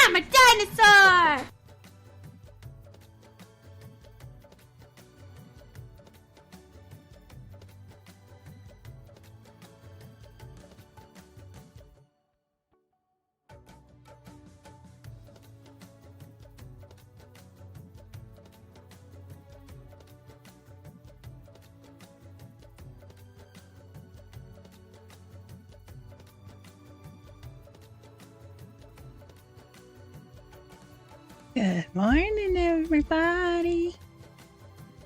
I'm a dinosaur! Good morning, everybody.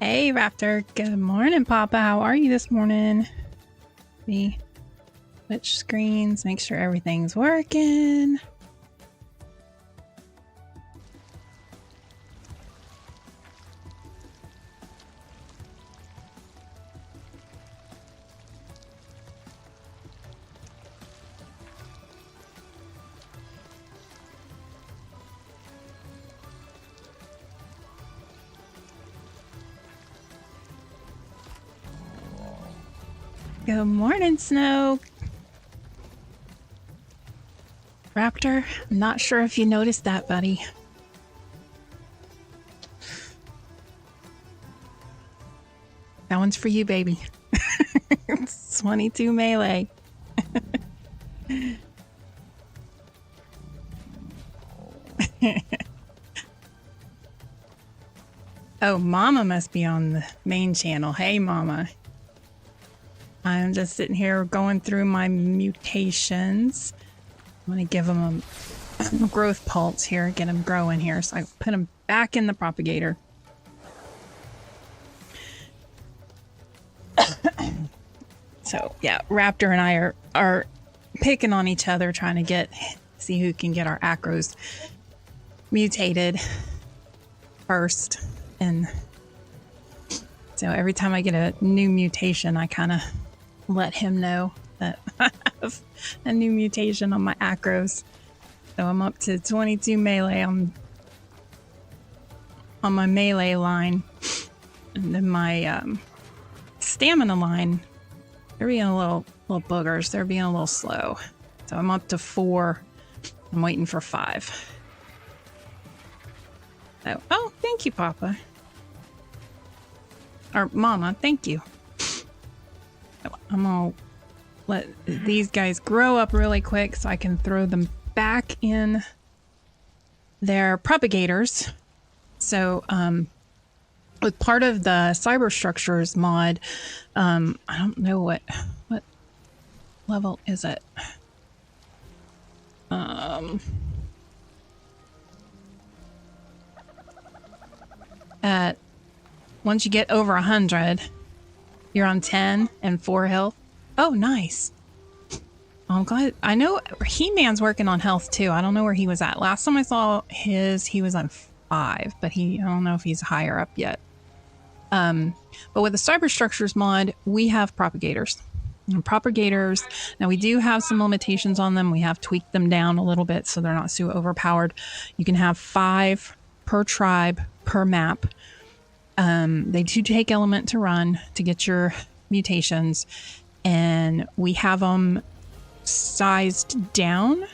Hey, Raptor. Good morning, Papa. How are you this morning? Me switch screens, make sure everything's working. Good morning, Snow. Raptor, I'm not sure if you noticed that, buddy. That one's for you, baby. It's 22 melee. Oh, Mama must be on the main channel. Hey, Mama. I'm just sitting here going through my mutations. I'm going to give them a growth pulse here, get them growing here. So I put them back in the propagator. So yeah, Raptor and I are picking on each other, trying to see who can get our acros mutated first. And so every time I get a new mutation, I kind of let him know that I have a new mutation on my acros. So I'm up to 22 melee on my melee line. And then my stamina line, they're being a little boogers. They're being a little slow. So I'm up to 4. I'm waiting for 5. So, oh, thank you, Papa. Or Mama, thank you. I'm gonna let these guys grow up really quick so I can throw them back in their propagators. So, with part of the cyber structures mod, I don't know what level is it? Once you get over 100, you're on 10 and 4 health. Oh, nice. I'm glad. I know He-Man's working on health too. I don't know where he was at. Last time I saw he was on 5, but I don't know if he's higher up yet. But with the cyber structures mod, we have propagators. And propagators, now we do have some limitations on them. We have tweaked them down a little bit so they're not so overpowered. You can have 5 per tribe per map. They do take element to run to get your mutations, and we have them sized down.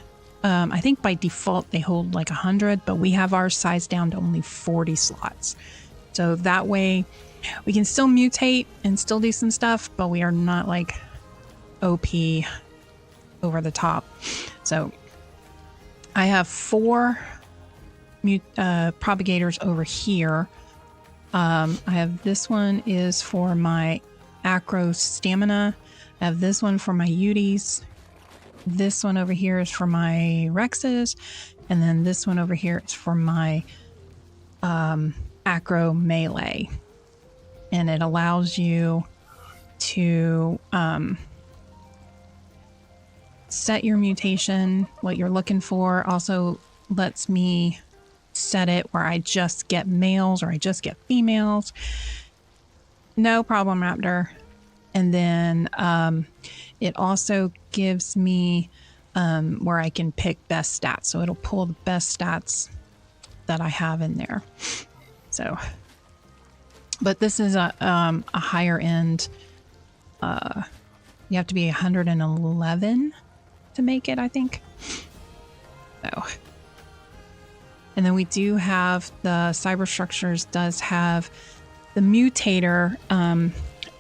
I think by default they hold like 100, but we have ours sized down to only 40 slots. So that way we can still mutate and still do some stuff, but we are not like OP over the top. So I have 4 propagators over here. I have this one is for my acro stamina. I have this one for my Yuties. This one over here is for my Rexes. And then this one over here is for my acro melee. And it allows you to set your mutation, what you're looking for. Also lets me set it where I just get males or I just get females. No problem, Raptor. And then it also gives me where I can pick best stats. So it'll pull the best stats that I have in there. So, but this is a higher end. You have to be 111 to make it, I think. So And then we do have the Cyber Structures does have the mutator.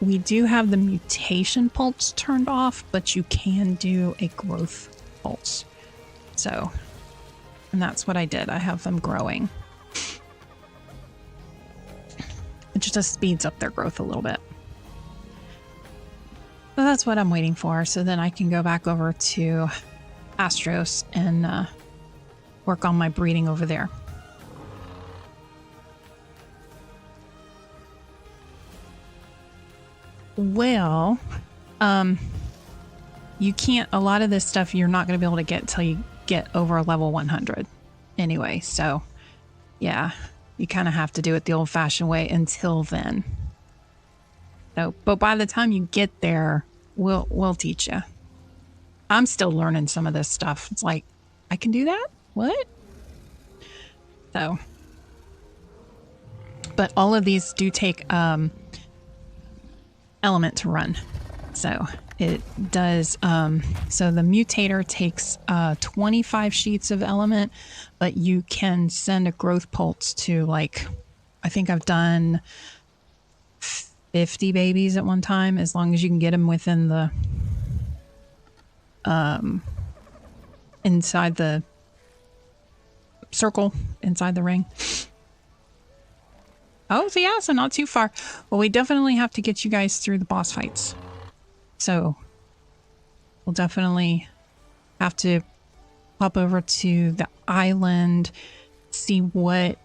We do have the mutation pulse turned off, but you can do a growth pulse. So, and that's what I did. I have them growing. It just speeds up their growth a little bit. So that's what I'm waiting for. So then I can go back over to Astros and work on my breeding over there. Well, you can't, a lot of this stuff you're not going to be able to get until you get over level 100 anyway. So yeah, you kind of have to do it the old fashioned way until then. So, but by the time you get there, we'll teach you. I'm still learning some of this stuff. It's like, I can do that? What? So, but all of these do take element to run. So it does, so the mutator takes 25 sheets of element, but you can send a growth pulse to, like, I think I've done 50 babies at one time, as long as you can get them within the inside the circle, inside the ring. Oh, so yeah, so not too far. Well, we definitely have to get you guys through the boss fights. So we'll definitely have to pop over to the island, see what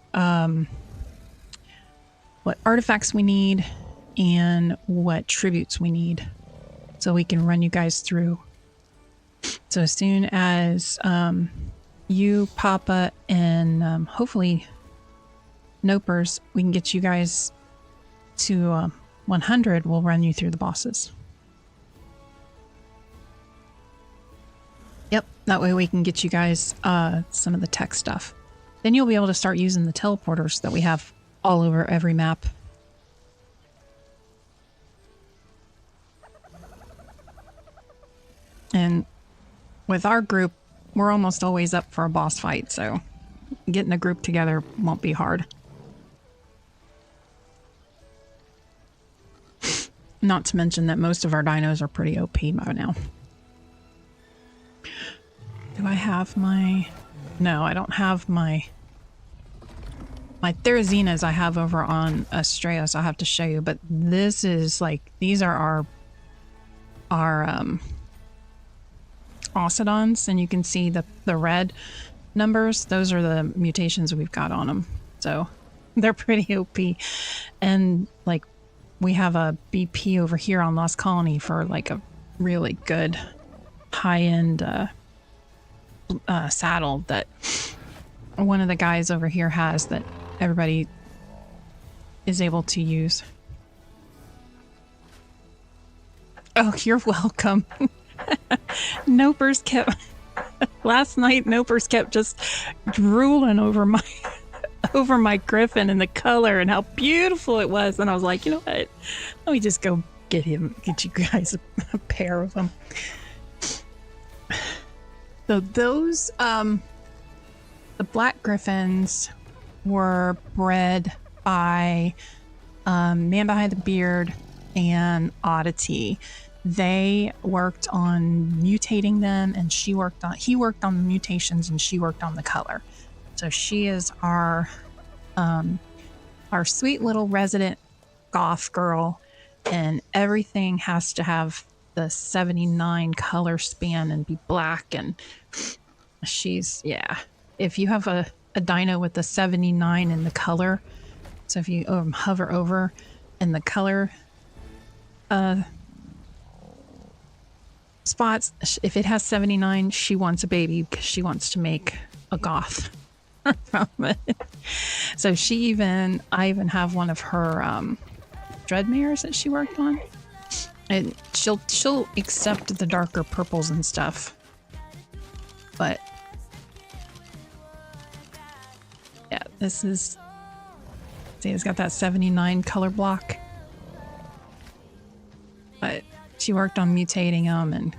artifacts we need and what tributes we need, so we can run you guys through. So as soon as you, Papa, and hopefully Nopers, we can get you guys to 100, we'll run you through the bosses. Yep, that way we can get you guys some of the tech stuff. Then you'll be able to start using the teleporters that we have all over every map. And with our group, we're almost always up for a boss fight, so getting a group together won't be hard. Not to mention that most of our dinos are pretty OP by now. Do I have my... No, I don't have my Therazinas I have over on Astreos. I'll have to show you, but this is like, these are our Ocedons, and you can see the red numbers. Those are the mutations we've got on them. So they're pretty OP. And like, we have a BP over here on Lost Colony for like a really good high-end saddle that one of the guys over here has that everybody is able to use. Oh, you're welcome. Nopers kept last night. Nopers kept just drooling over my griffin and the color and how beautiful it was. And I was like, you know what? Let me just go get you guys a pair of them. So those, the black griffins were bred by Man Behind the Beard and Oddity. They worked on mutating them, and he worked on the mutations, and she worked on the color. So she is our sweet little resident goth girl, and everything has to have the 79 color span and be black. And she's, yeah, if you have a dino with the 79 in the color, so if you hover over and the color spots, if it has 79, she wants a baby because she wants to make a goth from it. So I even have one of her dreadmares that she worked on, and she'll accept the darker purples and stuff, but yeah, this is, see, it's got that 79 color block, but she worked on mutating them, and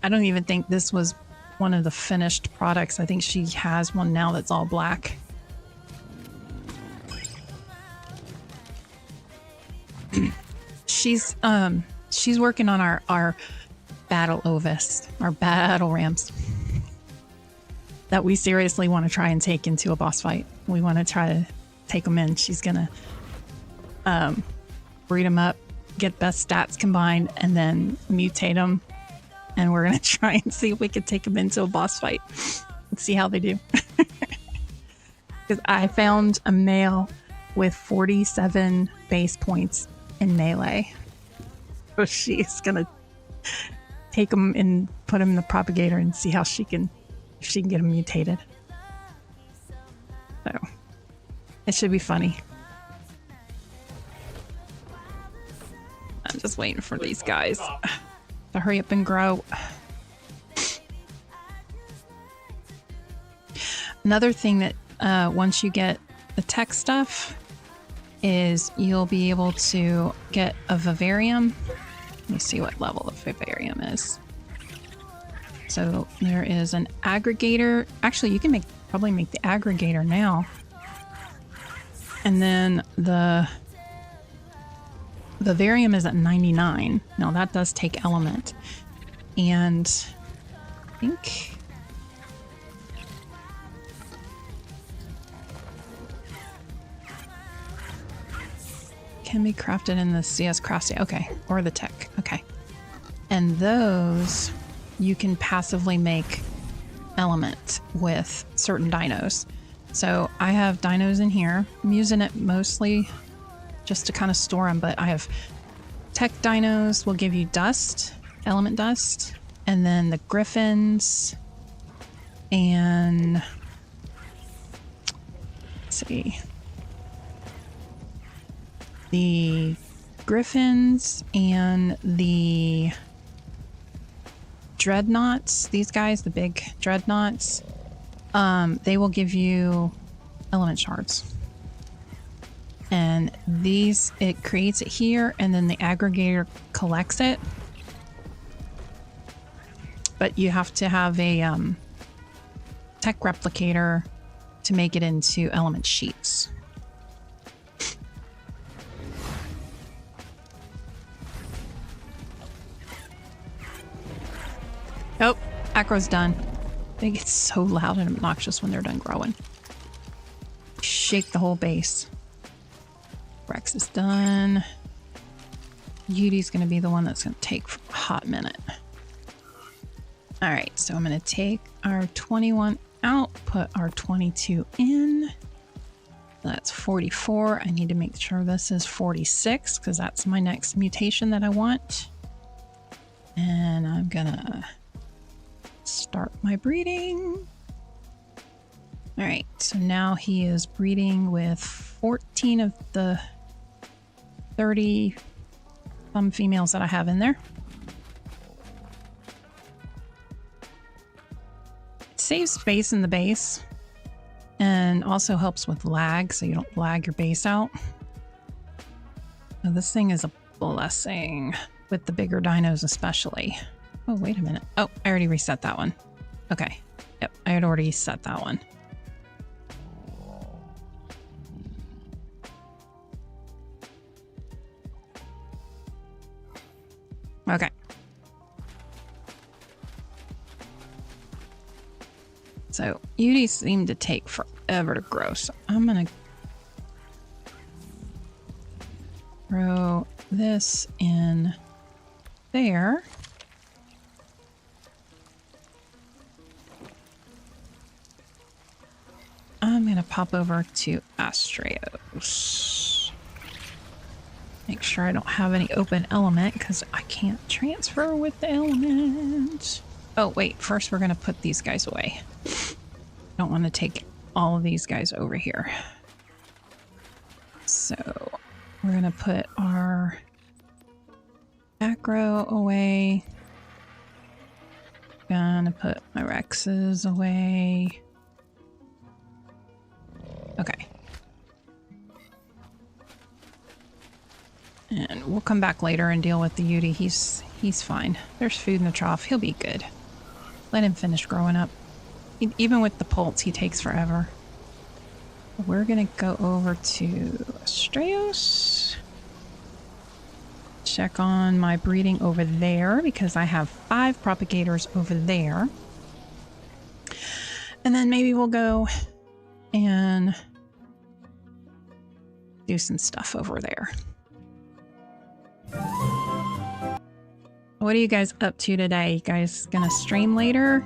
I don't even think this was one of the finished products. I think she has one now that's all black. She's working on our battle ovis, our battle rams that we seriously want to try and take into a boss fight. We want to try to take them in. She's gonna breed them up, get best stats combined, and then mutate them. And we're gonna try and see if we can take them into a boss fight and see how they do. Because I found a male with 47 base points in melee. So she's gonna take him and put him in the propagator and see how if she can get him mutated. So it should be funny. I'm just waiting for these guys to hurry up and grow. Another thing that once you get the tech stuff is you'll be able to get a vivarium. Let me see what level the vivarium is. So there is an aggregator. Actually, you can probably make the aggregator now. And then the vivarium is at 99. Now that does take element. And I think can be crafted in the CS crafting. Okay, or the tech. Okay. And those you can passively make element with certain dinos. So I have dinos in here. I'm using it mostly just to kind of store them, but I have tech dinos will give you dust, element dust, and then the griffins and let's see. The griffins and the dreadnoughts, these guys, the big dreadnoughts, they will give you element shards. And these, it creates it here, and then the aggregator collects it. But you have to have a tech replicator to make it into element sheets. Oh, acro's done. They get so loud and obnoxious when they're done growing. Shake the whole base. Rex is done. Yuty's going to be the one that's going to take a hot minute. All right, so I'm going to take our 21 out, put our 22 in. That's 44. I need to make sure this is 46 because that's my next mutation that I want. And I'm going to start my breeding. All right, so now he is breeding with 14 of the 30 some females that I have in there. It saves space in the base and also helps with lag so you don't lag your base out. Now this thing is a blessing with the bigger dinos especially. Oh, wait a minute. Oh, I already reset that one. Okay. Yep, I had already set that one. Okay. So, Yuty seemed to take forever to grow, so I'm gonna throw this in there. I'm gonna pop over to Astrios. Make sure I don't have any open element because I can't transfer with the element. Oh, wait, first we're gonna put these guys away. Don't want to take all of these guys over here. So we're gonna put our acro away. Gonna put my Rexes away. Okay. And we'll come back later and deal with the Yuty. He's fine. There's food in the trough. He'll be good. Let him finish growing up. Even with the poults, he takes forever. We're gonna go over to Astraeus. Check on my breeding over there because I have 5 propagators over there. And then maybe we'll go and do some stuff over there. What are you guys up to today? You guys gonna stream later?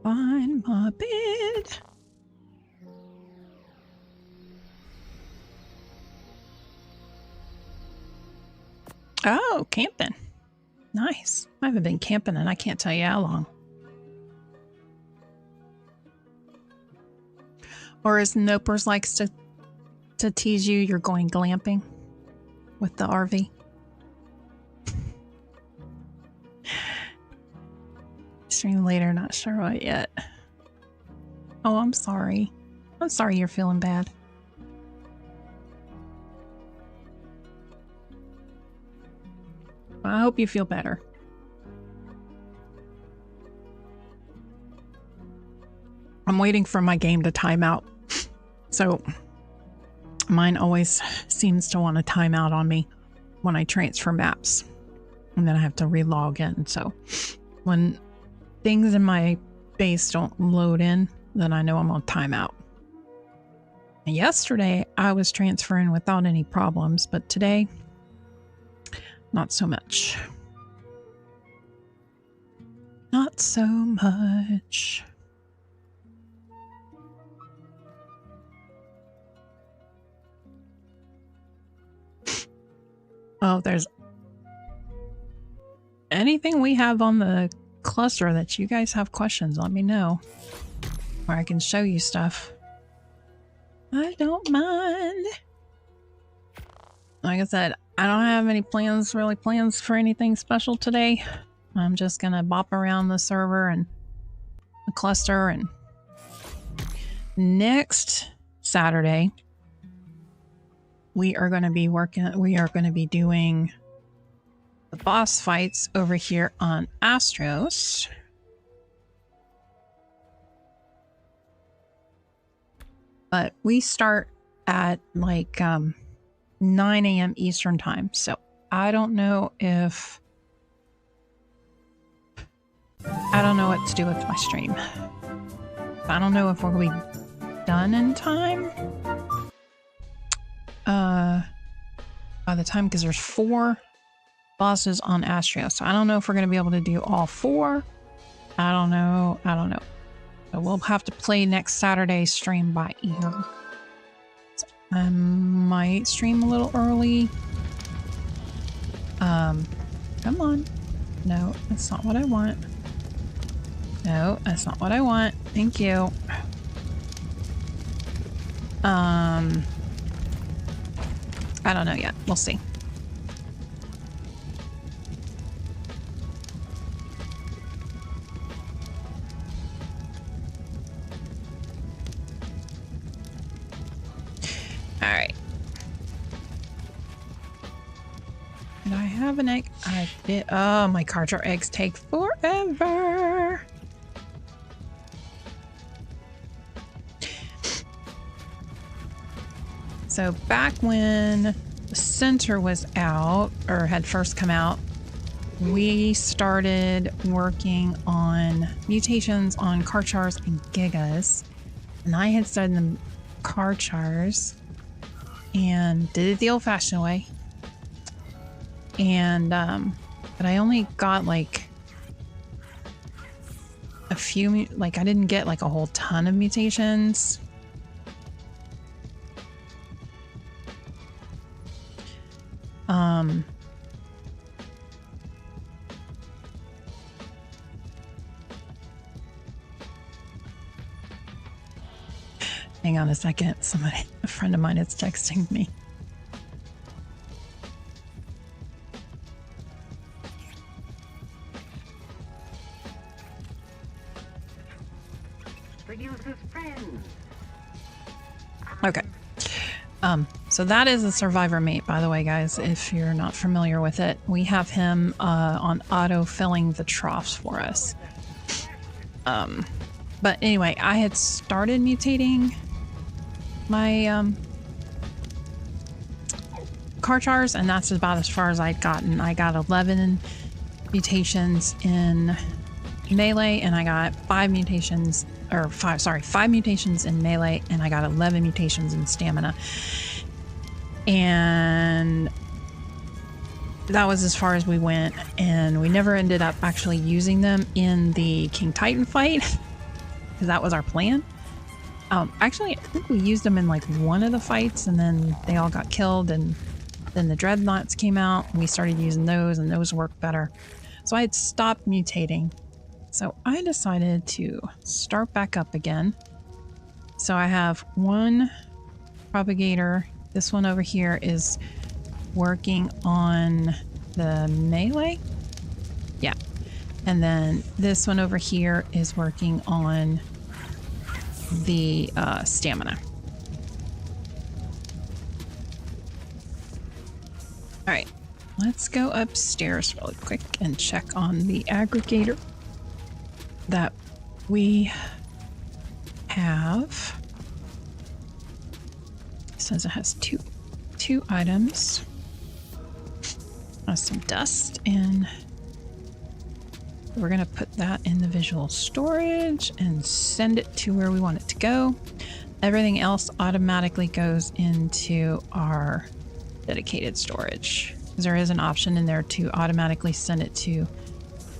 Find my bed. Oh, camping. Nice. I haven't been camping and I can't tell you how long. Or as Nopers likes to tease you, you're going glamping with the RV. Stream later, not sure what yet. Oh, I'm sorry. I'm sorry you're feeling bad. I hope you feel better. I'm waiting for my game to time out. So mine always seems to want to time out on me when I transfer maps. And then I have to relog in. So when things in my base don't load in, then I know I'm on timeout. And yesterday I was transferring without any problems, but today, not so much. Not so much. Oh, there's anything we have on the cluster that you guys have questions, let me know. Or I can show you stuff. I don't mind. Like I said, I don't have any plans for anything special today. I'm just gonna bop around the server and the cluster, and next Saturday we are going to be doing the boss fights over here on Astros. But we start at like 9 a.m. Eastern time. So I don't know what to do with my stream. I don't know if we'll be done in time. By the time, because there's 4 bosses on Astria, so I don't know if we're going to be able to do all 4. I don't know. So we'll have to play next Saturday's stream by ear. So I might stream a little early. Come on. No, that's not what I want. No, that's not what I want. Thank you. I don't know yet. We'll see. All right. Did I have an egg? I did. Oh, my carter eggs take forever. So back when the center was out, or had first come out, we started working on mutations on Karchars and Gigas. And I had studied the Karchars and did it the old-fashioned way. And, but I only got like a few, like I didn't get like a whole ton of mutations. Hang on a second. A friend of mine is texting me. Okay. So that is a survivor mate, by the way, guys, if you're not familiar with it. We have him on auto filling the troughs for us. But anyway, I had started mutating my Karchars, and that's about as far as I'd gotten. I got 11 mutations in melee, and I got 5 mutations in melee, and I got 11 mutations in stamina. And that was as far as we went, and we never ended up actually using them in the King Titan fight, because that was our plan. Actually, I think we used them in like one of the fights, and then they all got killed, and then the dreadnoughts came out, and we started using those, and those worked better. So I had stopped mutating. So I decided to start back up again. So I have one propagator. This one over here is working on the melee. Yeah. And then this one over here is working on the stamina. All right, let's go upstairs really quick and check on the aggregator that we have. It says it has two items. Some dust, and we're gonna put that in the visual storage and send it to where we want it to go. Everything else automatically goes into our dedicated storage, because there is an option in there to automatically send it to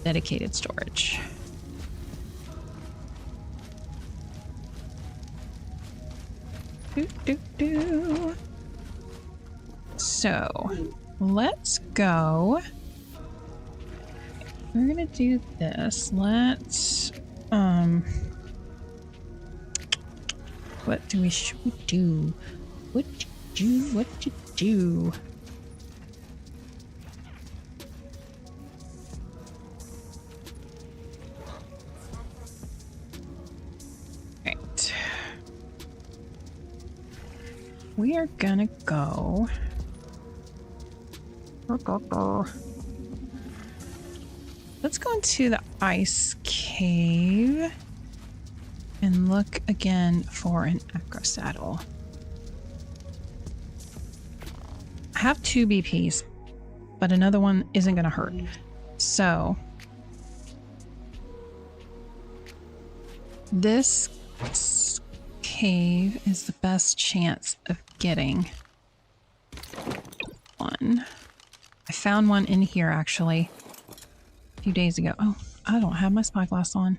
dedicated storage. So let's go. We're gonna do this. Let's what should we do? What to do? Right. We are gonna go. Let's go into the ice cave and look again for an acro saddle. I have 2 BPs, but another one isn't going to hurt. So this cave is the best chance of getting one. I found one in here actually a few days ago. Oh, I don't have my spyglass on.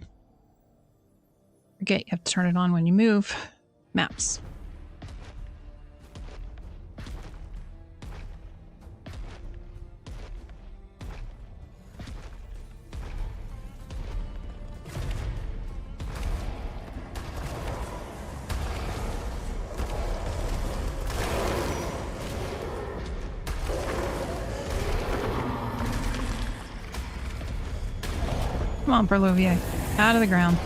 Forget you have to turn it on when you move. Maps. Come on, Berlovier. Out of the ground.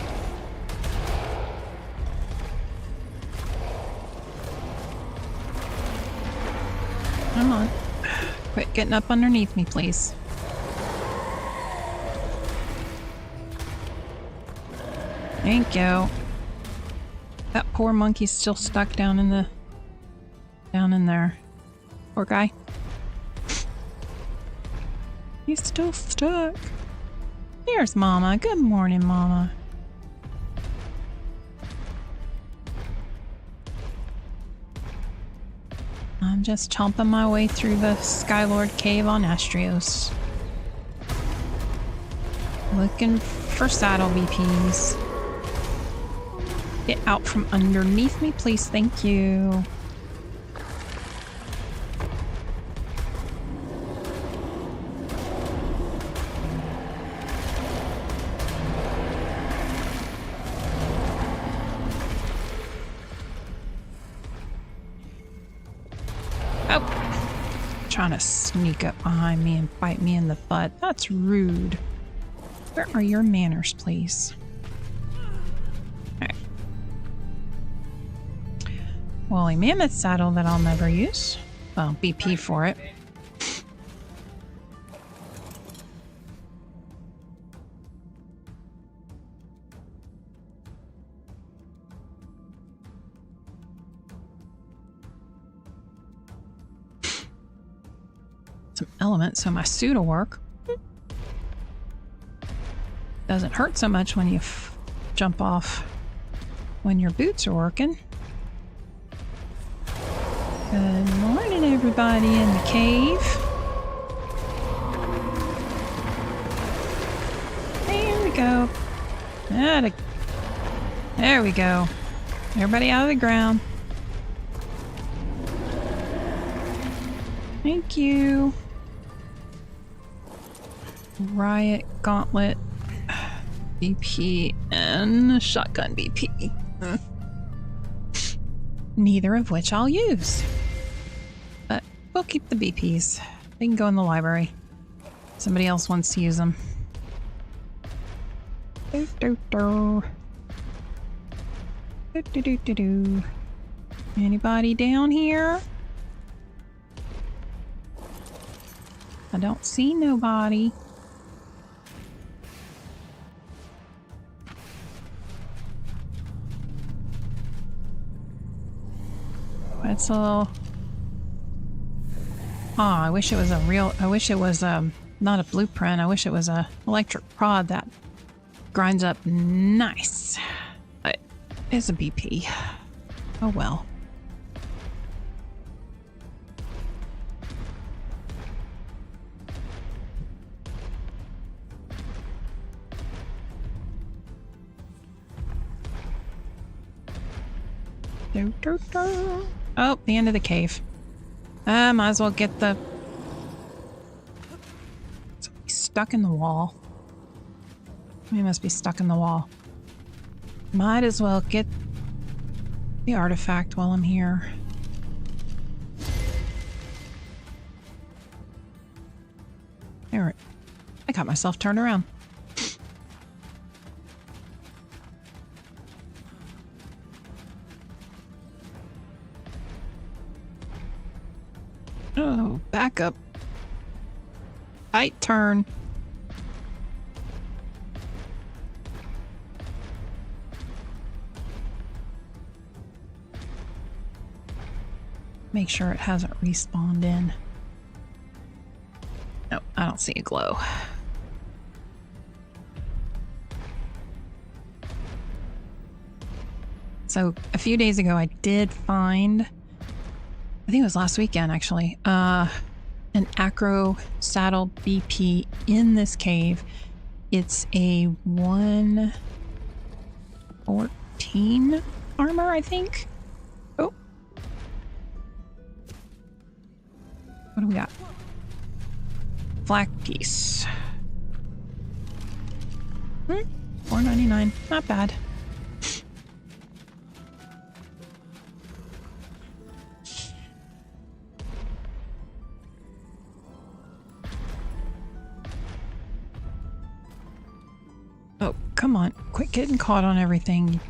Come on. Quit getting up underneath me, please. Thank you. That poor monkey's still stuck down in there. Poor guy. He's still stuck. Here's Mama. Good morning, Mama. I'm just chomping my way through the Skylord Cave on Astrios. Looking for saddle VPs. Get out from underneath me, please. Thank you. Oh! Trying to sneak up behind me and bite me in the butt. That's rude. Where are your manners, please? Alright. Woolly mammoth saddle that I'll never use. Well, BP for it. Some elements so my suit will work. Doesn't hurt so much when you jump off when your boots are working. Good morning, everybody in the cave. There we go. There we go. Everybody out of the ground. Thank you. Riot Gauntlet, BP, and Shotgun BP. Neither of which I'll use. But we'll keep the BPs. They can go in the library. Somebody else wants to use them. Anybody down here? I don't see nobody. That's a little... Oh, I wish it was not a blueprint. I wish it was a electric prod that grinds up nice. But it's a BP. Oh well. Oh, the end of the cave. Might as well get the... Somebody's stuck in the wall. He must be stuck in the wall. Might as well get the artifact while I'm here. There. I got myself turned around. Oh, back up. Tight turn. Make sure it hasn't respawned in. Nope, I don't see a glow. So a few days ago I did find, I think it was last weekend actually, an acro saddle BP in this cave. It's a 114 armor, I think. Oh. What do we got? Flak piece. $4.99. Not bad. Oh, come on. Quit getting caught on everything, you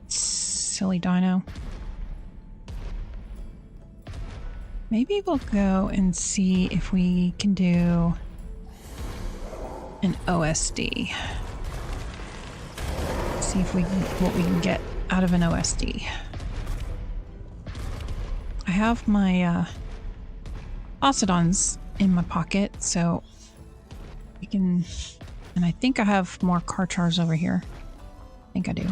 silly dino. Maybe we'll go and see if we can do an OSD. See if we can, what we can get out of an OSD. I have my Ocedons in my pocket, so we can... And I think I have more Karchars over here. I think I do.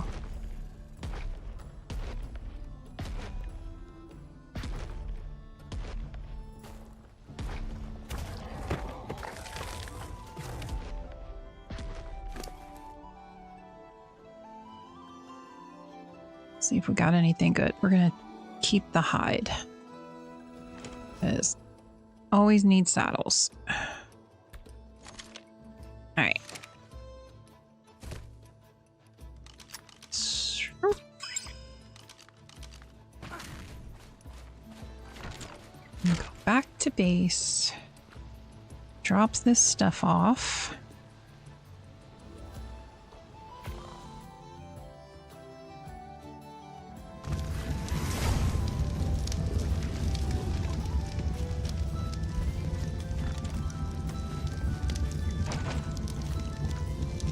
See if we got anything good. We're gonna keep the hide. Because always need saddles. Alright. And go back to base. Drops this stuff off.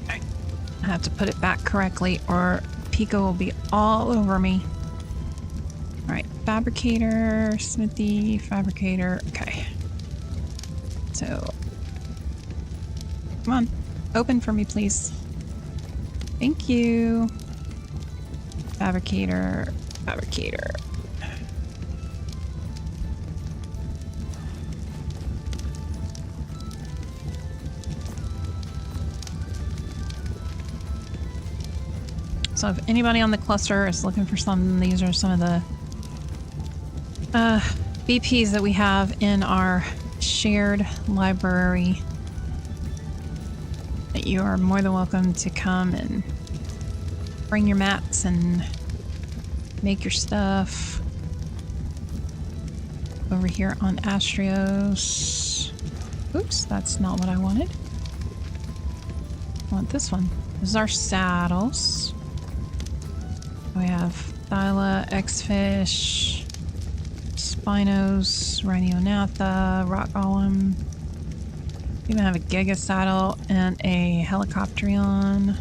Okay. I have to put it back correctly or Pico will be all over me. All right, fabricator, smithy, fabricator. Okay. So, come on, open for me, please. Thank you. Fabricator, fabricator. So if anybody on the cluster is looking for some, these are some of the BPs that we have in our shared library that you are more than welcome to come and bring your mats and make your stuff over here on Astrios. Oops, that's not what I wanted. I want this one. This is our saddles. We have Thyla, X-Fish, Spinos, Rhiniothatha, Rock Golem. We even have a Giga Saddle and a Helicopterion.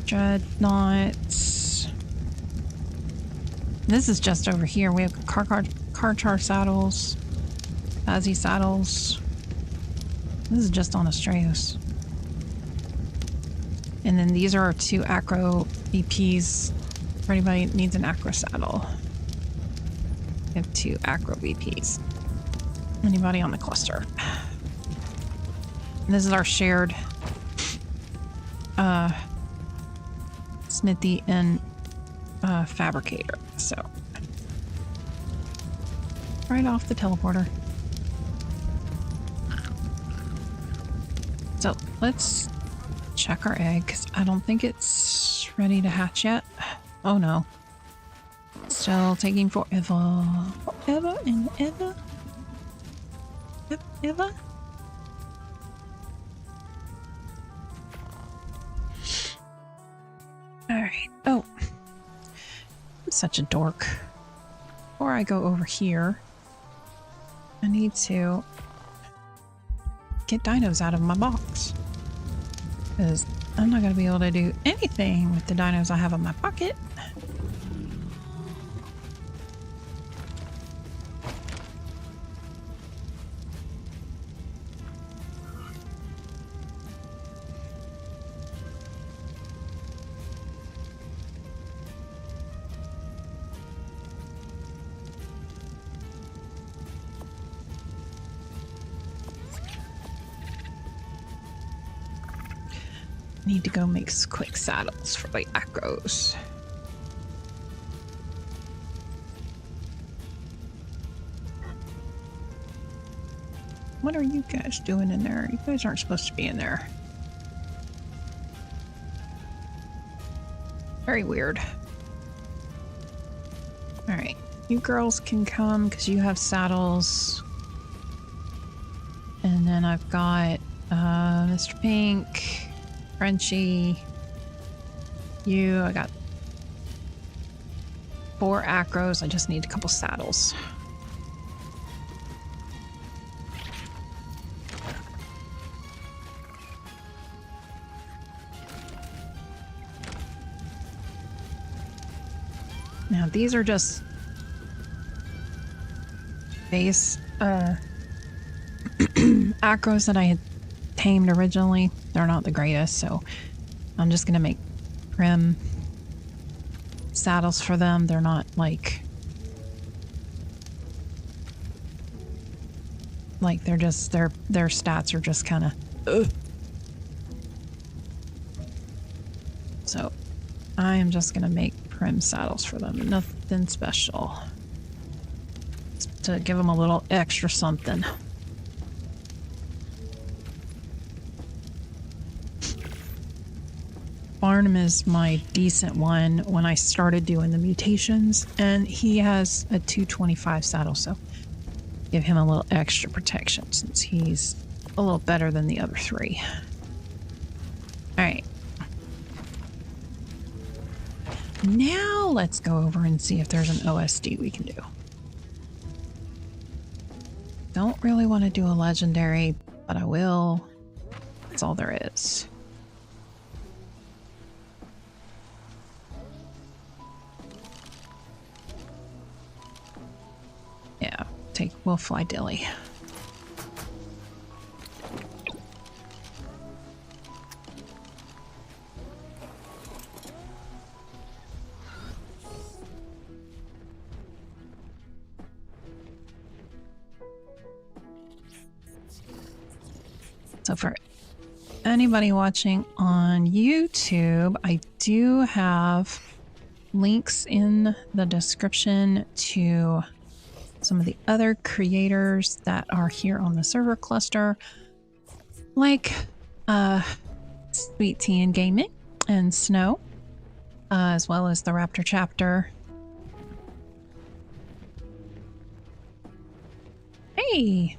Dreadnoughts. This is just over here. We have Karchar saddles, Bazzy saddles. This is just on Astraeus. And then these are our two acro VPs for anybody that needs an acro saddle. We have two acro VPs. Anybody on the cluster. And this is our shared smithy and fabricator. So right off the teleporter. So let's check our egg because I don't think it's ready to hatch yet. Oh no. Still taking forever. Forever and ever. Ever. Alright. Oh. I'm such a dork. Before I go over here, I need to get dinos out of my box. Because I'm not going to be able to do anything with the dinos I have in my pocket. Need to go make quick saddles for the acros. What are you guys doing in there? You guys aren't supposed to be in there. Very weird. Alright, you girls can come because you have saddles. And then I've got Mr. Pink, Frenchie, you, I got 4 acros. I just need a couple saddles. Now these are just base acros that I had tamed originally. They're not the greatest, so I'm just gonna make prim saddles for them. They're not like they're just their stats are just kind of so I am just gonna make prim saddles for them. Nothing special, just to give them a little extra something. Arnim is my decent one when I started doing the mutations, and he has a 225 saddle, so give him a little extra protection since he's a little better than the other three. Alright. Now let's go over and see if there's an OSD we can do. Don't really want to do a legendary, but I will. That's all there is. Yeah, we'll fly Dilly. So for anybody watching on YouTube, I do have links in the description to some of the other creators that are here on the server cluster, like Sweet Tea and Gaming and Snow, as well as the Raptor chapter. Hey!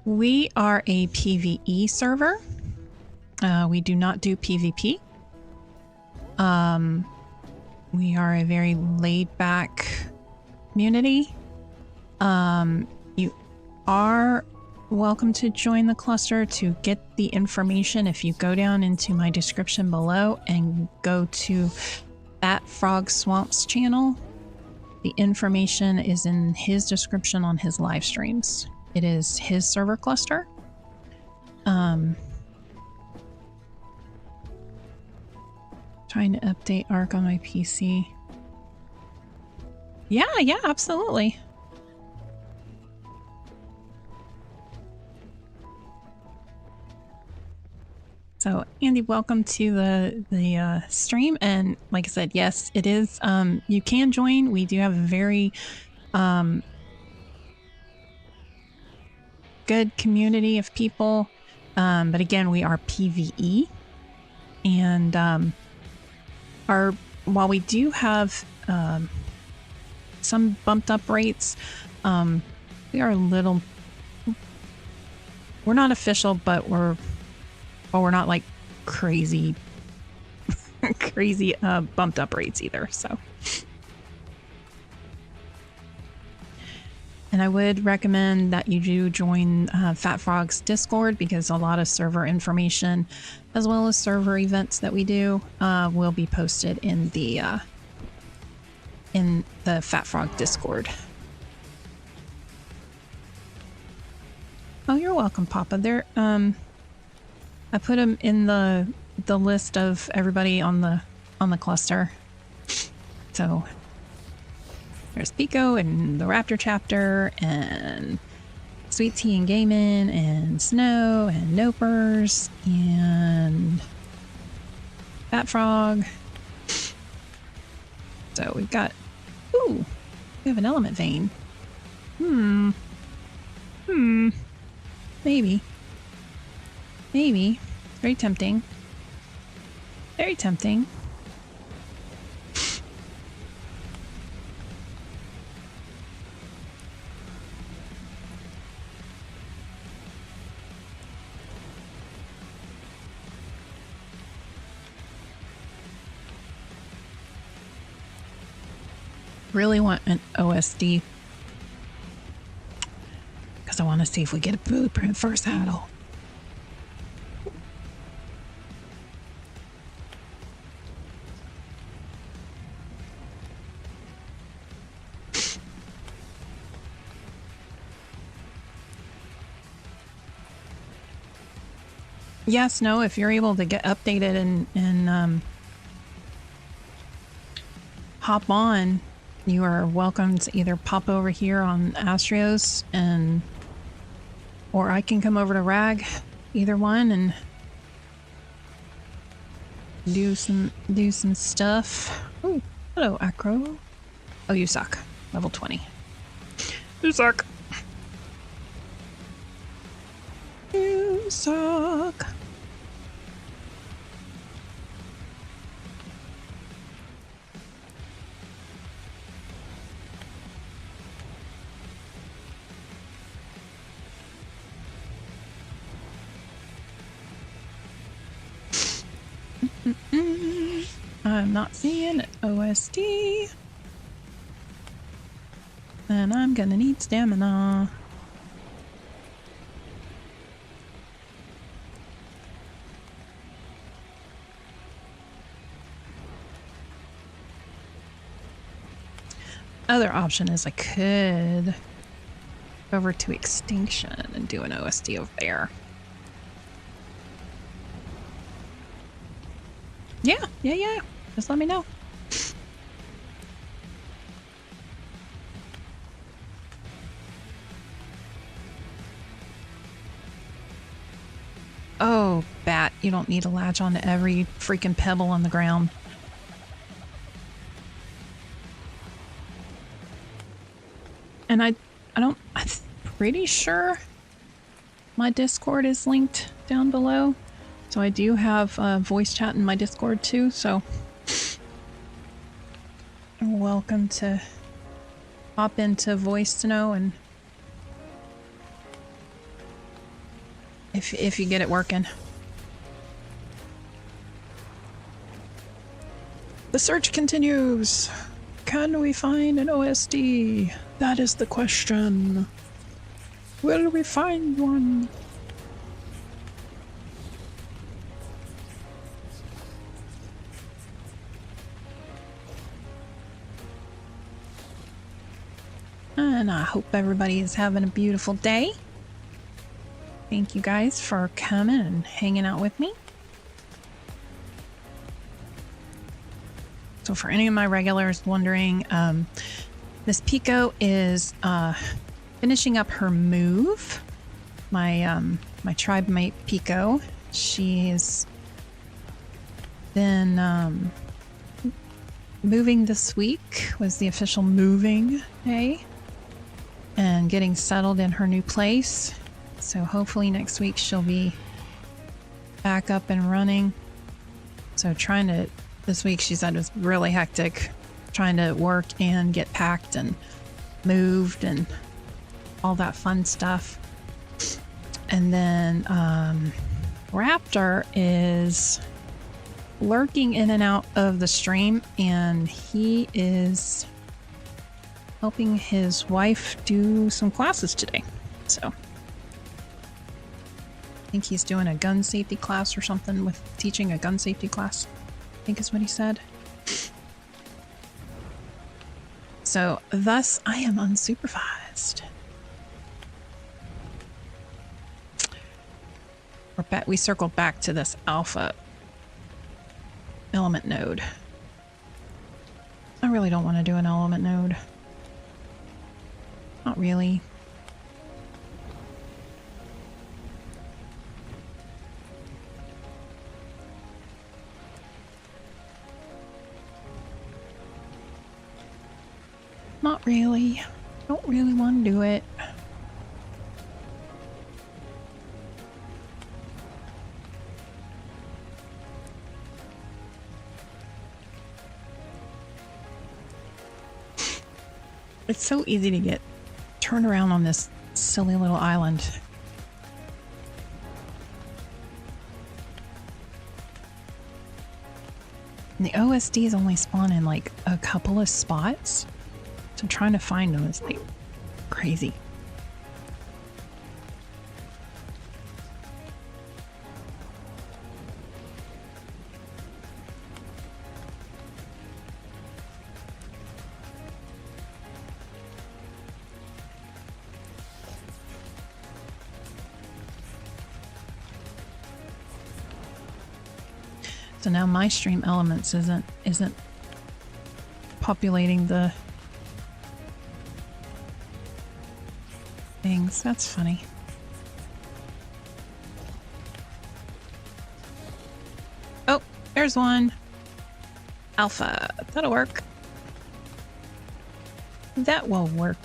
We are a PvE server. We do not do PvP. We are a very laid-back community. You are welcome to join the cluster to get the information. If you go down into my description below and go to Fat Frog Swamp's channel, the information is in his description on his live streams. It is his server cluster. Trying to update Ark on my PC. Yeah, absolutely. So, Andy, welcome to the stream. And like I said, yes, it is. You can join. We do have a very good community of people. But again, we are PvE. And while we do have some bumped up rates, we are a little, we're not official, but we're not like crazy bumped up rates either. So, and I would recommend that you do join Fat Frog's Discord, because a lot of server information as well as server events that we do will be posted in the Fat Frog Discord. Oh, you're welcome, Papa. There, I put them in the list of everybody on the cluster. So there's Pico and the Raptor chapter and Sweet Tea and Gaming and Snow and Nopers and Fat Frog. So we've got, ooh, we have an element vein. Maybe. Very tempting. Very tempting. Really want an OSD because I want to see if we get a blueprint for a saddle. Yes, no, if you're able to get updated and hop on, you are welcome to either pop over here on Astrios or I can come over to Rag, either one, and do some stuff. Oh, hello, Acro. Oh, you suck. Level 20. You suck. You suck. I'm not seeing OSD. And I'm gonna need stamina. Other option is I could go over to Extinction and do an OSD over there. Yeah. Just let me know. Oh, bat, you don't need to latch onto every freaking pebble on the ground. And I'm pretty sure my Discord is linked down below. So I do have voice chat in my Discord too, so you're welcome to hop into voice to know and if you get it working. The search continues. Can we find an OSD? That is the question. Will we find one? And I hope everybody is having a beautiful day. Thank you guys for coming and hanging out with me. So for any of my regulars wondering, Miss Pico is finishing up her move. My tribe mate Pico, she's been moving this week, was the official moving day, and getting settled in her new place. So hopefully next week she'll be back up and running. So this week she said was really hectic, trying to work and get packed and moved and all that fun stuff. And then Raptor is lurking in and out of the stream, and he is helping his wife do some classes today. So I think he's doing a gun safety class or something, with teaching a gun safety class, I think is what he said. So thus I am unsupervised. We circled back to this alpha element node. I really don't want to do an element node. Not really. Not really. Don't really want to do it. It's so easy to get turned around on this silly little island. And the OSDs only spawn in like a couple of spots. So trying to find them is like crazy. So now my stream elements isn't populating the things. That's funny. Oh, there's one. Alpha. That'll work. That will work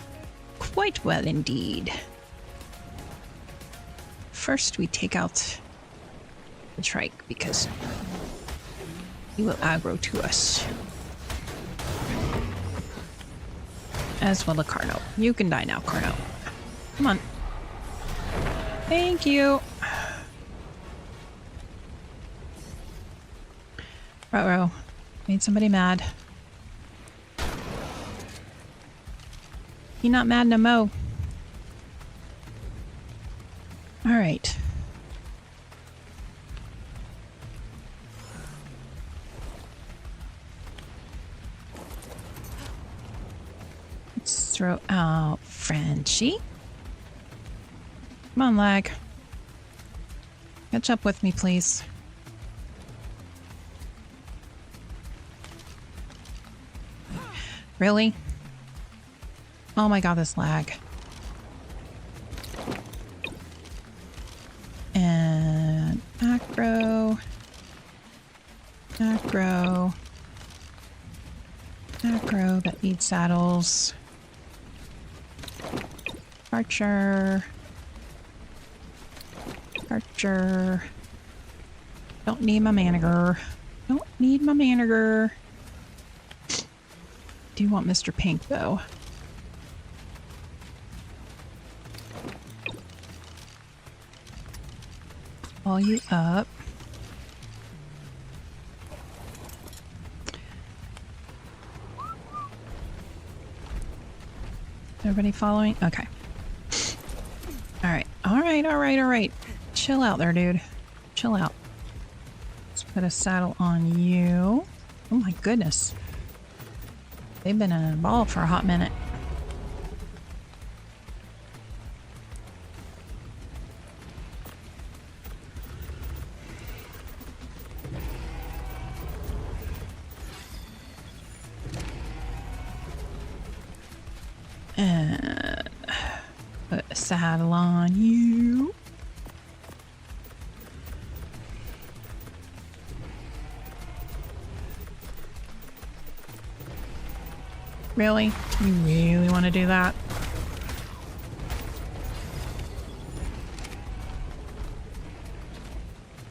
quite well indeed. First we take out the trike because he will aggro to us. As will the Carno. You can die now, Carno. Come on. Thank you. Uh-oh. Made somebody mad. He not mad no mo. Alright. Let's throw out Frenchie. Come on, lag. Catch up with me, please. Really? Oh my god, this lag. And acro. Acro. Acro that needs saddles. Archer. Archer. Don't need my manager. Don't need my manager. Do want Mr. Pink though. Call you up. Everybody following? Okay. Alright. Alright, alright, alright. Chill out there, dude. Chill out. Let's put a saddle on you. Oh my goodness. They've been in a ball for a hot minute. And put a saddle on you. Really? You really want to do that?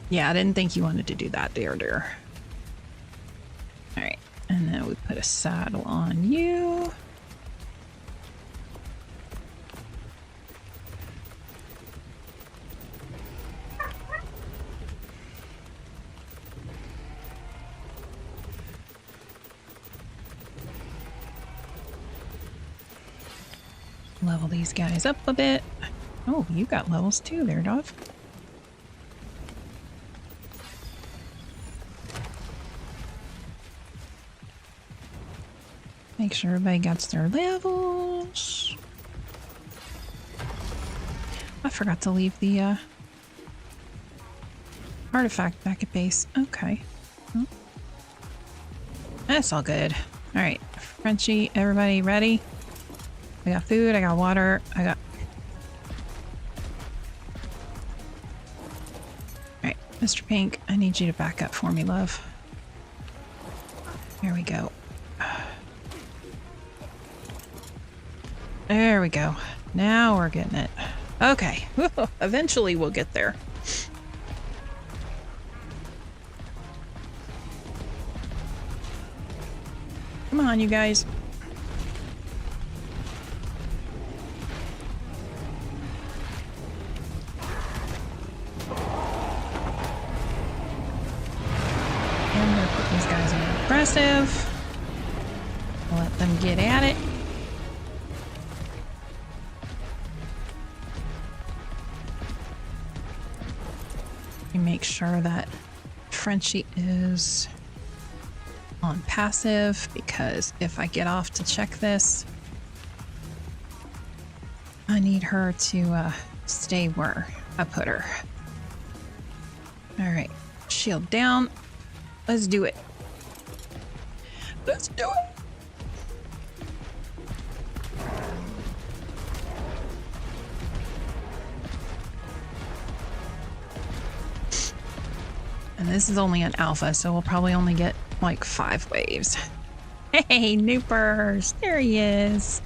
Yeah, I didn't think you wanted to do that, dear. Alright, and then we put a saddle on you. Level these guys up a bit. Oh, you got levels too there, dog. Make sure everybody gets their levels. I forgot to leave the artifact back at base. Okay. Oh. That's all good. Alright, Frenchie, everybody ready? I got food, I got water, I got... Alright, Mr. Pink, I need you to back up for me, love. There we go. There we go. Now we're getting it. Okay, eventually we'll get there. Come on, you guys. Aggressive. Let them get at it. You make sure that Frenchie is on passive, because if I get off to check this, I need her to stay where I put her. All right, shield down. Let's do it. Let's do it. And this is only an alpha, so we'll probably only get like 5 waves. Hey, Noopers! There he is.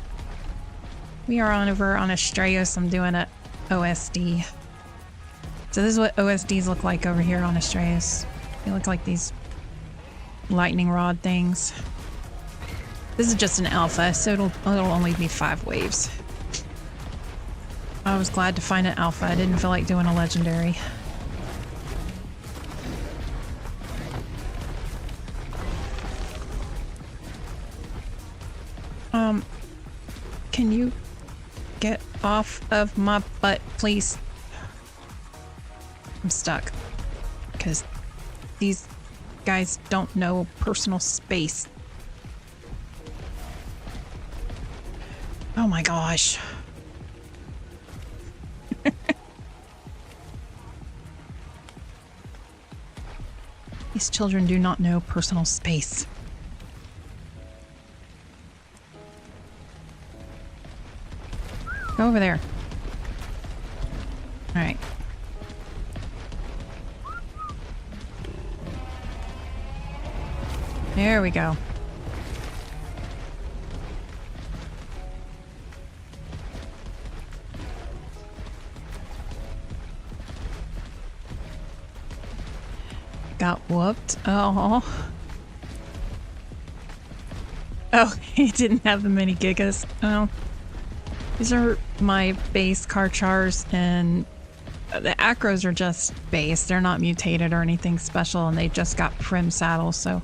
We are on over on Astraeus. I'm doing a OSD. So this is what OSDs look like over here on Astraeus. They look like these lightning rod things. This is just an alpha, so it'll only be 5 waves. I was glad to find an alpha. I didn't feel like doing a legendary. Can you get off of my butt, please? I'm stuck. Because these guys don't know personal space. Oh my gosh. These children do not know personal space. Go over there. All right. There we go. Got whooped. Oh. Oh, he didn't have the mini gigas. Oh. These are my base Karchars, and the acros are just base. They're not mutated or anything special, and they just got prim saddles, so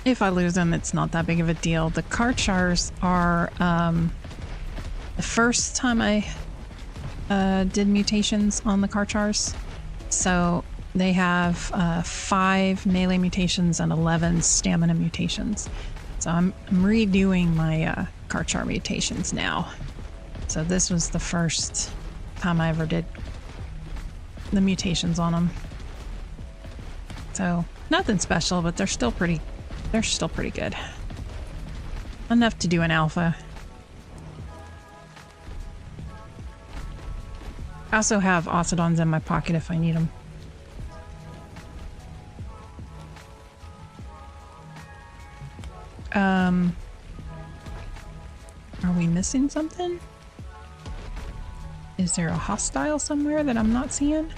if I lose them, it's not that big of a deal. The Karchars are, the first time I did mutations on the Karchars, so they have 5 melee mutations and 11 stamina mutations. So I'm redoing my Karchar mutations now. So this was the first time I ever did the mutations on them. So nothing special, but they're still pretty good. Enough to do an alpha. I also have Ocedons in my pocket if I need them. Are we missing something? Is there a hostile somewhere that I'm not seeing?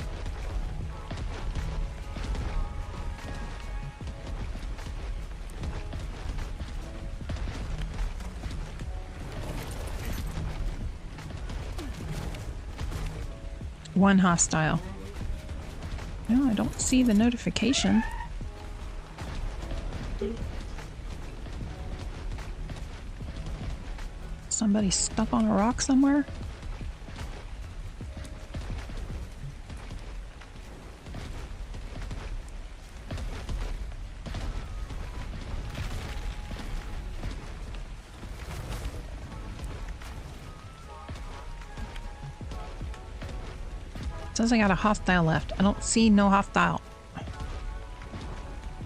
One hostile. No, I don't see the notification. Somebody stuck on a rock somewhere? Says I got a hostile left. I don't see no hostile.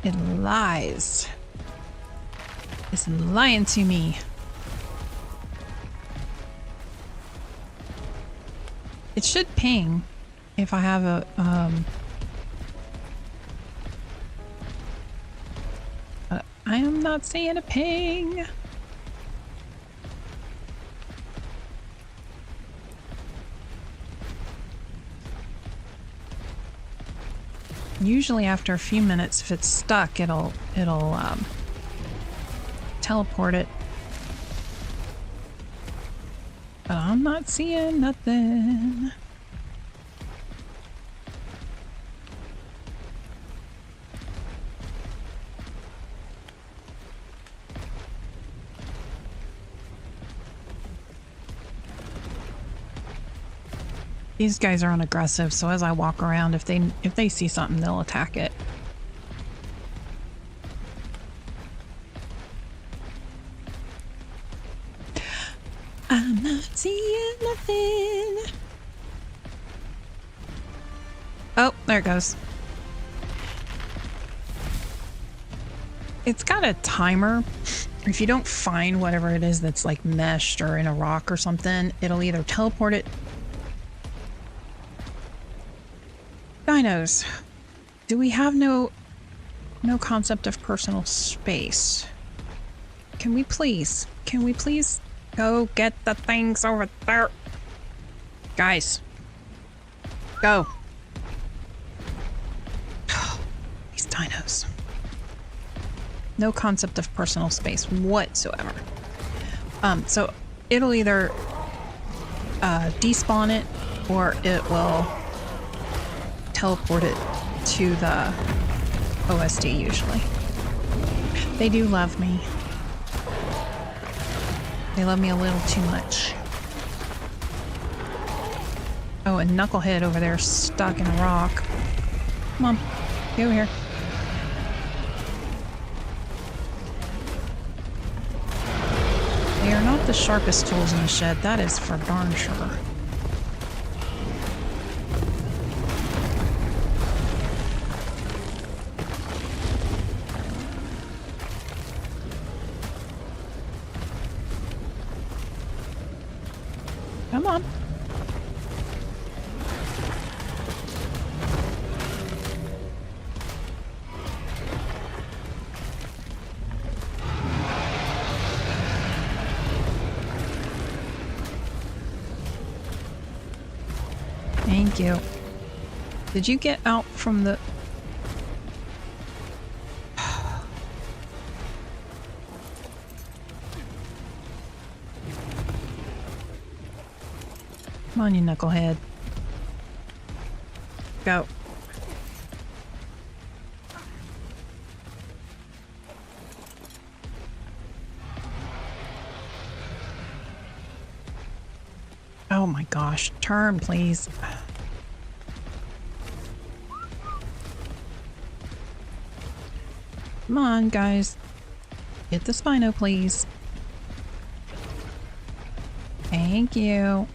It lies. It's lying to me. It should ping if I have a I am not seeing a ping. Usually after a few minutes, if it's stuck, it'll teleport it. But I'm not seeing nothing. These guys are unaggressive, so as I walk around, if they see something, they'll attack it. I'm not seeing nothing. Oh, there it goes. It's got a timer. If you don't find whatever it is that's like meshed or in a rock or something, it'll either teleport it. Dinos, do we have no concept of personal space? Can we please go get the things over there? Guys, go. These dinos. No concept of personal space whatsoever. So it'll either despawn it or it will teleport it to the OSD usually. They do love me. They love me a little too much. Oh, a knucklehead over there stuck in a rock. Come on, get over here. They are not the sharpest tools in the shed, that is for darn sure. Come on. Thank you. Did you get out from the... Come on, you knucklehead. Go. Oh my gosh. Turn, please. Come on, guys. Get the Spino, please. Thank you.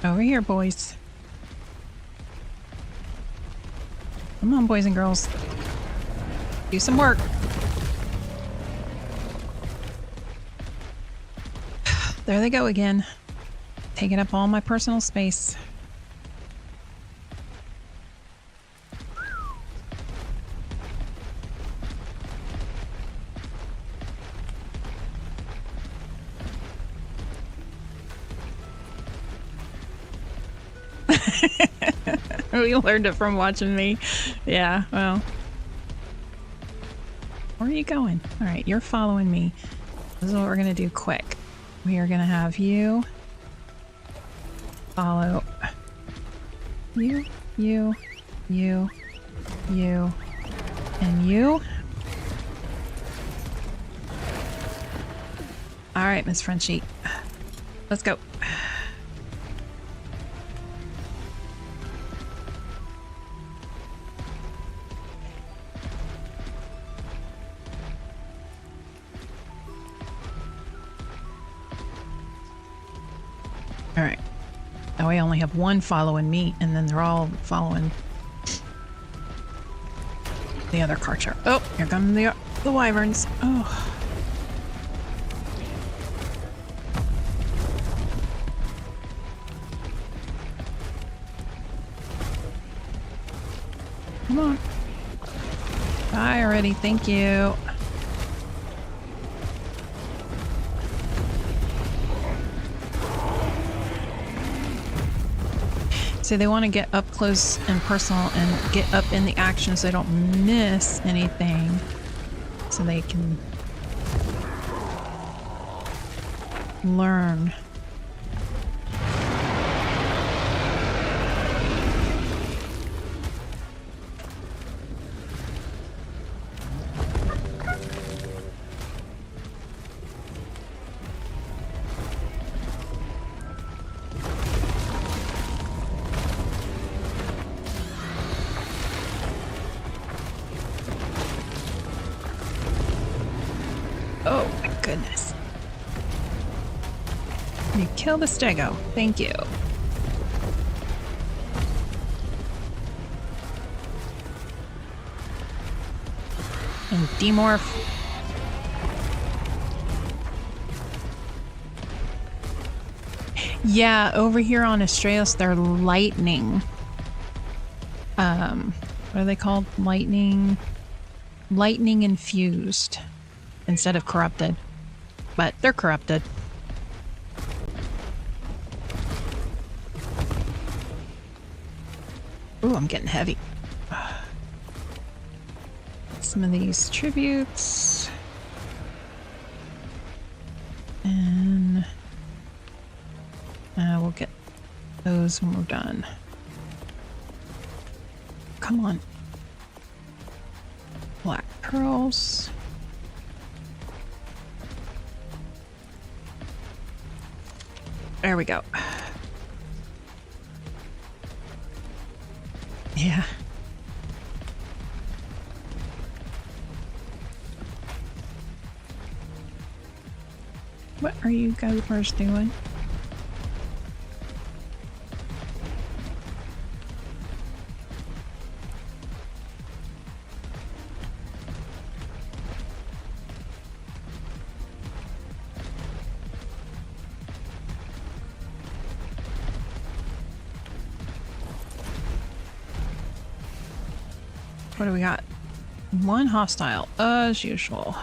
Over here, boys. Come on, boys and girls. Do some work. There they go again. Taking up all my personal space. We learned it from watching me. Yeah, well. Where are you going? Alright, you're following me. This is what we're gonna do quick. We are gonna have you follow you, and you. Alright, Miss Frenchie. Let's go. Alright. Now I only have one following me, and then they're all following the other Karcher. Oh, here come the wyverns. Oh. Come on. Bye already, thank you. So they want to get up close and personal and get up in the action so they don't miss anything. So they can learn. Oh my goodness. You killed the stego. Thank you. And demorph. Yeah, over here on Astraeus, they're lightning. What are they called? Lightning infused instead of corrupted. But they're corrupted. Ooh, I'm getting heavy. Some of these tributes. And we'll get those when we're done. come on. Black pearls. There we go. Yeah. What are you gophers doing? What do we got? One hostile, as usual.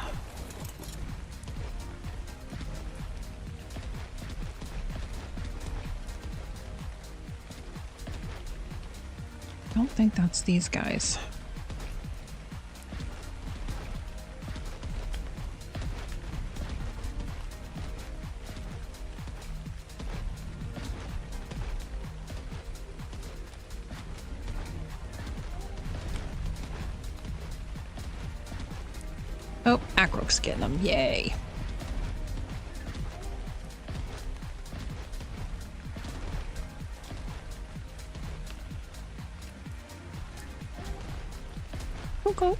Don't think that's these guys. Oh, Akrok's getting them. Yay. Okay.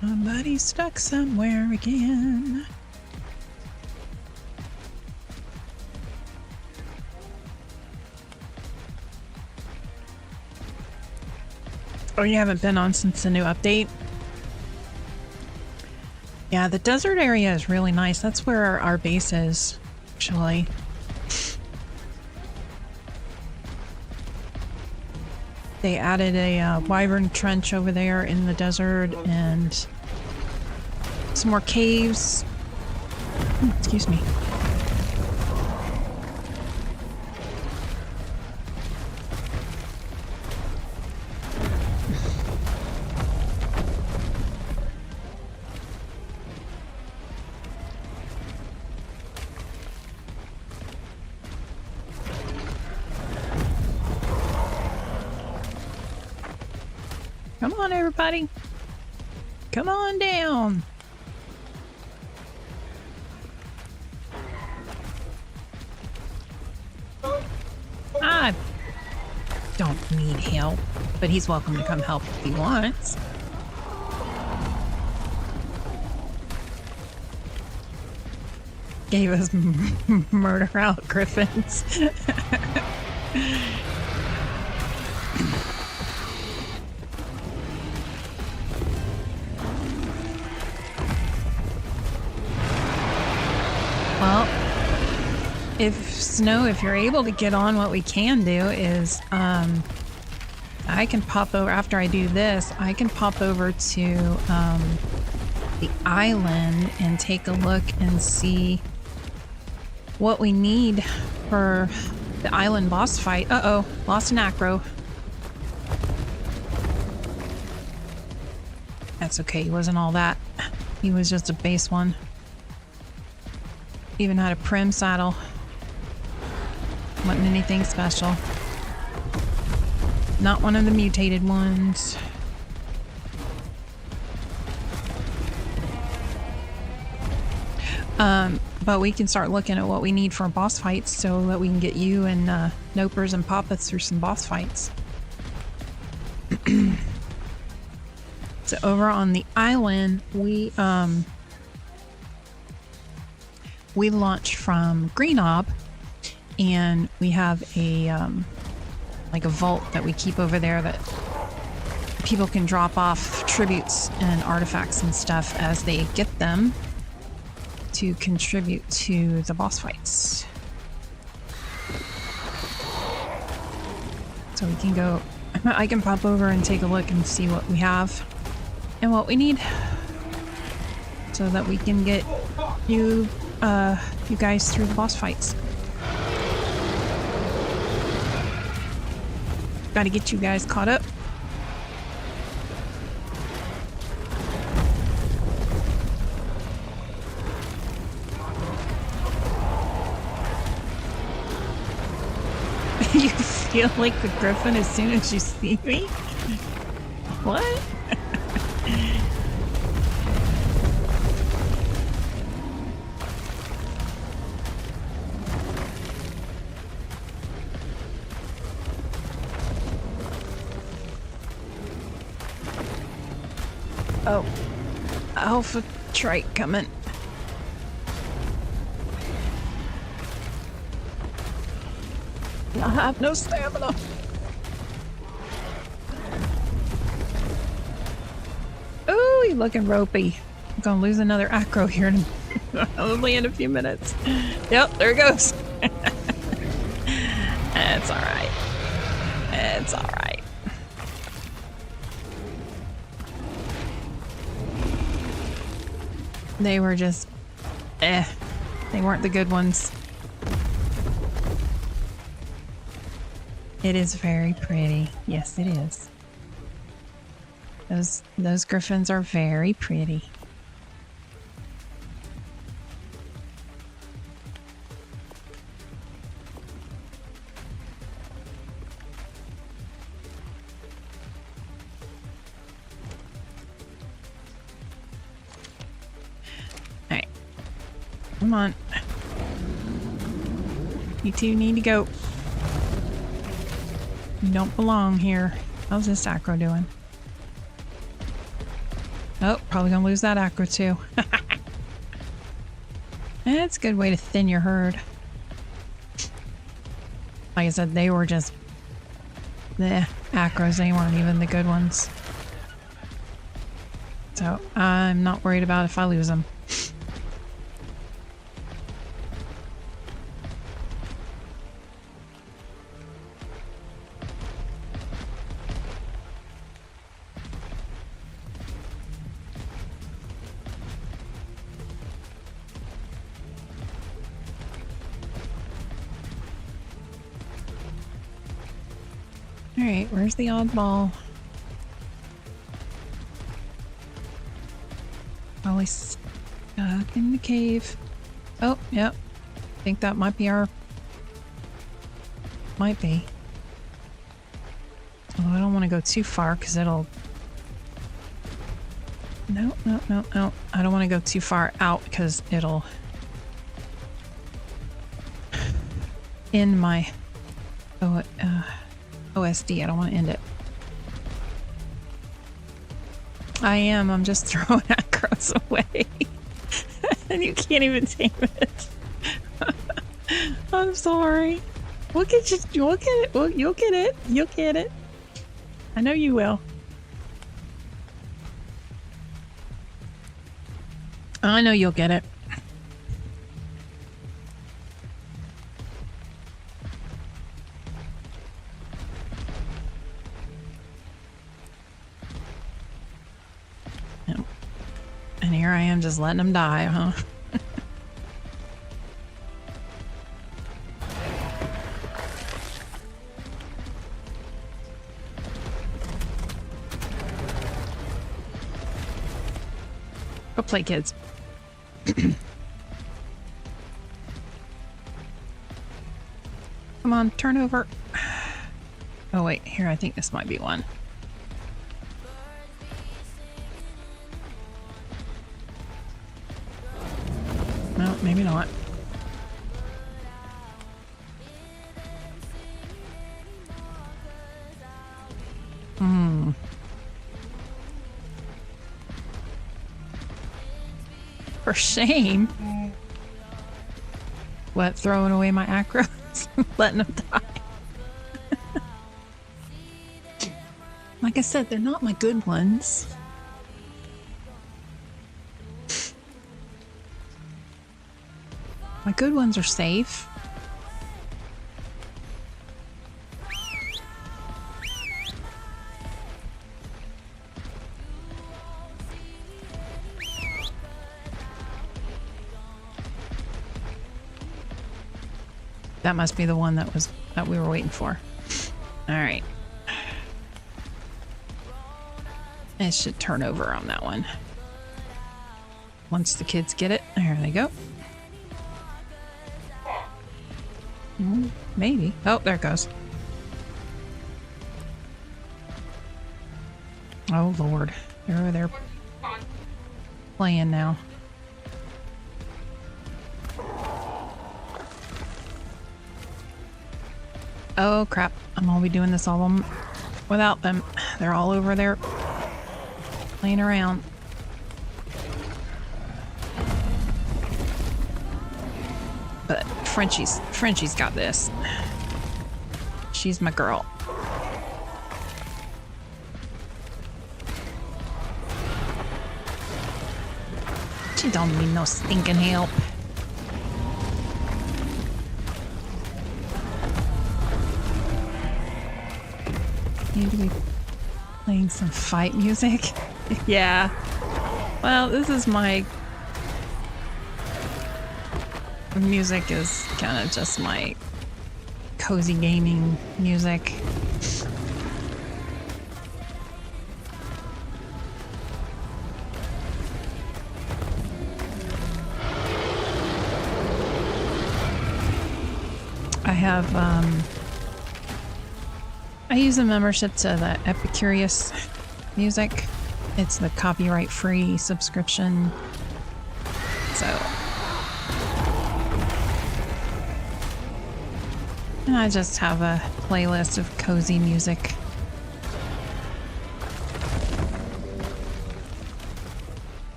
Somebody's stuck somewhere again. Oh, you haven't been on since the new update? Yeah, the desert area is really nice. That's where our base is, actually. They added a wyvern trench over there in the desert and some more caves. Excuse me. Come on, everybody. Come on down. I don't need help, but he's welcome to come help if he wants. Gave us murder out griffins. Well, if you're able to get on, what we can do is, I can pop over, after I do this, I can pop over to, the island and take a look and see what we need for the island boss fight. Uh-oh, lost an acro. That's okay, he wasn't all that. He was just a base one. Even had a prim saddle. Wasn't anything special. Not one of the mutated ones. But we can start looking at what we need for boss fights so that we can get you and Nopers and Papas through some boss fights. So over on the island, we launched from Green Ob, and we have a like a vault that we keep over there that people can drop off tributes and artifacts and stuff as they get them to contribute to the boss fights. So we can go, I can pop over and take a look and see what we have and what we need so that we can get you guys through the boss fights. Got to get you guys caught up. You feel like the griffin as soon as you see me? What? Oh, alpha trike coming. I have no stamina. Oh, you're looking ropey. I'm gonna lose another acro here in only in a few minutes. Yep, there it goes. It's all right. It's all right. They were just, they weren't the good ones. It is very pretty. Yes, it is. Those griffins are very pretty. All right. Come on. You two need to go. You don't belong here. How's this acro doing? Oh, probably gonna lose that acro too. That's a good way to thin your herd. Like I said, they were just the acros. They weren't even the good ones. So I'm not worried about if I lose them. Alright, where's the oddball? Probably stuck in the cave. Oh, yep. I think that might be our... Might be. Although I don't want to go too far because it'll... No. I don't want to go too far out because it'll... end my... OSD. I don't want to end it. I'm just throwing acros away. And you can't even tame it. I'm sorry. We'll get you. You'll get it. You'll get it. You'll get it. I know you will. I know you'll get it. And here I am just letting them die, huh? Go play, kids. Come on, turn over. Oh wait, here, I think this might be one. No, maybe not. For shame. What, throwing away my acros? letting them die. Like I said, they're not my good ones. My good ones are safe. That must be the one that we were waiting for. All right. It should turn over on that one. Once the kids get it, there they go. Maybe. Oh, there it goes. Oh, Lord. They're over there playing now. Oh, crap. I'll be doing this all without them. They're all over there playing around. But Frenchie's got this. She's my girl. She don't need no stinking help. Need to be playing some fight music. Yeah. Well, this is my music is kind of just my cozy gaming music. I have I use a membership to the Epicurious Music. It's the copyright-free subscription. So, and I just have a playlist of cozy music.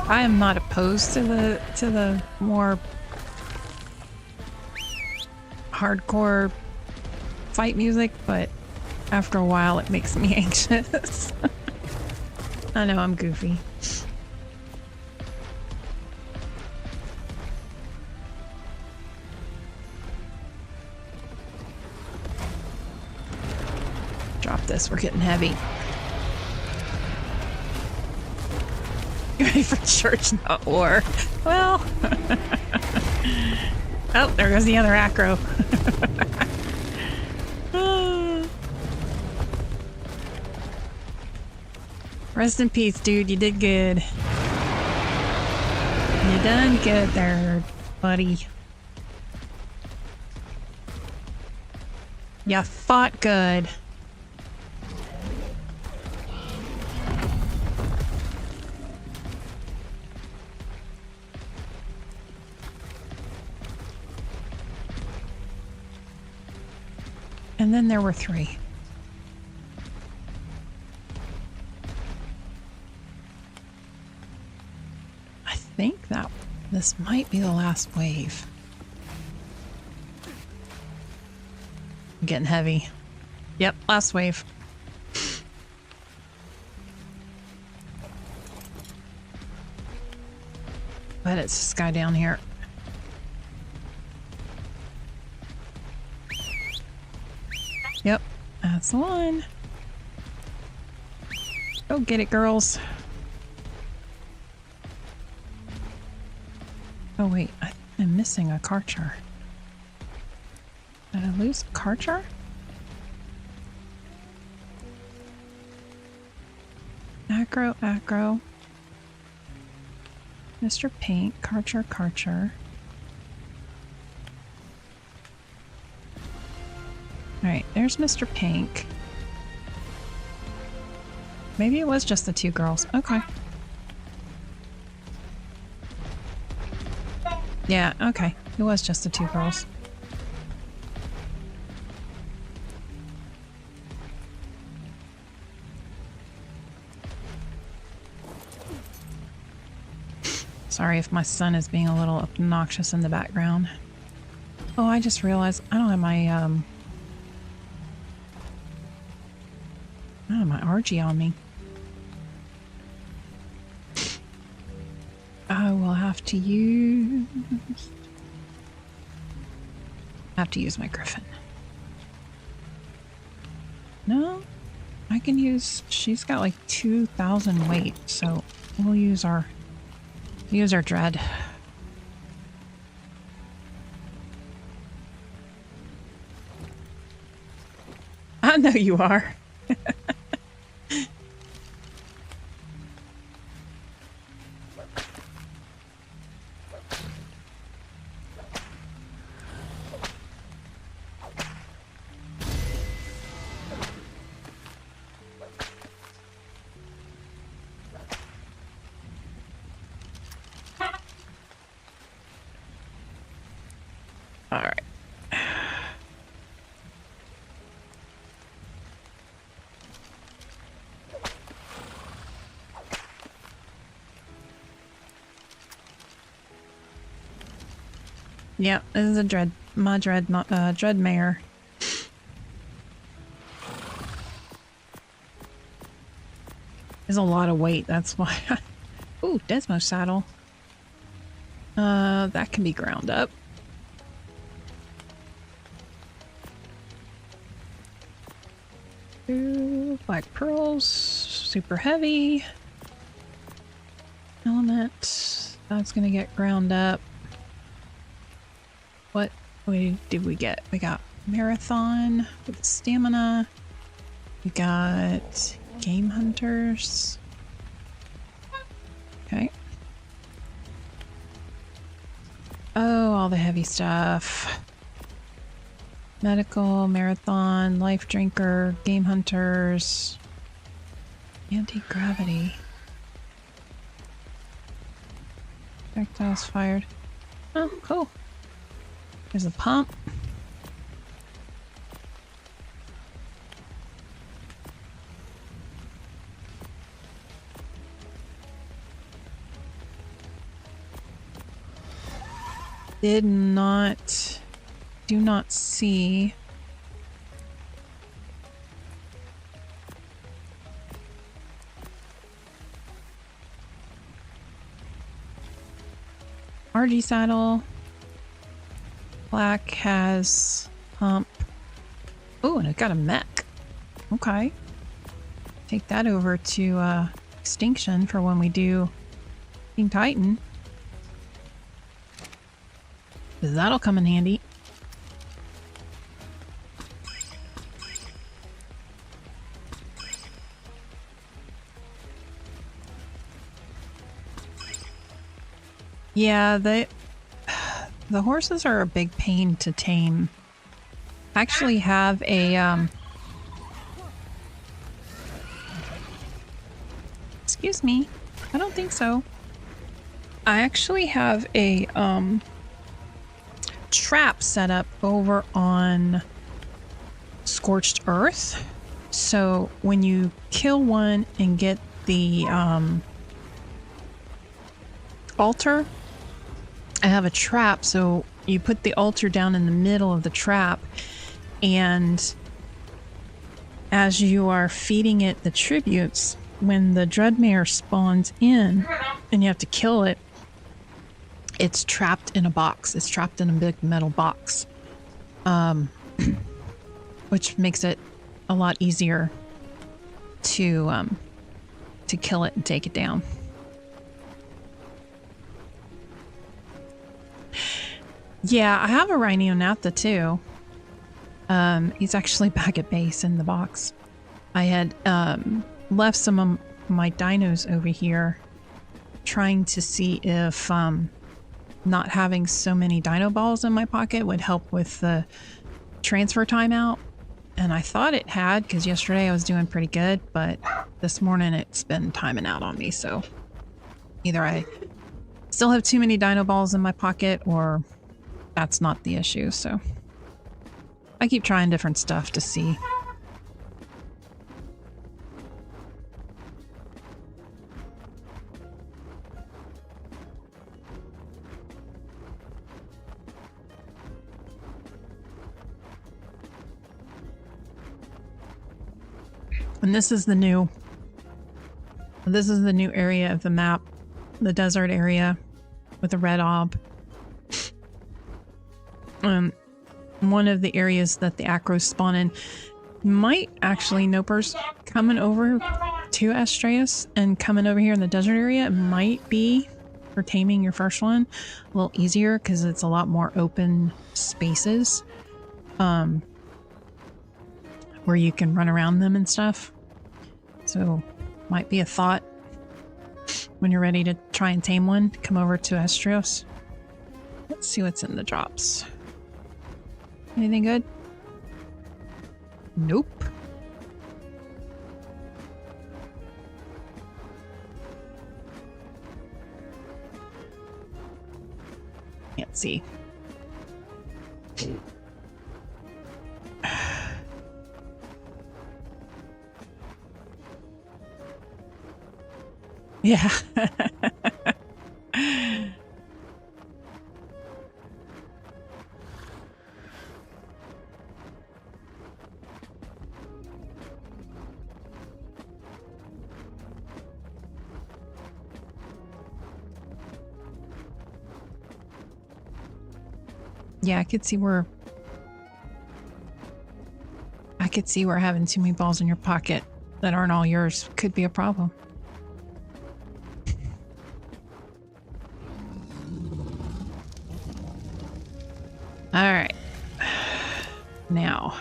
I am not opposed to the more hardcore fight music, but after a while it makes me anxious. I know I'm goofy. Drop this, we're getting heavy. You ready for church, not war? Well. Oh, there goes the other acro. Rest in peace, dude. You did good. You done good there, buddy. You fought good. And then there were 3. I think that this might be the last wave. I'm getting heavy. Yep, last wave. But it's this guy down here. Yep, that's the one. Go get it, girls. Oh wait, I'm missing a Karcher. Did I lose a Karcher? Acro. Mr. Pink, Karcher. Alright, there's Mr. Pink. Maybe it was just the 2 girls. Okay. Yeah, okay. It was just the 2 girls. Sorry if my son is being a little obnoxious in the background. Oh, I just realized I don't have my I don't have my RG on me. I will have to use my Griffin. No, I can use. She's got like 2,000 weight, so we'll use our Dread. I know you are. All right. Yeah, this is a dread mare. There's a lot of weight, that's why. Ooh, Desmo saddle. That can be ground up. Ooh, black pearls, super heavy. Element, that's gonna get ground up. What did we get? We got Marathon with stamina. We got Game Hunters. Okay. Oh, all the heavy stuff. Medical, Marathon, Life Drinker, Game Hunters, Anti-Gravity. Projectiles fired. Oh, cool. There's a pump. Do not see. RG saddle. Black has pump. Oh, and it got a mech. Okay. Take that over to Extinction for when we do King Titan. That'll come in handy. Yeah, the horses are a big pain to tame. I actually have a excuse me. I don't think so. I actually have a trap set up over on Scorched Earth. So when you kill one and get the altar, I have a trap, so you put the altar down in the middle of the trap, and as you are feeding it the tributes, when the Dreadmare spawns in and you have to kill it, it's trapped in a box. It's trapped in a big metal box, which makes it a lot easier to kill it and take it down. Yeah, I have a Rhino-Naphtha too. He's actually back at base in the box. I had left some of my dinos over here trying to see if not having so many dino balls in my pocket would help with the transfer timeout. And I thought it had, because yesterday I was doing pretty good, but this morning it's been timing out on me. So either I still have too many dino balls in my pocket, or that's not the issue. So I keep trying different stuff to see. And this is the new area of the map, the desert area with the red ob. One of the areas that the acros spawn in might actually, Nopers, coming over to Astreus and coming over here in the desert area might be, for taming your first one, a little easier because it's a lot more open spaces where you can run around them and stuff. So might be a thought when you're ready to try and tame one, come over to Astreus. Let's see what's in the drops. Anything good? Nope. Can't see. Yeah. Yeah, I could see where having too many balls in your pocket that aren't all yours could be a problem. All right. Now,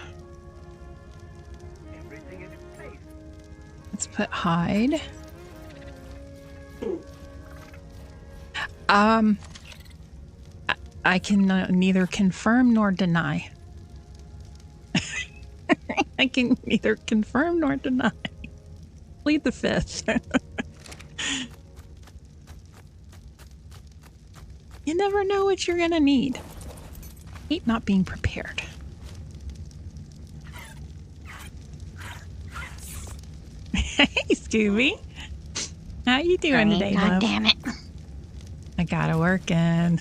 let's put hide. I can neither confirm nor deny. I can neither confirm nor deny. Plead the fifth. You never know what you're gonna need. Hate not being prepared. Hey, Scooby. How you doing today, God love? damn it. I gotta work in.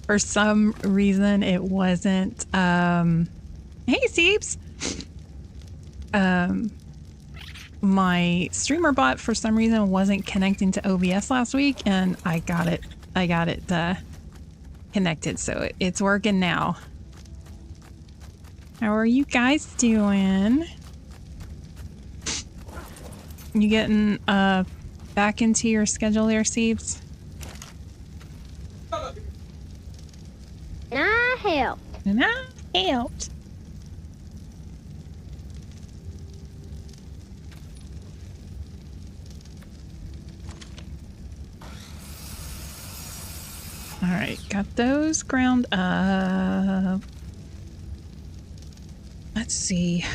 For some reason, it wasn't. Hey, Seeps. My streamer bot for some reason wasn't connecting to OBS last week, and I got it connected, so it's working now. How are you guys doing? You getting back into your schedule there, Seeps? I help. And I helped. All right, got those ground up. Let's see.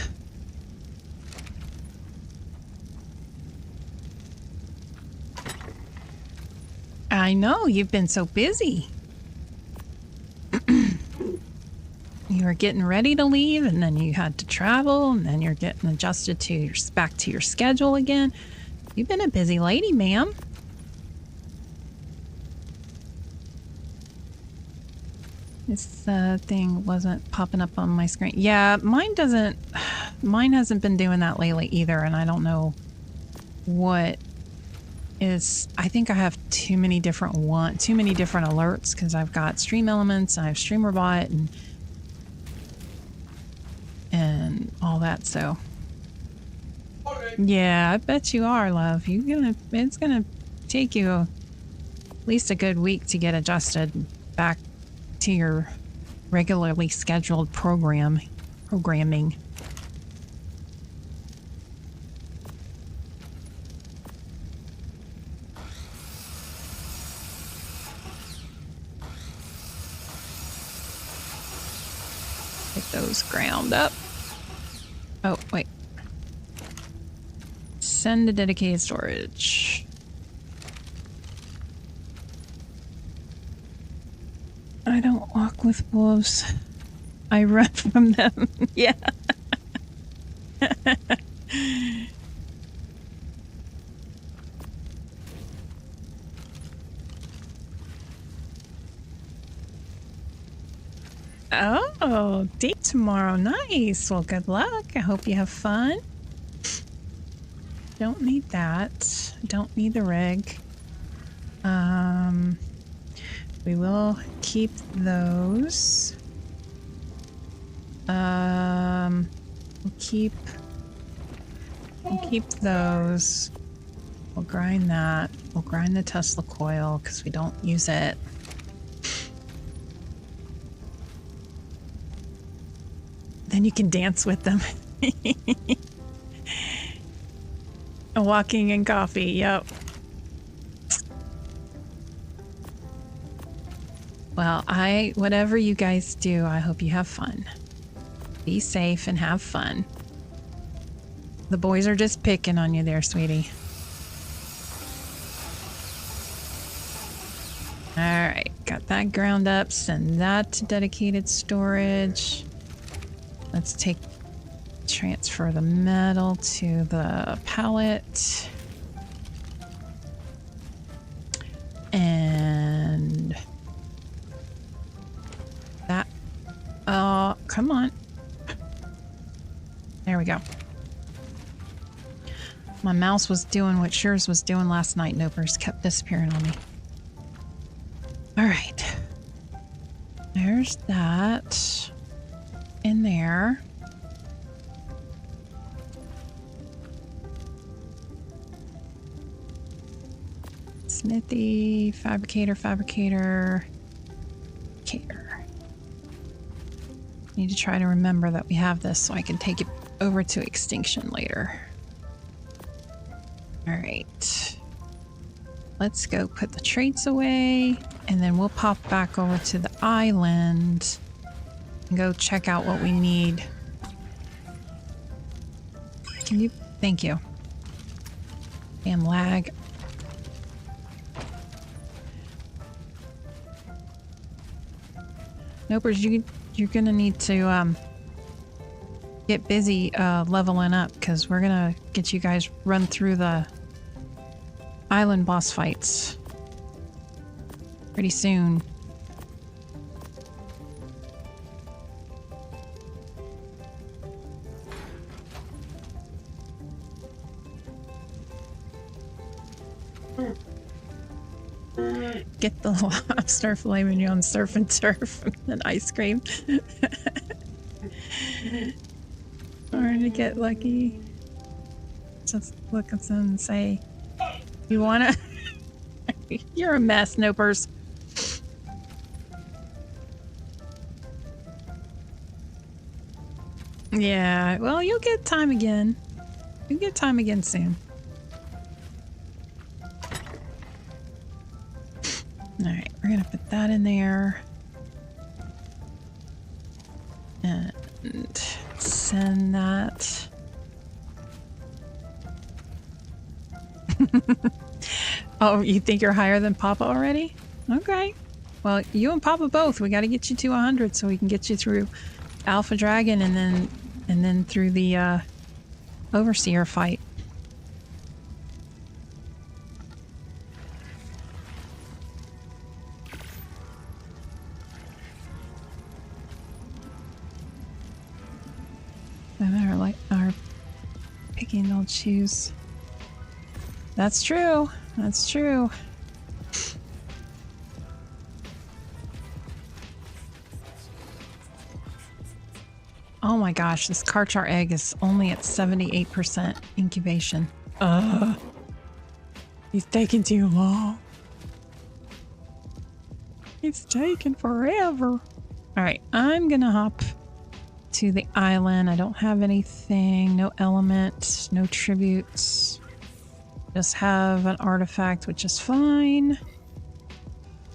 I know, you've been so busy. You were getting ready to leave, and then you had to travel, and then you're getting adjusted to your back to your schedule again. You've been a busy lady, ma'am. This thing wasn't popping up on my screen. Yeah, mine doesn't. Mine hasn't been doing that lately either, and I don't know what is. I think I have too many different alerts because I've got stream elements, I have streamer bot, and all that. So yeah, I bet you are, love. It's gonna take you at least a good week to get adjusted back to your regularly scheduled programming. Get those ground up. Oh, wait. Send to dedicated storage. I don't walk with wolves. I run from them. Yeah. Oh, date tomorrow. Nice. Well, good luck. I hope you have fun. Don't need that. Don't need the rig. We will keep those. We'll keep those. We'll grind that. We'll grind the Tesla coil because we don't use it. Then you can dance with them. Walking and coffee, yep. Well, whatever you guys do, I hope you have fun. Be safe and have fun. The boys are just picking on you there, sweetie. Alright, got that ground up. Send that to dedicated storage. Let's transfer the metal to the pallet. And that, come on. There we go. My mouse was doing what yours was doing last night, Nopers. Kept disappearing on me. Alright. There's that in there. Smithy, fabricator. Need to try to remember that we have this so I can take it over to extinction later. Alright. Let's go put the traits away, and then we'll pop back over to the island and go check out what we need. Can you? Thank you. Damn lag. Nopers, you're gonna need to get busy leveling up, because we're gonna get you guys run through the island boss fights pretty soon. Get the lobster filet mignon, surf and turf, and ice cream. Trying to get lucky. Just look at them and say, you wanna? You're a mess, Nopers. Yeah, well, you'll get time again. You'll get time again soon. Alright, we're gonna put that in there. And send that. Oh, you think you're higher than Papa already? Okay. Well, you and Papa both. We got to get you to 100 so we can get you through Alpha Dragon and then through the Overseer fight. No matter like our picking, they'll choose. That's true. That's true. Oh my gosh, this Karchar egg is only at 78% incubation. He's taking too long. It's taking forever. Alright, I'm gonna hop to the island. I don't have anything, no element, no tributes. Just have an artifact, which is fine.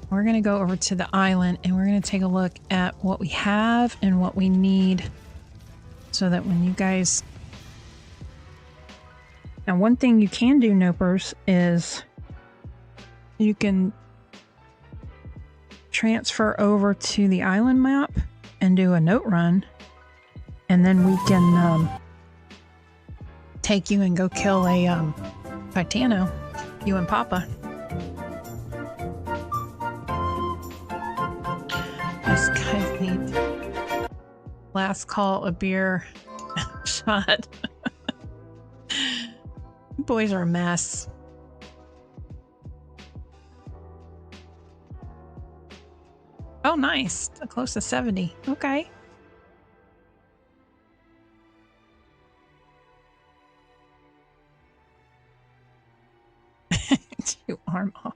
We're gonna go over to the island and we're gonna take a look at what we have and what we need so that when you guys... Now, one thing you can do, Nopers, is you can transfer over to the island map and do a note run, and then we can take you and go kill a Titano, you and Papa. This guy's neat. Last call, a beer shot. You boys are a mess. Oh, nice. Close to 70. Okay. Two arm off.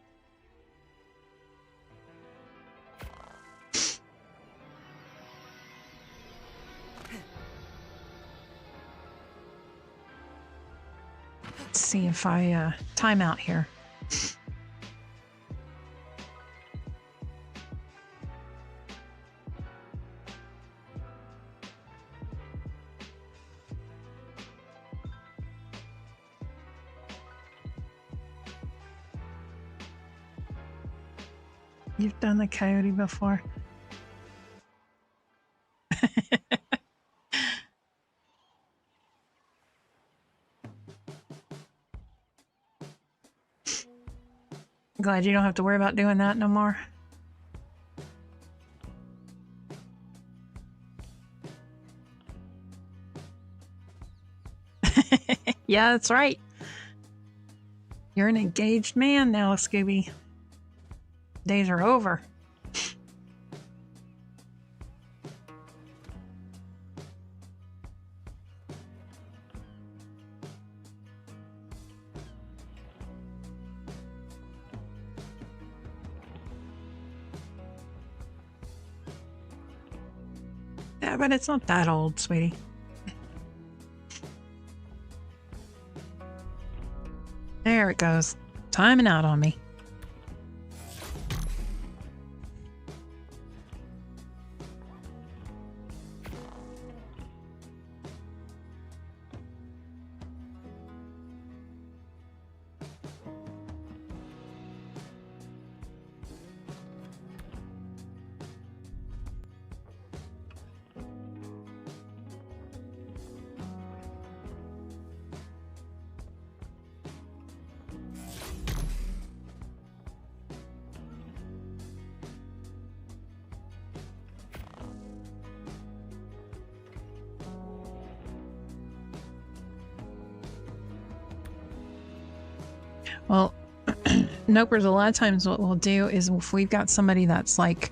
Let's see if I time out here. You've done the coyote before. Glad you don't have to worry about doing that no more. Yeah, that's right. You're an engaged man now, Scooby. Days are over. Yeah, but it's not that old, sweetie. There it goes. Timing out on me. Well, Nopers, a lot of times what we'll do is if we've got somebody that's like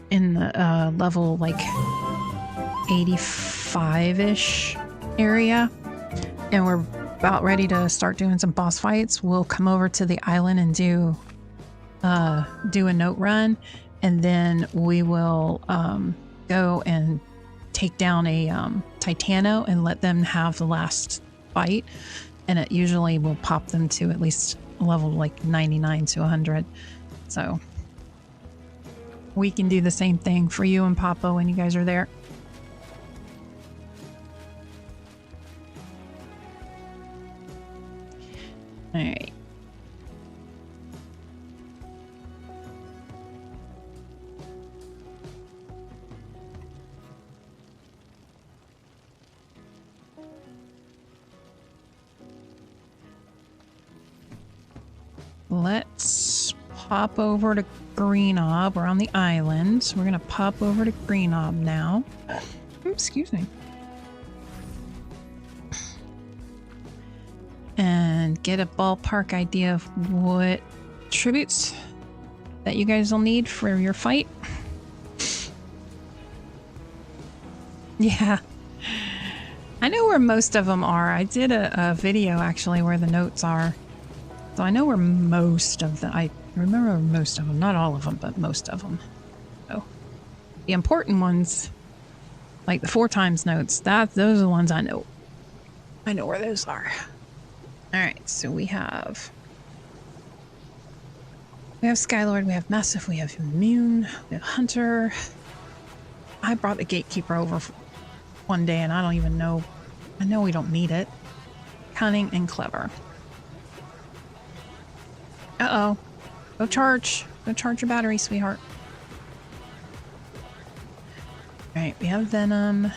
in the level like 85-ish area and we're about ready to start doing some boss fights, we'll come over to the island and do a note run, and then we will go and take down a Titano and let them have the last fight. And it usually will pop them to at least a level like 99 to 100. So we can do the same thing for you and Papa when you guys are there. All right. Let's pop over to Greenob. We're on the island, so we're gonna pop over to Greenob now. Excuse me. And get a ballpark idea of what tributes that you guys will need for your fight. Yeah. I know where most of them are. I did a video actually where the notes are. So I know where most of them, I remember most of them, not all of them, but most of them. So the important ones, like the 4 times notes, those are the ones I know. I know where those are. All right, so we have Skylord, we have Massive, we have Immune, we have Hunter. I brought the Gatekeeper over one day and I don't even know, I know we don't need it. Cunning and Clever. Uh-oh. Go charge. Go charge your battery, sweetheart. Alright, we have Venom. Okay,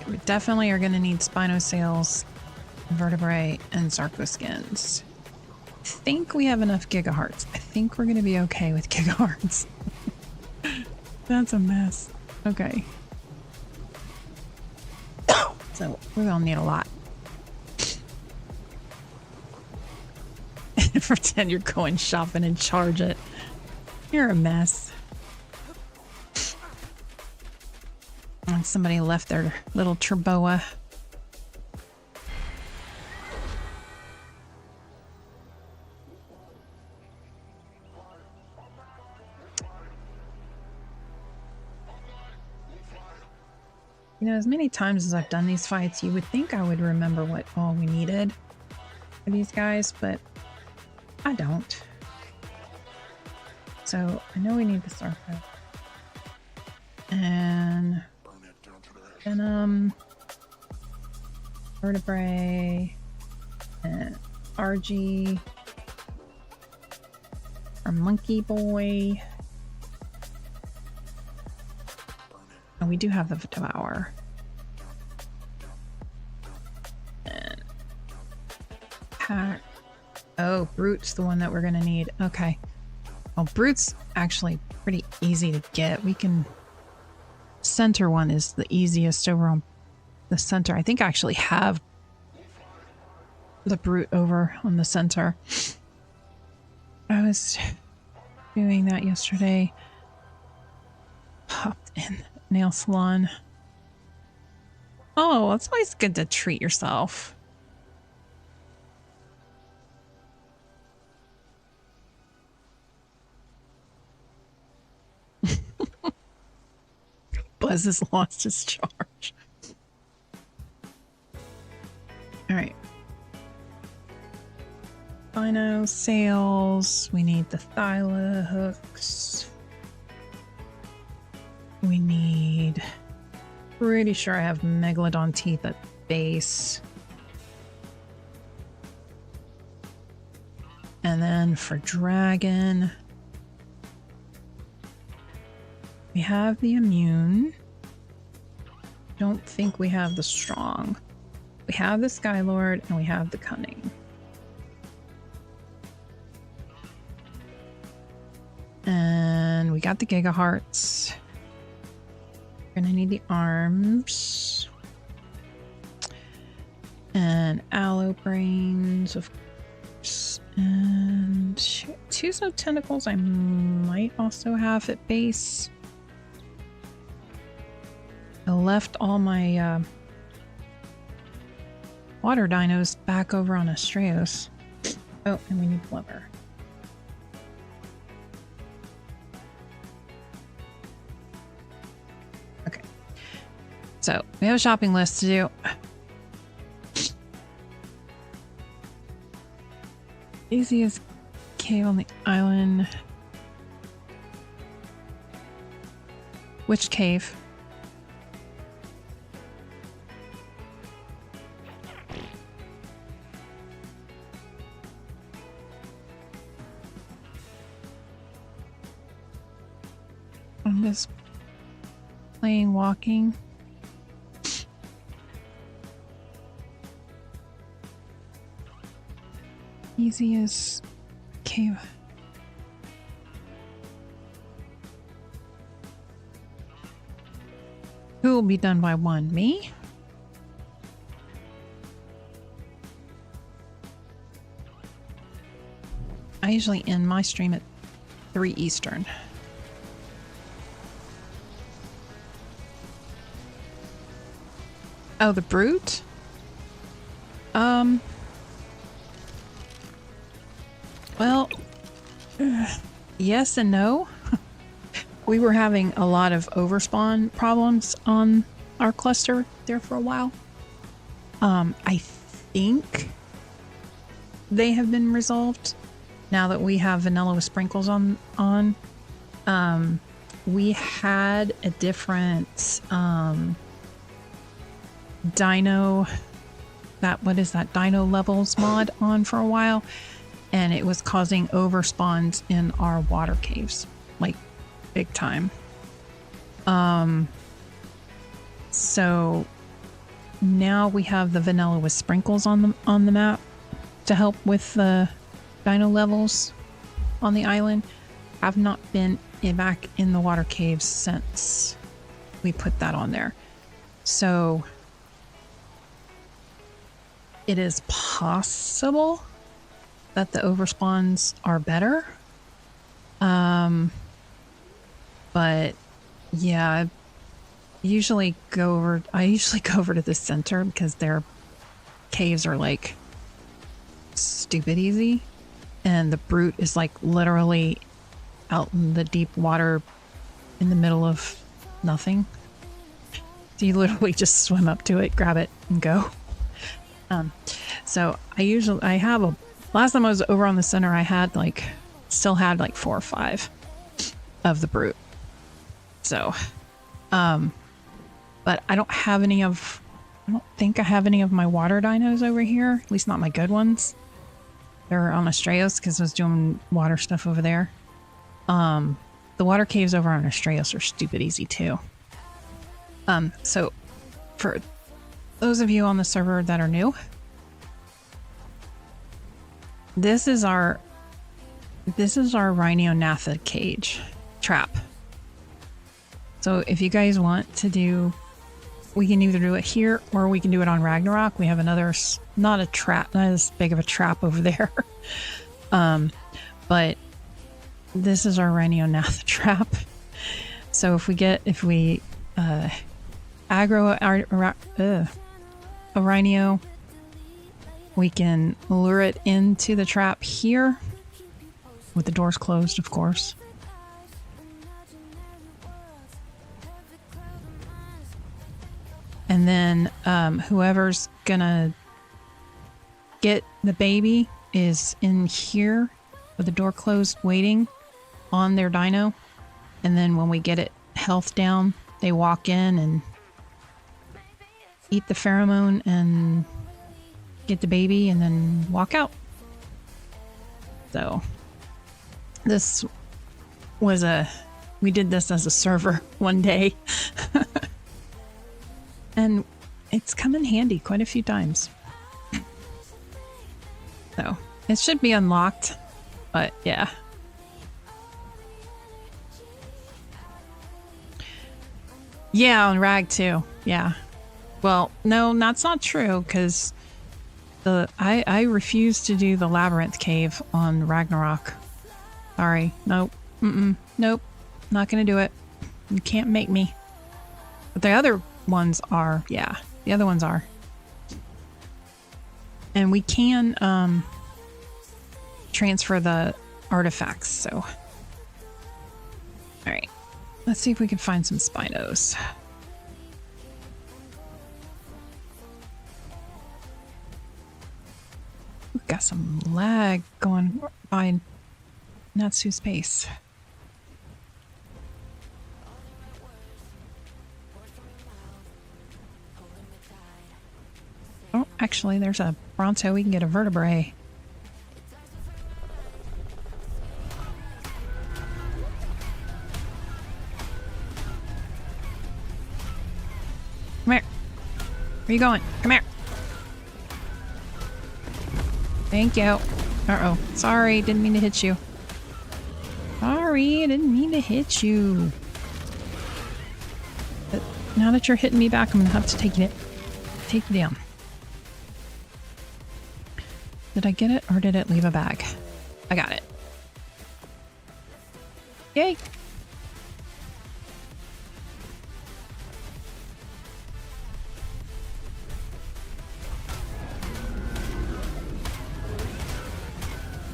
we definitely are going to need Spinosails, Vertebrae, and Sarcoskins. I think we have enough Gigahearts. I think we're going to be okay with Gigahearts. That's a mess. Okay. So we're gonna need a lot. Pretend you're going shopping and charge it. You're a mess. And somebody left their little turboa. You know, as many times as I've done these fights, you would think I would remember what all we needed for these guys, but I don't. So I know we need the Starfish. And venom, vertebrae, and RG, our monkey boy. And we do have the Devour. And pack. Oh, Brute's the one that we're gonna need. Okay. Well, Brute's actually pretty easy to get. We can... Center one is the easiest over on the center. I think I actually have the Brute over on the center. I was doing that yesterday. Popped in nail salon. Oh, it's always good to treat yourself. Buzz has lost his charge. All right. Dino sails. We need the Thyla hooks. We need... Pretty sure I have Megalodon teeth at base. And then for dragon... We have the immune. Don't think we have the strong. We have the Skylord and we have the cunning. And we got the gigahearts. We're gonna need the arms. And aloe brains, of course. And Tuzo tentacles I might also have at base. I left all my water dinos back over on Astraeos. Oh, and we need blubber. Okay. So, we have a shopping list to do. Easiest cave on the island. Which cave? I'm just playing walking. Easiest cave. Who will be done by 1? Me? I usually end my stream at 3 Eastern. Oh, the Brute? Well, yes and no. We were having a lot of overspawn problems on our cluster there for a while. I think they have been resolved now that we have vanilla with sprinkles on. We had a different dino, what is that, dino levels mod on for a while, and it was causing overspawns in our water caves, like big time. So now we have the vanilla with sprinkles on the map to help with the dino levels on the island. Have not been back in the water caves since we put that on there. So it is possible that the overspawns are better. But yeah, I usually go over to the center because their caves are like stupid easy. And the brute is like literally out in the deep water in the middle of nothing. So you literally just swim up to it, grab it, and go. So last time I was over on the center, I had still had 4 or 5 of the brute. So, but I don't think I have any of my water dinos over here, at least not my good ones. They're on Astraeos because I was doing water stuff over there. The water caves over on Astraeos are stupid easy too. So for those of you on the server that are new, this is our Rhinognatha cage trap. So if you guys want to do, we can either do it here or we can do it on Ragnarok. We have another, not as big of a trap over there. But this is our Rhinognatha trap. So if we aggro a rhino, we can lure it into the trap here with the doors closed, of course. And then whoever's gonna get the baby is in here with the door closed waiting on their dino. And then when we get it health down, they walk in and eat the pheromone and get the baby and then walk out. So this was we did this as a server one day. And it's come in handy quite a few times. So it should be unlocked, but yeah. Yeah, on Rag too. Yeah. Well, no, that's not true because I refuse to do the labyrinth cave on Ragnarok. Sorry. Nope. Nope. Not gonna do it. You can't make me. But the other ones are, yeah. The other ones are. And we can transfer the artifacts, so. Alright. Let's see if we can find some Spinos. We've got some lag going by Natsu's base. Oh, actually, there's a Bronto. We can get a vertebrae. Come here. Where are you going? Come here. Thank you. Uh-oh. Sorry, didn't mean to hit you. Sorry, didn't mean to hit you. But now that you're hitting me back, I'm gonna have to take you down. Did I get it or did it leave a bag? I got it. Yay!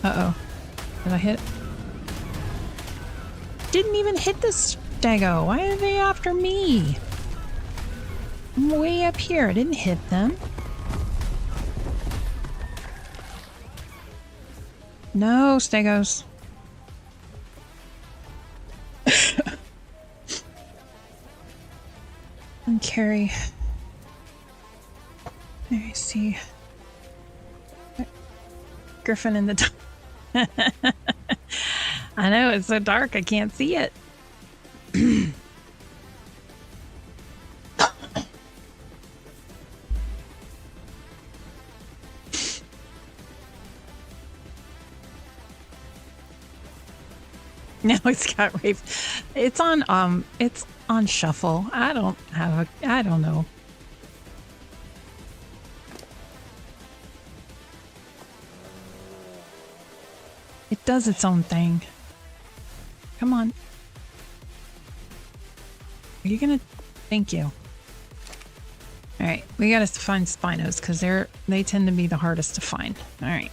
Uh-oh. Did I hit it? Didn't even hit the stego. Why are they after me? I'm way up here. I didn't hit them. No, stegos. And carry. There you see. Griffin in the dark. I know, it's so dark I can't see it. No, it's got rape. It's on shuffle. I don't know. It does its own thing. Come on. Are you gonna? Thank you. All right, we gotta find Spinos because they tend to be the hardest to find. All right.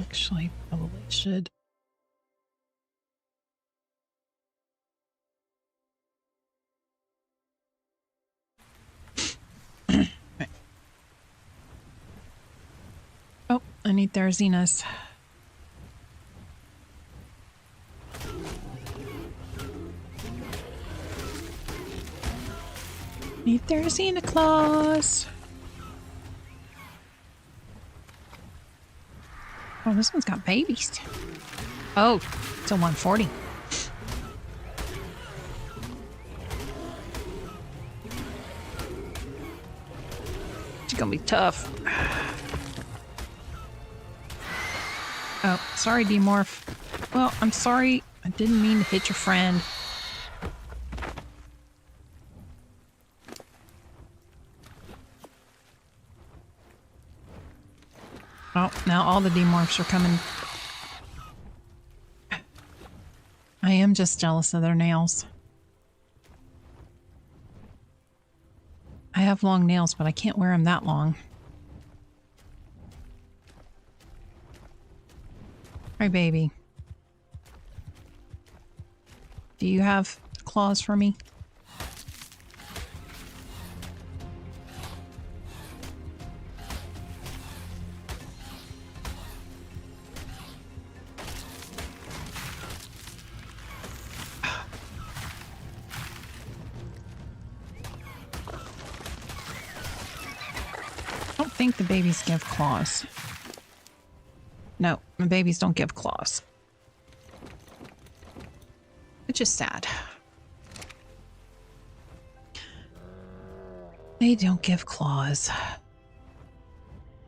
Actually, probably should. Right. Oh, I need Therazinas. Need Therazina claws. Oh, this one's got babies. Oh, it's a 140. It's gonna be tough. Oh, sorry, Demorph. Well, I'm sorry. I didn't mean to hit your friend. Oh, now all the Demorphs are coming. I am just jealous of their nails. I have long nails, but I can't wear them that long. Hi, baby. Do you have claws for me? I don't think the babies give claws. No, the babies don't give claws. Which is sad. They don't give claws.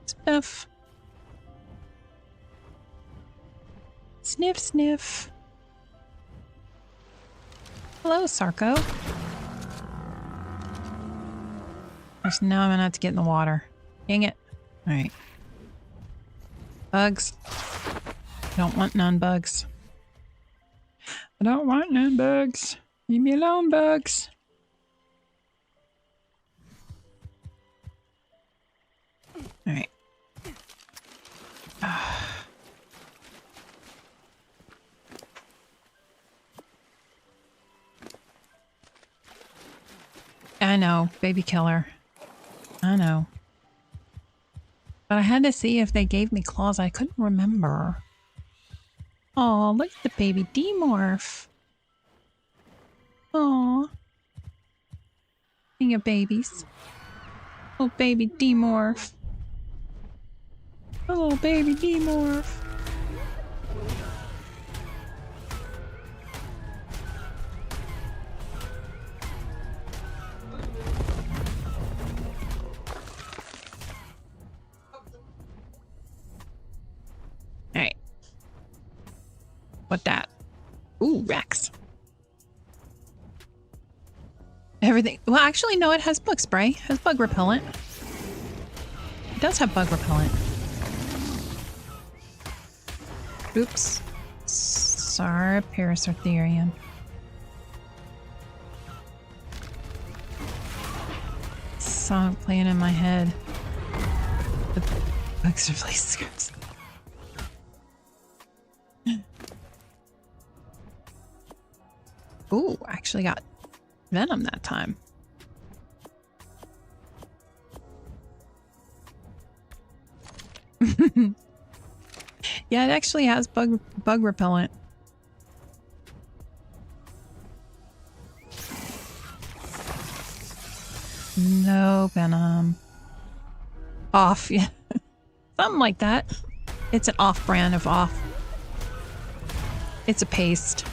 Sniff. Sniff, sniff. Hello, Sarko. First, now I'm gonna have to get in the water. Dang it. Alright. Bugs. Don't want none, bugs. I don't want none, bugs. Leave me alone, bugs. Alright. I know, baby killer. I know. But I had to see if they gave me claws. I couldn't remember. Oh, look at the baby Demorph. Oh. King of babies. Oh, baby Demorph. Oh, baby Demorph. Alright. What that? Ooh, Rex. Everything. Well, actually, no, it has bug spray. It has bug repellent. It does have bug repellent. Oops. Sorry, Paracertherium. Song playing in my head. The bugs are really scared. Ooh, actually got venom that time. Yeah, it actually has bug repellent. No venom. Off, yeah. Something like that. It's an off-brand of off. It's a paste.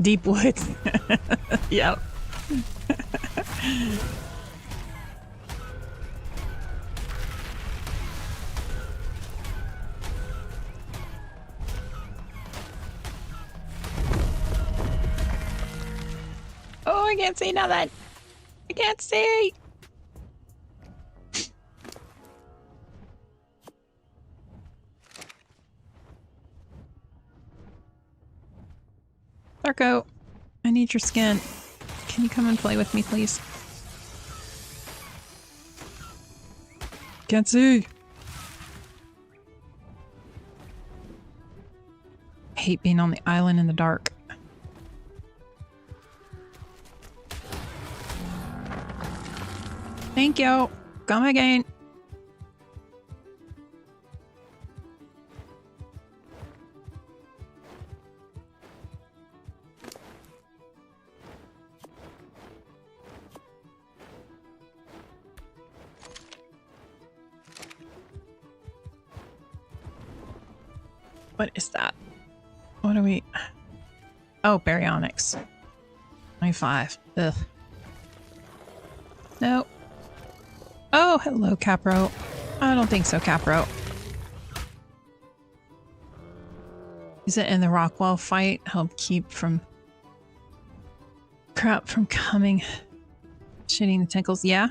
Deep woods. Yep. Oh, I can't see nothing. I can't see. Darko, I need your skin. Can you come and play with me, please? Can't see. I hate being on the island in the dark. Thank you. Come again. What is that? What are we... Oh, baryonyx. 25. Ugh. No. Oh, hello, Capro. I don't think so, Capro. Is it in the Rockwall fight? Help keep from... crap from coming... shitting the tentacles. Yeah?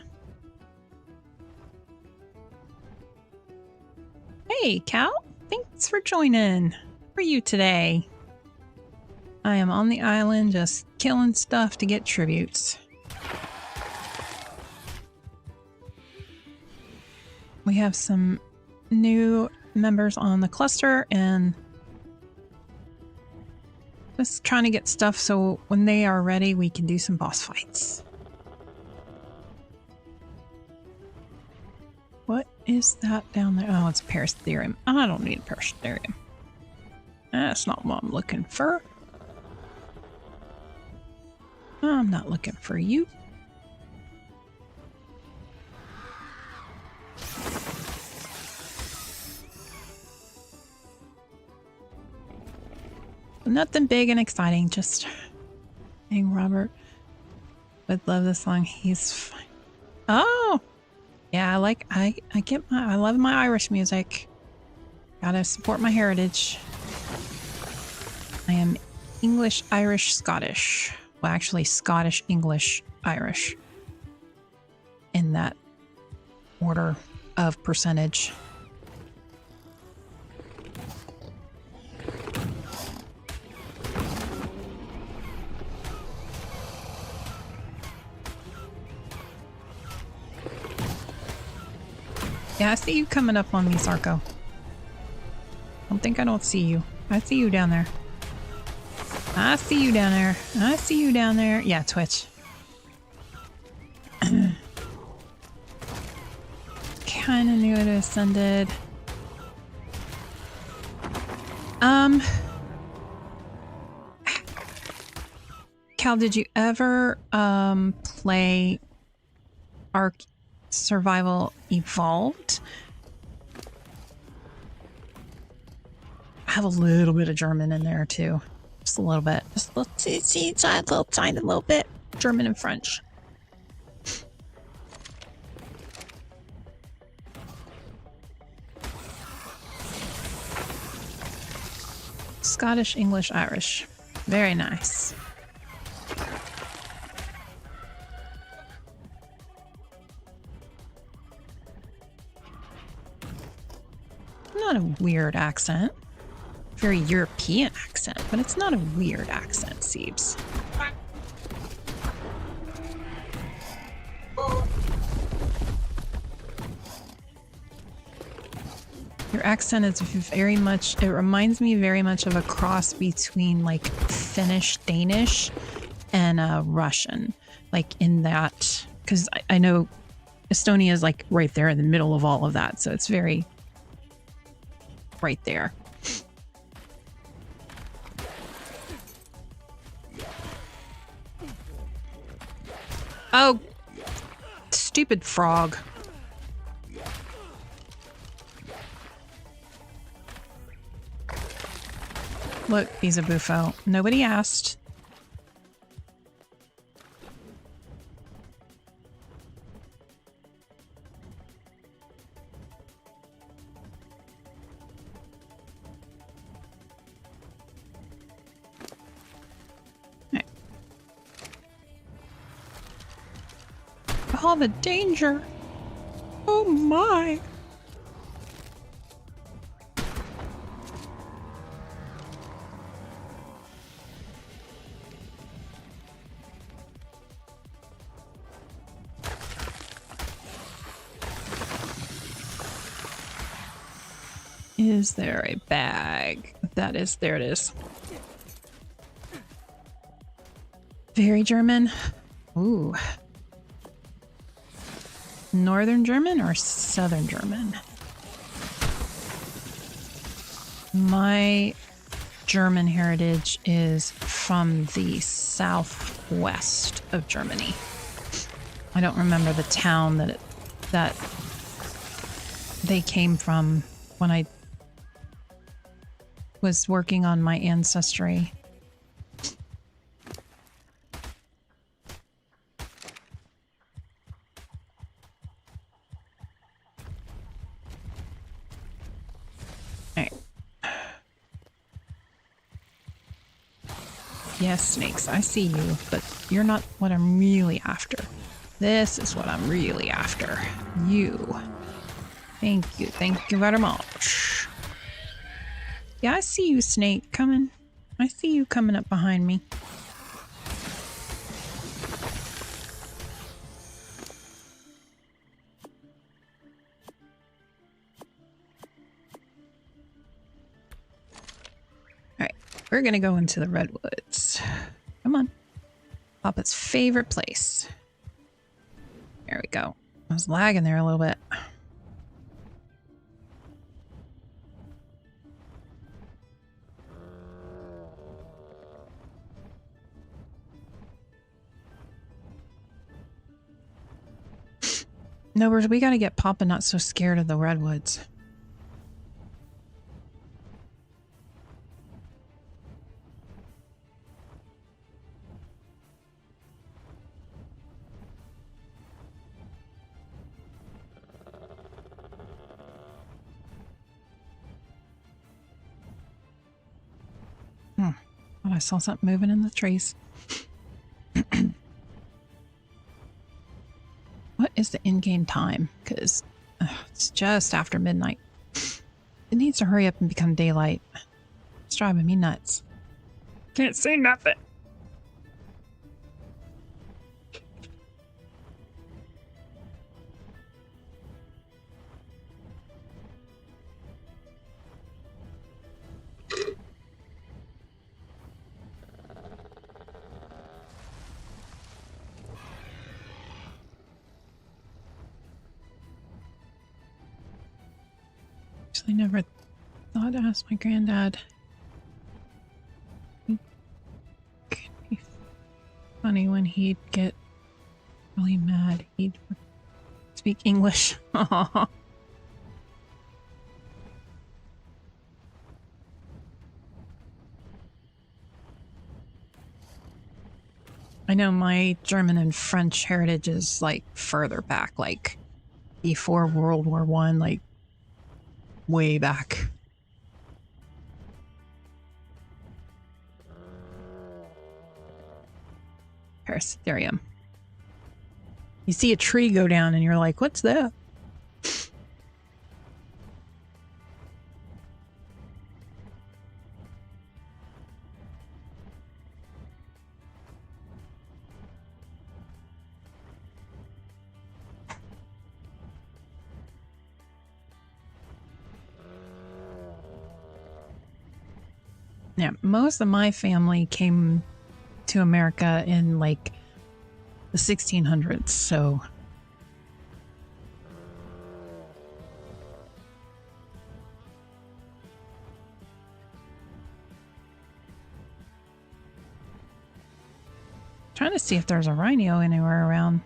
Hey, Cal. Thanks for joining. How are you today? I am on the island just killing stuff to get tributes. We have some new members on the cluster and just trying to get stuff so when they are ready we can do some boss fights. What is that down there? Oh, it's Parastherium. I don't need Parastherium. That's not what I'm looking for. I'm not looking for you. Nothing big and exciting, just dang, Robert would love this song. He's fine. Oh, yeah, I love my Irish music. Gotta support my heritage. I am English, Irish, Scottish. Well, actually, Scottish, English, Irish. In that order of percentage. Yeah, I see you coming up on me, Sarko. Don't think I don't see you. I see you down there. I see you down there. I see you down there. Yeah, Twitch. Kinda knew it ascended. Cal, did you ever play Ark Survival Evolved? I have a little bit of German in there too. Just a little bit. Just a little tiny little bit. German and French. Scottish, English, Irish. Very nice. Not a weird accent. Very European accent, but it's not a weird accent, Siebes. Your accent is very much, it reminds me very much of a cross between like Finnish, Danish, and Russian. like in that, because I know Estonia is like right there in the middle of all of that, so it's very right there. Oh, stupid frog. Look, he's a buffo. Nobody asked. Right. Oh, the danger. Oh my. Is there a bag? That is, there it is. Very German. Ooh. Northern German or Southern German? My German heritage is from the southwest of Germany. I don't remember the town that they came from when I was working on my ancestry. All right. Yes, snakes, I see you, but you're not what I'm really after. This is what I'm really after. You. Thank you very much. Yeah, I see you, snake, coming. I see you coming up behind me. Alright, we're gonna go into the redwoods. Come on. Papa's favorite place. There we go. I was lagging there a little bit. No, we gotta get Papa not so scared of the redwoods. Thought I saw something moving in the trees. What is the in-game time? Because it's just after midnight. It needs to hurry up and become daylight. It's driving me nuts. Can't see nothing. I never thought to ask my granddad. It could be funny when he'd get really mad. He'd speak English. I know my German and French heritage is like further back, like before World War I, like way back. Parasitherium. You see a tree go down and you're like, what's that? Yeah, most of my family came to America in like the 1600s, so... Trying to see if there's a rhino anywhere around.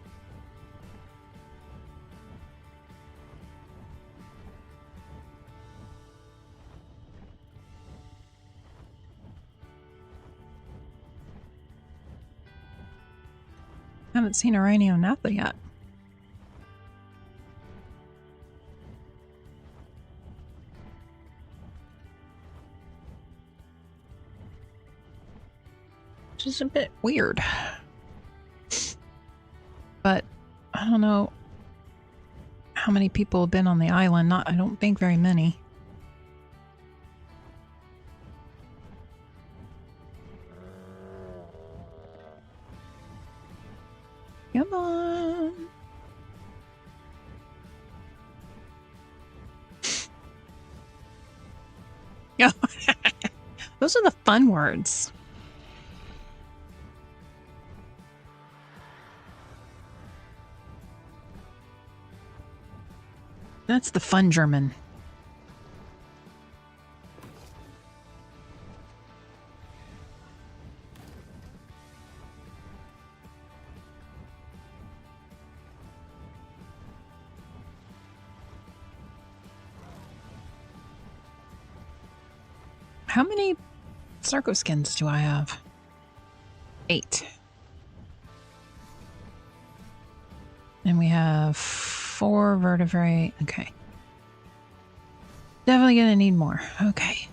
Haven't seen a rhino Napa yet. Which is a bit weird. But I don't know how many people have been on the island. I don't think very many. Come on. Yeah. Those are the fun words. That's the fun German. How many Sarco skins do I have? 8. And we have 4 vertebrae. Okay. Definitely gonna need more. Okay.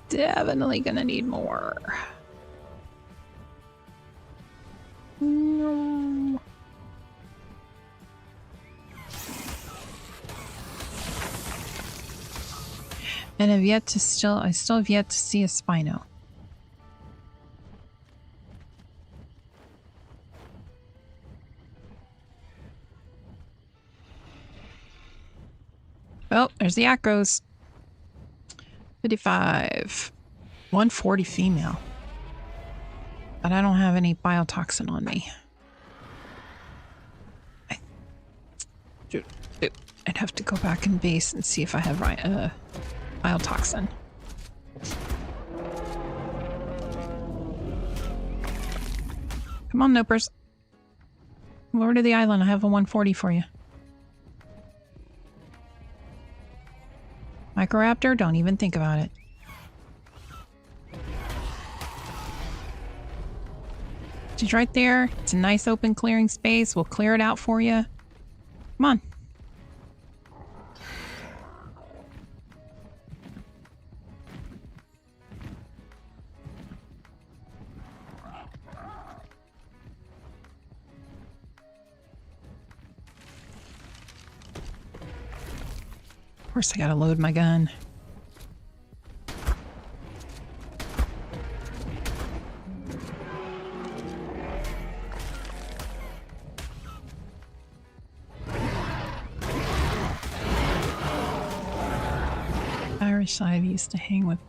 Definitely gonna need more. No. And I still have yet to see a Spino. Oh, there's the acros. 55. 140 female. But I don't have any biotoxin on me. I'd have to go back in base and see if I have biotoxin. Come on, Nopers. Come over to the island. I have a 140 for you. Microraptor, don't even think about it. She's right there. It's a nice open clearing space. We'll clear it out for you. Come on. Of course, I gotta load my gun. Irish Ivy used to hang with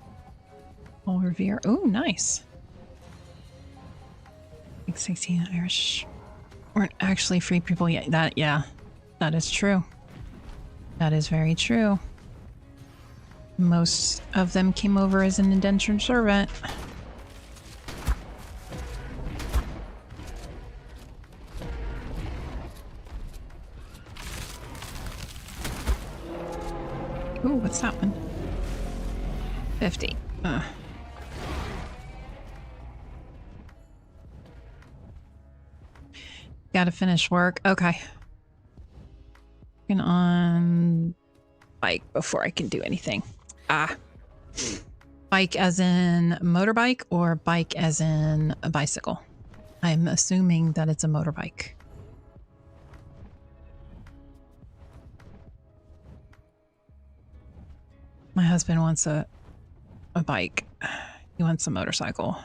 Paul Revere. Oh, nice. Like 16 Irish weren't actually free people yet. That is true. That is very true. Most of them came over as an indentured servant. Ooh, what's that one? 50. Gotta finish work. Okay. On bike before I can do anything. Bike as in motorbike or bike as in a bicycle? I'm assuming that it's a motorbike. My husband wants a bike. He wants a motorcycle.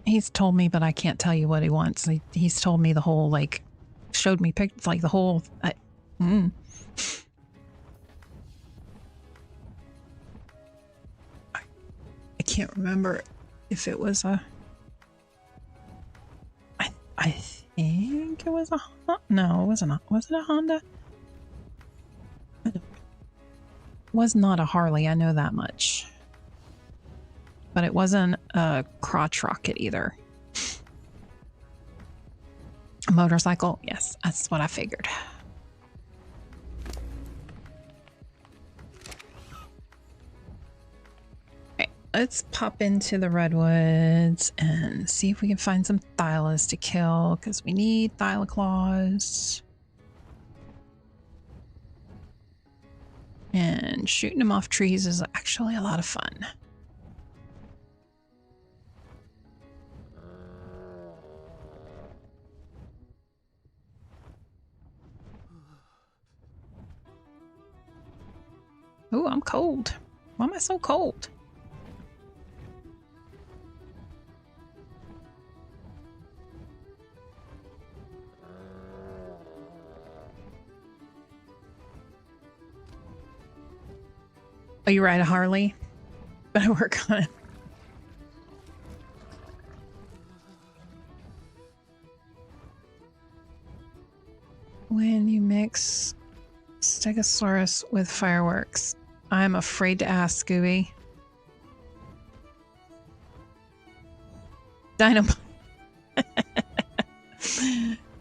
He's told me, but I can't tell you what he wants. He's told me the whole, like, showed me pictures, like the whole... I can't remember if it was a... I think it was a... No, it wasn't. Was it a Honda? It was not a Harley, I know that much. But it wasn't a crotch rocket either. A motorcycle? Yes, that's what I figured. Let's pop into the redwoods and see if we can find some Thylas to kill, because we need Thylaclaws. And shooting them off trees is actually a lot of fun. Ooh, I'm cold. Why am I so cold? Oh, you ride a Harley? Better work on it. When you mix Stegosaurus with fireworks, I'm afraid to ask, Scooby. Dynamite.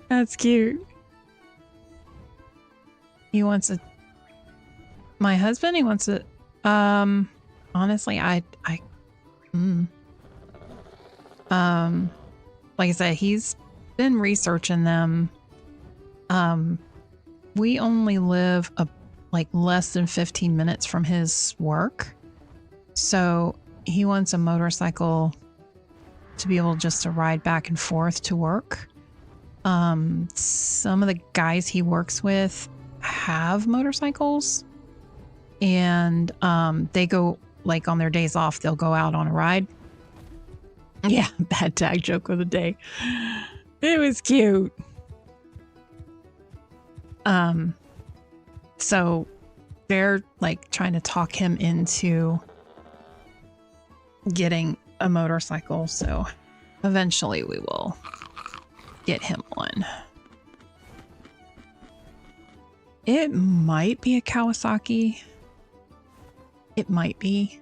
That's cute. He wants a... My husband? He wants a... honestly, like I said, he's been researching them. We only live like less than 15 minutes from his work. So he wants a motorcycle to be able just to ride back and forth to work. Some of the guys he works with have motorcycles. And they go, like, on their days off, they'll go out on a ride. Yeah, bad tag joke of the day. It was cute. So they're, like, trying to talk him into getting a motorcycle. So eventually we will get him one. It might be a Kawasaki. It might be.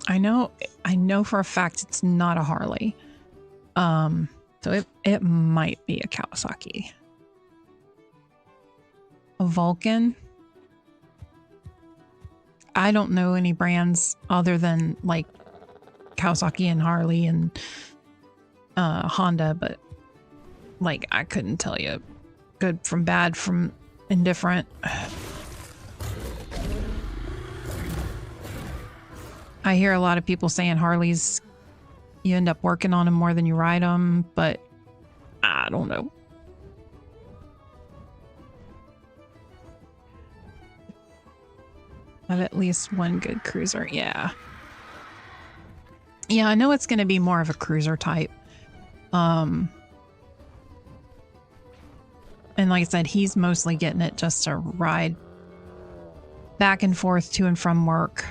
I know for a fact it's not a Harley. So it might be a Kawasaki. A Vulcan. I don't know any brands other than like Kawasaki and Harley and Honda, but like I couldn't tell you good from bad from indifferent. I hear a lot of people saying Harleys, you end up working on them more than you ride them, but I don't know. I have at least one good cruiser, yeah. Yeah, I know it's going to be more of a cruiser type. And like I said, he's mostly getting it just to ride back and forth to and from work.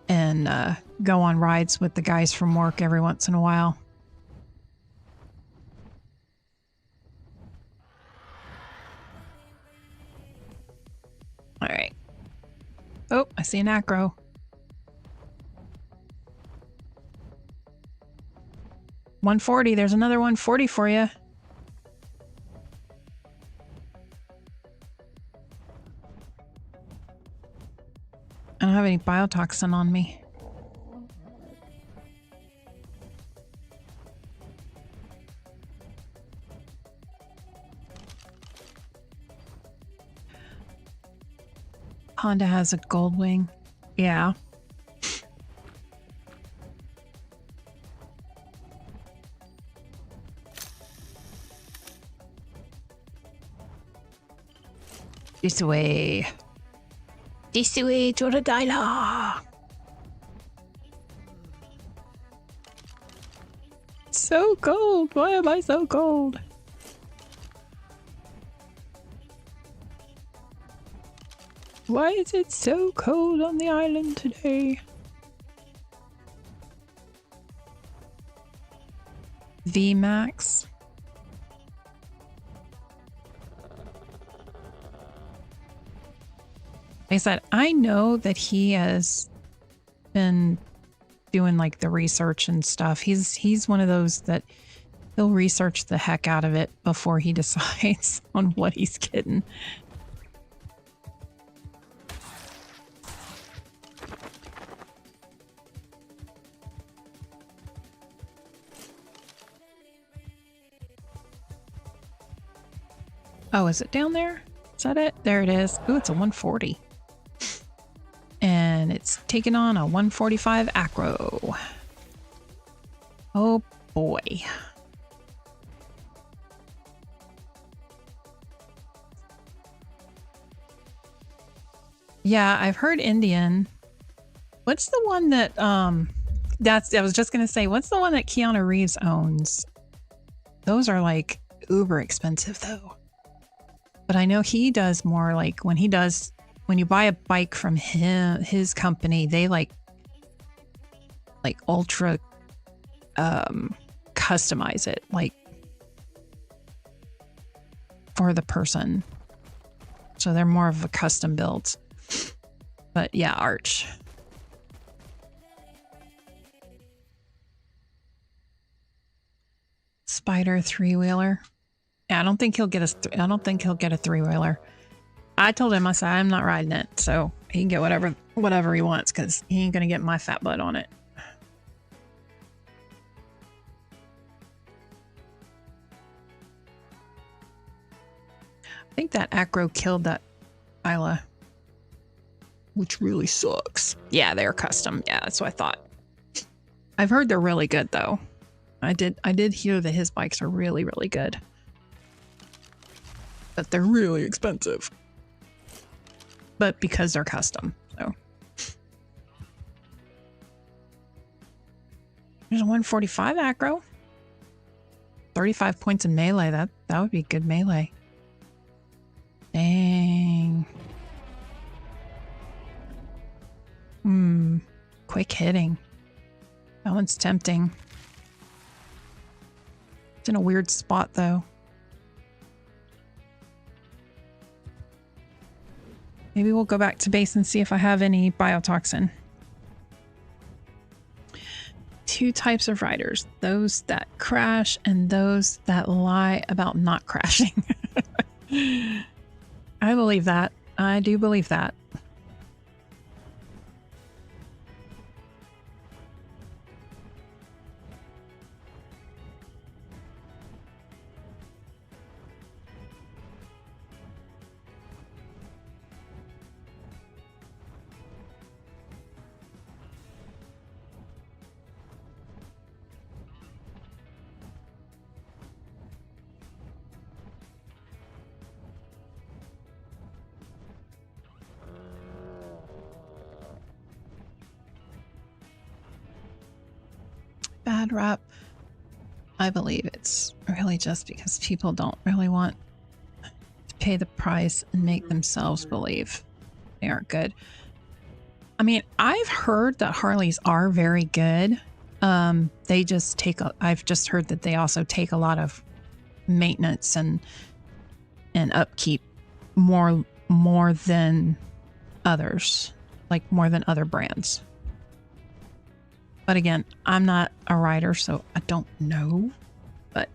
And go on rides with the guys from work every once in a while. All right. Oh, I see an acro. $140. There's another $140 for you. I don't have any biotoxin on me. Honda has a gold wing. Yeah. This way. This way to the diner. So cold. Why am I so cold? Why is it so cold on the island today? VMAX. Like I said, I know that he has been doing like the research and stuff. He's one of those that he'll research the heck out of it before he decides on what he's getting. Oh, is it down there? Is that it? There it is. Ooh, it's a 140. And it's taking on a 145 acro. Oh boy. Yeah, I've heard Indian. What's the one that I was just gonna say, what's the one that Keanu Reeves owns? Those are like uber expensive though. But I know he does more like when you buy a bike from his company, they like ultra customize it like for the person. So they're more of a custom build. But yeah, Arch. Spider 3-wheeler. Yeah, I don't think he'll get a 3-wheeler. I told him, I said, I'm not riding it, so he can get whatever he wants because he ain't gonna get my fat butt on it. I think that acro killed that Isla, which really sucks. Yeah, they're custom. Yeah, that's what I thought. I've heard they're really good though. I did hear that his bikes are really, really good. But they're really expensive. But because they're custom, so. There's a 145 acro. 35 points in melee. That would be good melee. Dang. Quick hitting. That one's tempting. It's in a weird spot though. Maybe we'll go back to base and see if I have any biotoxin. 2 types of riders. Those that crash and those that lie about not crashing. I believe that. I do believe that. Bad rap. I believe it's really just because people don't really want to pay the price and make themselves believe they aren't good. I mean, I've heard that Harleys are very good. They just take I've just heard that they also take a lot of maintenance and upkeep more than others, like more than other brands. But again, I'm not a rider, so I don't know. But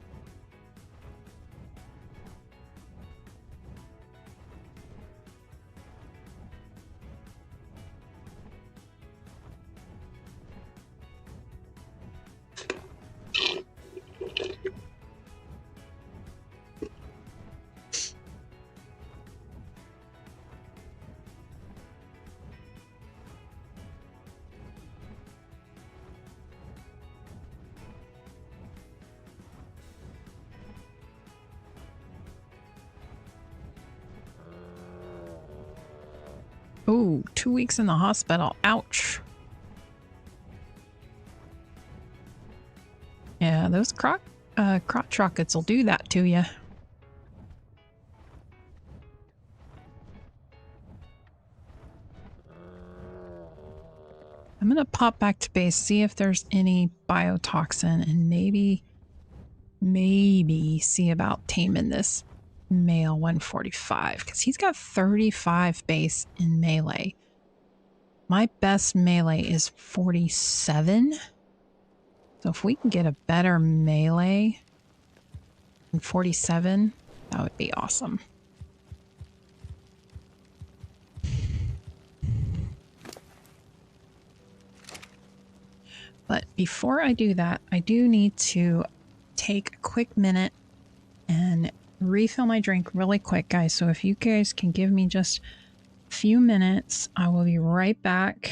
ooh, 2 weeks in the hospital. Ouch. Yeah, those crotch rockets will do that to you. gonna pop back to base, see if there's any biotoxin, and maybe see about taming this male 145 because he's got 35 base in melee. My best melee is 47. So if we can get a better melee than 47, that would be awesome. But before I do that, I do need to take a quick minute and refill my drink really quick, guys. So if you guys can give me just a few minutes, I will be right back.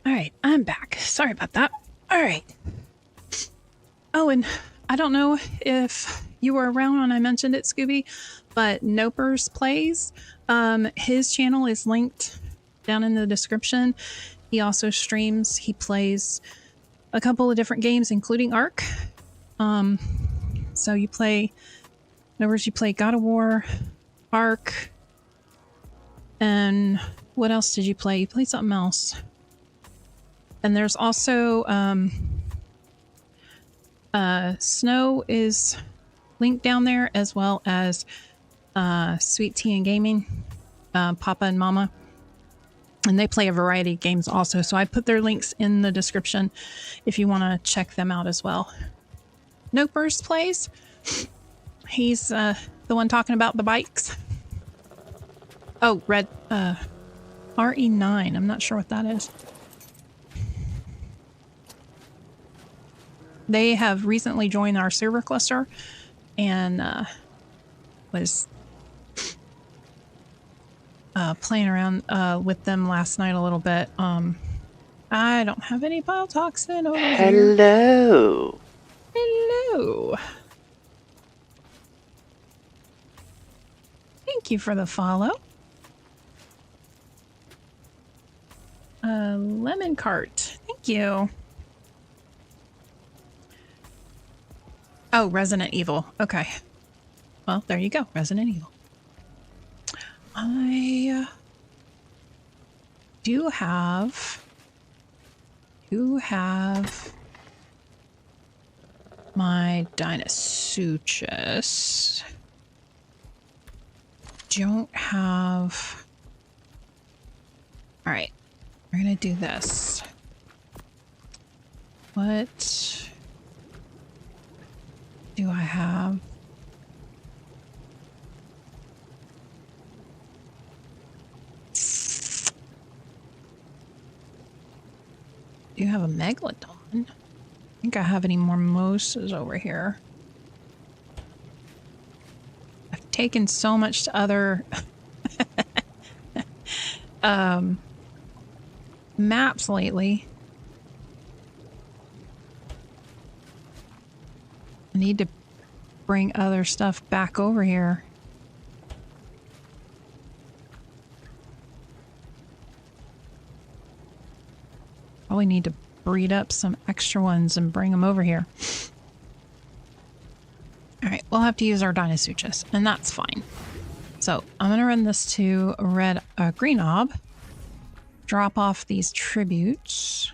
All right, I'm back. Sorry about that. All right. Oh, and I don't know if you were around when I mentioned it, Scooby, but Nopers Plays, his channel is linked down in the description. He also streams. He plays a couple of different games, including Ark. So you play, Nopers, you play God of War, Ark, and what else did you play? You played something else. And there's also Snow is linked down there, as well as Sweet Tea and Gaming, Papa and Mama. And they play a variety of games also. So I put their links in the description if you want to check them out as well. Nopers Plays. He's the one talking about the bikes. Oh, red RE9. I'm not sure what that is. They have recently joined our server cluster and was playing around with them last night a little bit. I don't have any biotoxin over here. Hello. Hello. Thank you for the follow. Lemon cart. Thank you. Oh, Resident Evil. Okay. Well, there you go. Resident Evil. I do have... 'Cause my Dinosuchus. Don't have... Alright, we're gonna do this. What do I have? Do you have a Megalodon? I think I have any more mimosas over here. I've taken so much to other maps lately. I need to bring other stuff back over here. Probably need to breed up some extra ones and bring them over here. Alright, we'll have to use our Dinosuchus, and that's fine. So, I'm going to run this to Green Ob. Drop off these tributes.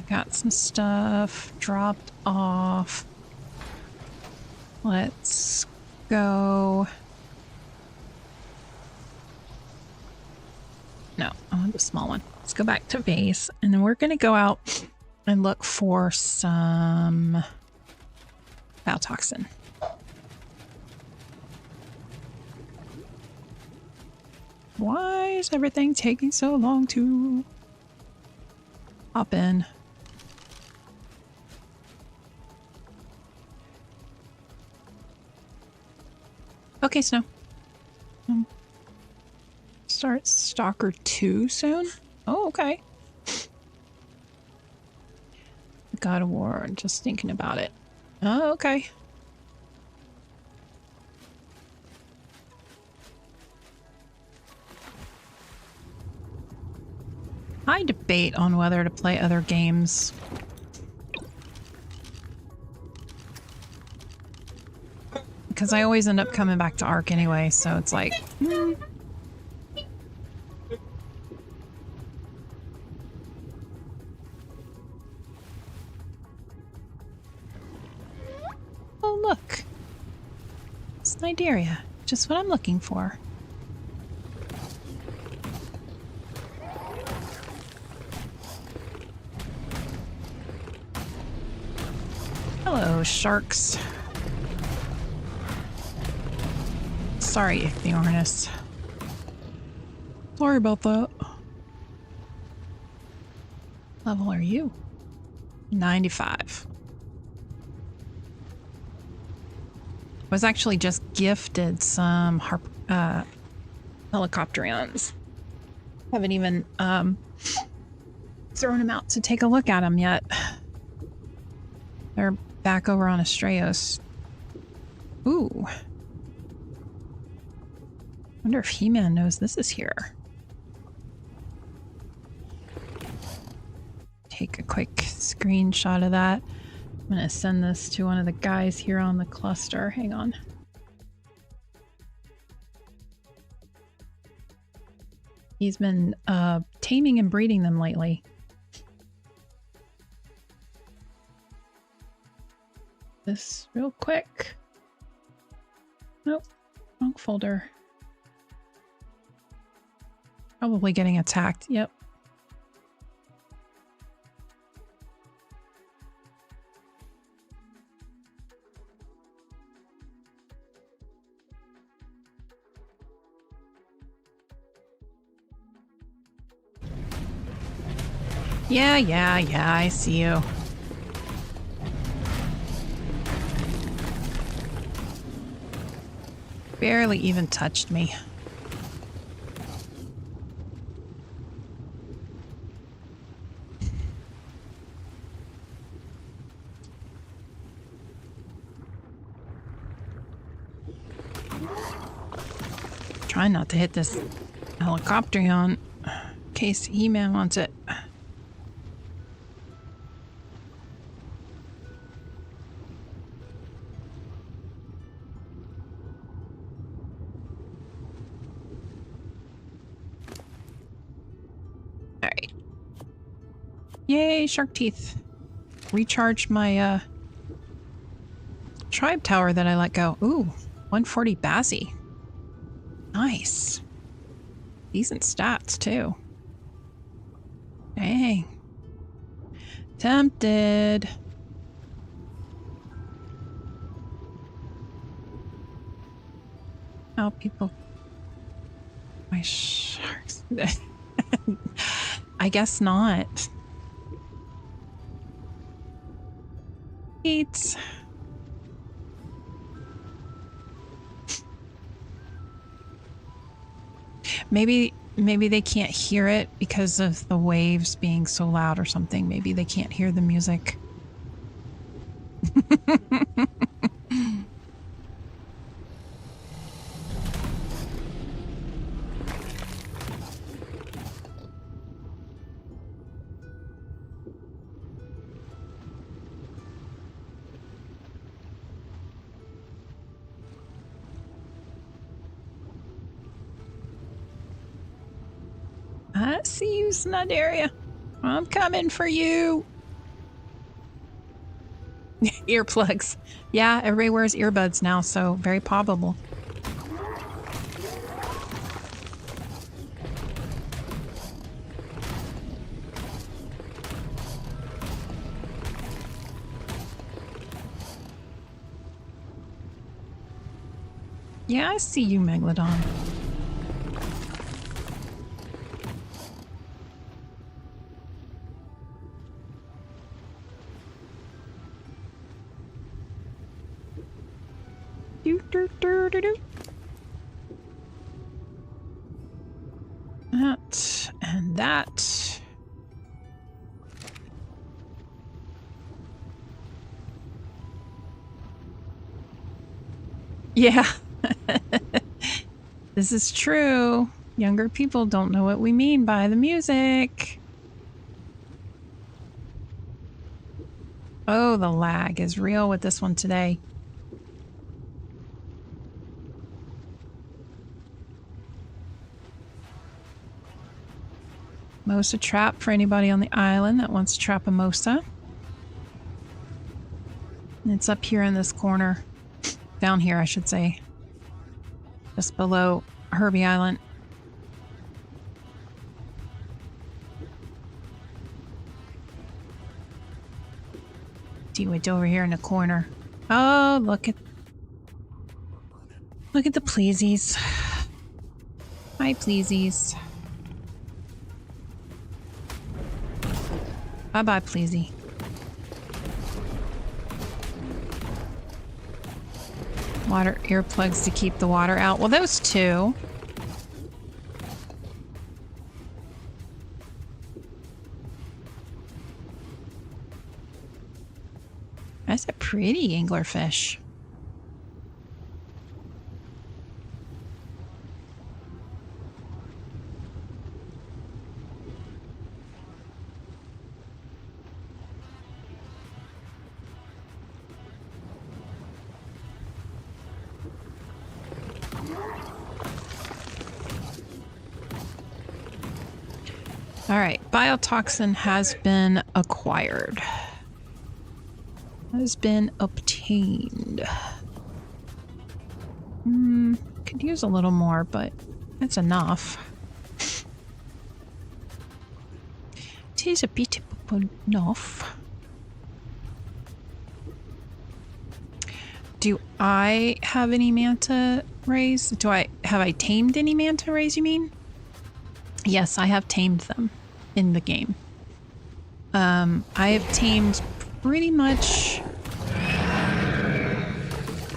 Got some stuff dropped off. Let's go. No, I want the small one. Let's go back to base, and then we're going to go out and look for some biotoxin. Why is everything taking so long to hop in? Okay, Snow. Start Stalker 2 soon? Oh, okay. God of War, just thinking about it. Oh, okay. I debate on whether to play other games. Because I always end up coming back to Ark anyway, so it's like... Oh, look. It's Nigeria. Just what I'm looking for. Hello, sharks. Sorry, Ichthyornis. Sorry about that. Level are you? 95. I was actually just gifted some helicopterions. Haven't even thrown them out to take a look at them yet. They're back over on Astraeos. Ooh. Wonder if He-Man knows this is here. Take a quick screenshot of that. I'm gonna send this to one of the guys here on the cluster. Hang on. He's been taming and breeding them lately. This real quick. Nope, wrong folder. Probably getting attacked. Yep. Yeah, I see you. Barely even touched me. Trying not to hit this helicopterion. case He-Man wants it. Alright. Yay, shark teeth. Recharge my tribe tower that I let go. Ooh, 140 Bazzy. Nice. Decent stats too. Dang. Tempted. How people... My sharks... I guess not. Eats. Maybe they can't hear it because of the waves being so loud or something. Maybe they can't hear the music. I see you, Snuddaria. I'm coming for you. Earplugs. Yeah, everybody wears earbuds now, so very probable. Yeah, I see you, Megalodon. That and that. Yeah. This is true. Younger people don't know what we mean by the music. Oh, the lag is real with this one today. Mosa trap for anybody on the island that wants to trap a Mosa. And it's up here in this corner. Down here, I should say. Just below Herbie Island. See what's over here in the corner. Oh, look at the pleasies. Hi, pleasies. Bye-bye, pleasy. Water earplugs to keep the water out. Well, those two. That's a pretty anglerfish. All right, biotoxin has been acquired. Has been obtained. Could use a little more, but that's enough. It is a bit enough. Do I have any manta rays? Have I tamed any manta rays, you mean? Yes, I have tamed them in the game. I have tamed pretty much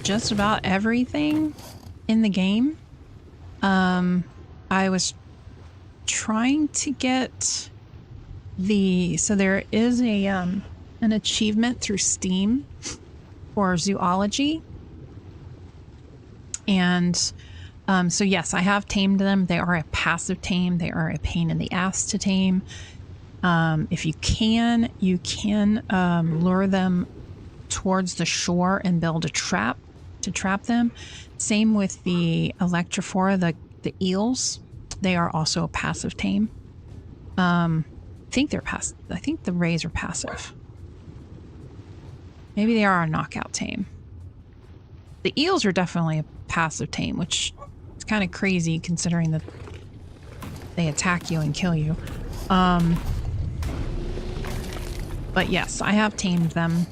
just about everything in the game. I was trying to get so there is an achievement through Steam for zoology, and So yes, I have tamed them. They are a passive tame. They are a pain in the ass to tame. If you can lure them towards the shore and build a trap to trap them. Same with the Electrophora, the eels. They are also a passive tame. I think they're passive. I think the rays are passive. Maybe they are a knockout tame. The eels are definitely a passive tame, which is kind of crazy considering that they attack you and kill you. But yes, I have tamed them.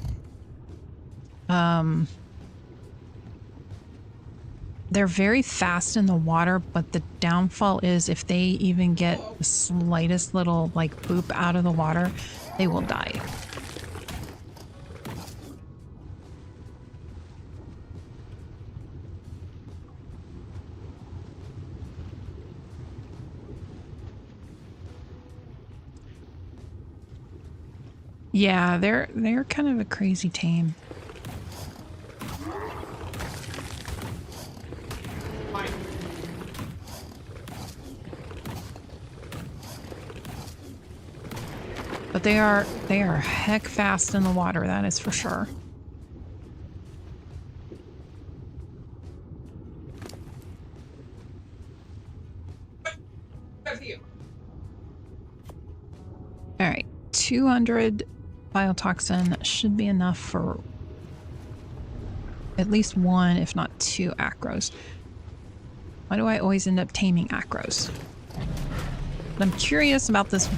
They're very fast in the water, but the downfall is if they even get the slightest little like boop out of the water, they will die. Yeah, they're kind of a crazy tame. But they are heck fast in the water, that is for sure. All right, 200 biotoxin should be enough for at least one, if not two acros. Why do I always end up taming acros? But I'm curious about this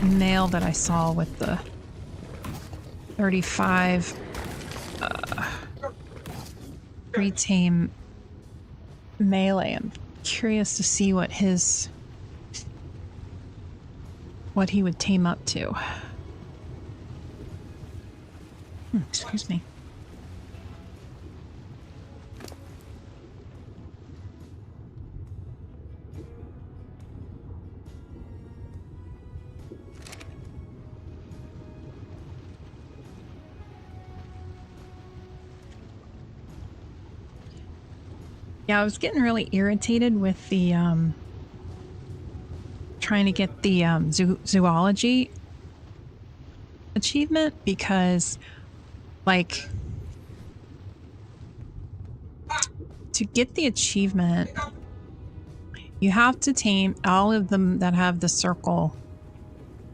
male that I saw with the 35 pre-tame melee. I'm curious to see what he would tame up to. Excuse me. Yeah, I was getting really irritated with the trying to get the zoology achievement because, like, to get the achievement, you have to tame all of them that have the circle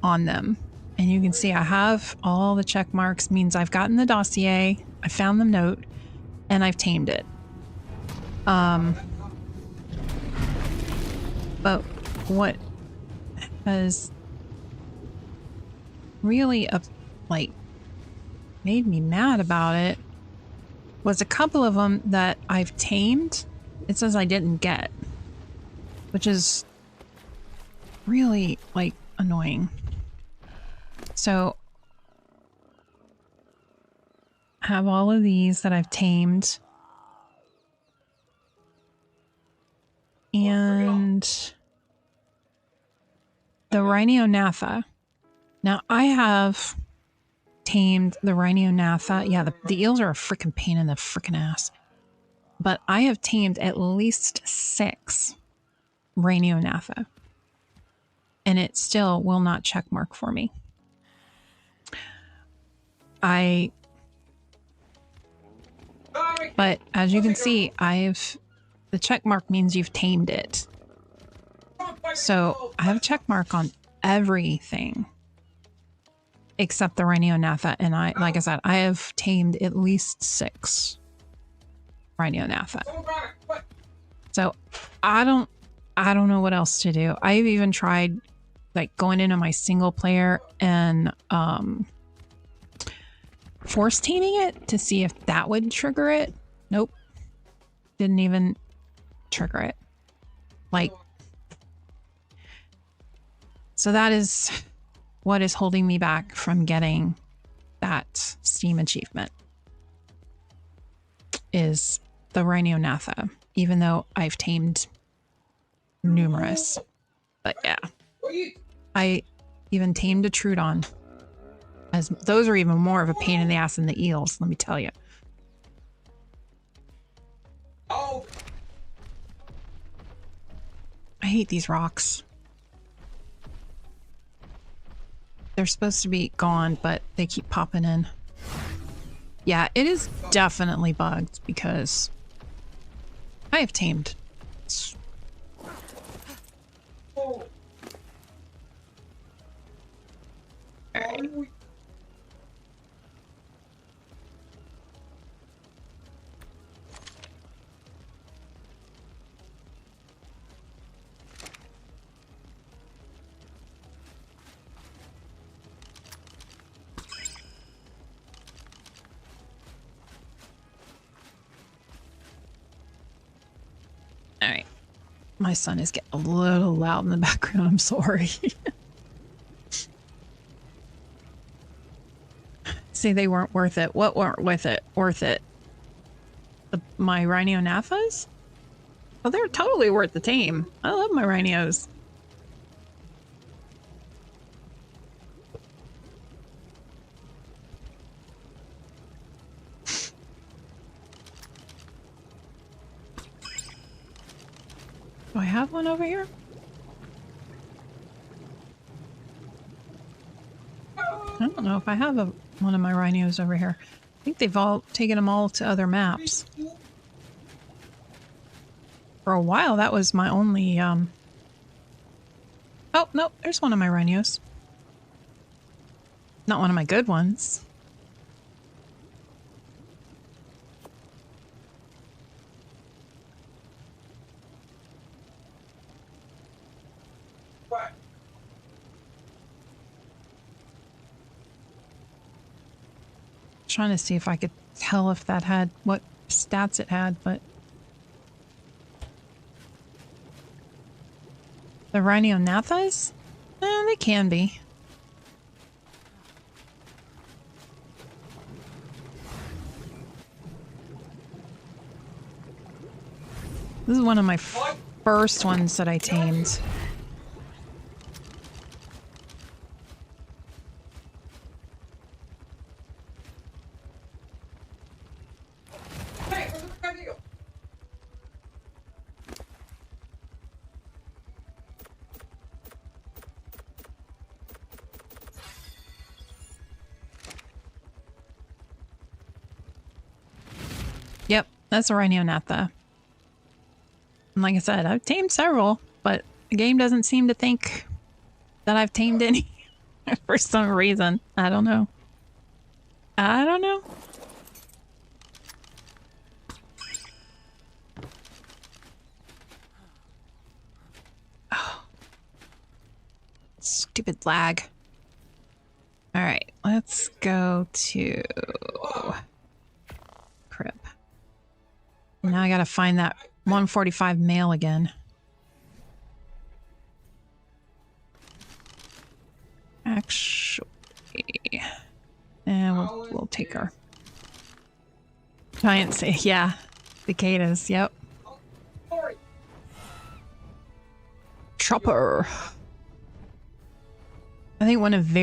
on them. And you can see I have all the check marks, means I've gotten the dossier, I found the note, and I've tamed it. But what has really made me mad about it was a couple of them that I've tamed. It says I didn't get, which is really annoying. So I have all of these that I've tamed. And the Rhinognatha. Now I have tamed the Rhinognatha. Yeah, the eels are a freaking pain in the freaking ass. But I have tamed at least 6 Rhinognatha. And it still will not checkmark for me. But as you can see, the check mark means you've tamed it. So I have a check mark on everything except the Rhinognatha, and like I said, I have tamed at least 6 Rhinognatha. So I don't know what else to do. I've even tried going into my single player and force taming it to see if that would trigger it. Nope. Didn't even trigger it. So that is what is holding me back from getting that Steam achievement, is the Rhinognatha, even though I've tamed numerous. But yeah, I even tamed a Trudon, as those are even more of a pain in the ass than the eels, let me tell you. I hate these rocks. They're supposed to be gone, but they keep popping in. Yeah, it is definitely bugged because I have tamed. Alright. Alright. My son is getting a little loud in the background. I'm sorry. See, they weren't worth it. What weren't worth it? Worth it? My Rhino Naphas? Oh, they're totally worth the tame. I love my rhinos. Do I have one over here? I don't know if I have one of my rhinos over here. I think they've all taken them all to other maps. For a while, that was my only, Oh, no, there's one of my rhinos. Not one of my good ones. Trying to see if I could tell if that had what stats it had, but the Rhino Nathas? They can be. This is one of my first ones that I tamed. Yep, that's a Rhino Natha. And like I said, I've tamed several, but the game doesn't seem to think that I've tamed any for some reason. I don't know. I don't know. Oh. Stupid lag. All right, let's go to crib. Now I gotta find that 145 male again. Actually, we'll take her. Giant say, yeah, cicadas. Yep. Chopper. I think one of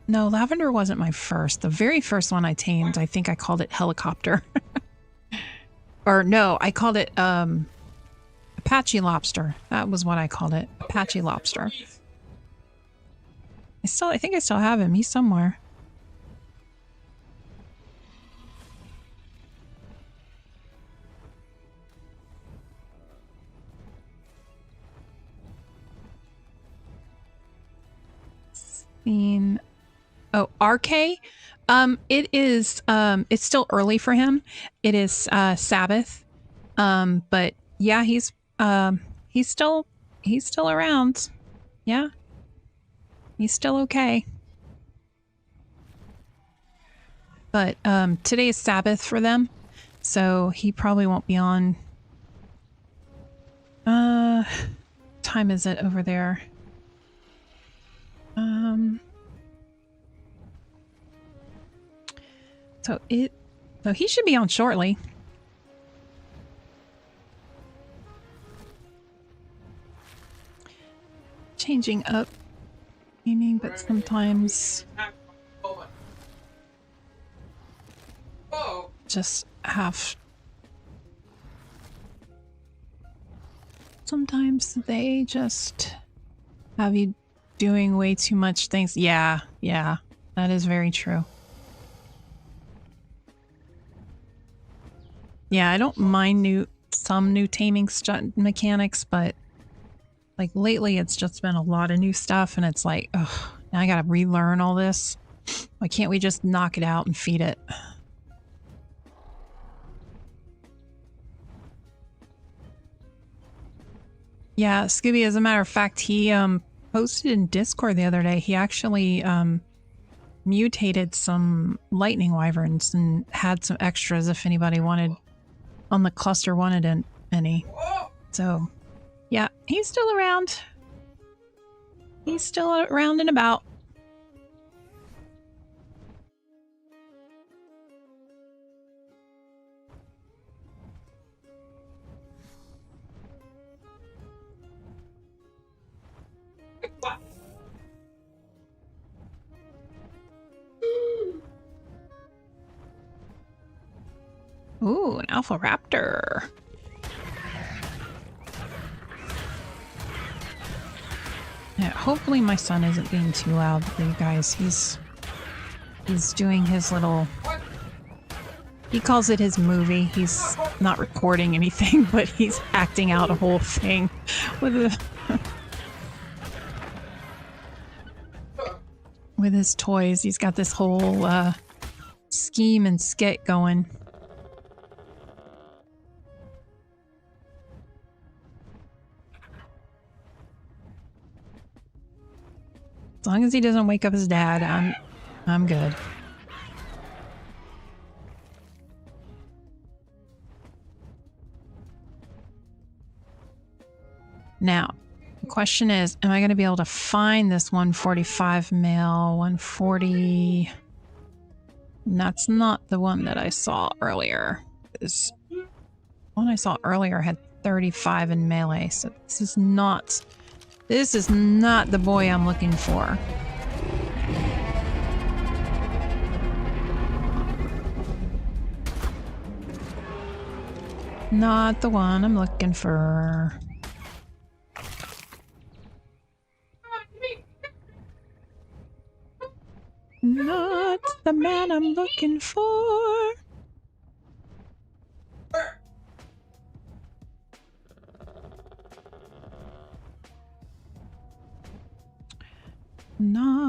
no, lavender wasn't my first. The very first one I tamed, I think I called it helicopter. Or no, I called it Apache lobster. That was what I called it. Apache lobster. I think I still have him. He's somewhere. Scene. Oh, RK. It is, it's still early for him. It is, Sabbath. But yeah, he's still around. Yeah. He's still okay. But, today is Sabbath for them. So he probably won't be on. Time is it over there? So he should be on shortly. Changing up meaning, but sometimes just have Sometimes they just have you doing way too much things. Yeah, that is very true. Yeah, I don't mind some new taming mechanics, but like lately it's just been a lot of new stuff and it's like, ugh, now I gotta relearn all this. Why can't we just knock it out and feed it? Yeah, Scooby, as a matter of fact, he posted in Discord the other day, he actually mutated some lightning wyverns and had some extras if anybody wanted on the cluster wanted any. So yeah, he's still around. He's still around and about. Ooh, an alpha raptor. Yeah, hopefully my son isn't being too loud for you guys. He's doing his little... He calls it his movie. He's not recording anything, but he's acting out a whole thing with a... with his toys. He's got this whole scheme and skit going. As long as he doesn't wake up his dad, I'm good. Now, the question is, am I going to be able to find this 145 male, 140? And that's not the one that I saw earlier. This one I saw earlier had 35 in melee, so this is not the boy I'm looking for. Not the one I'm looking for. Not the man I'm looking for. No.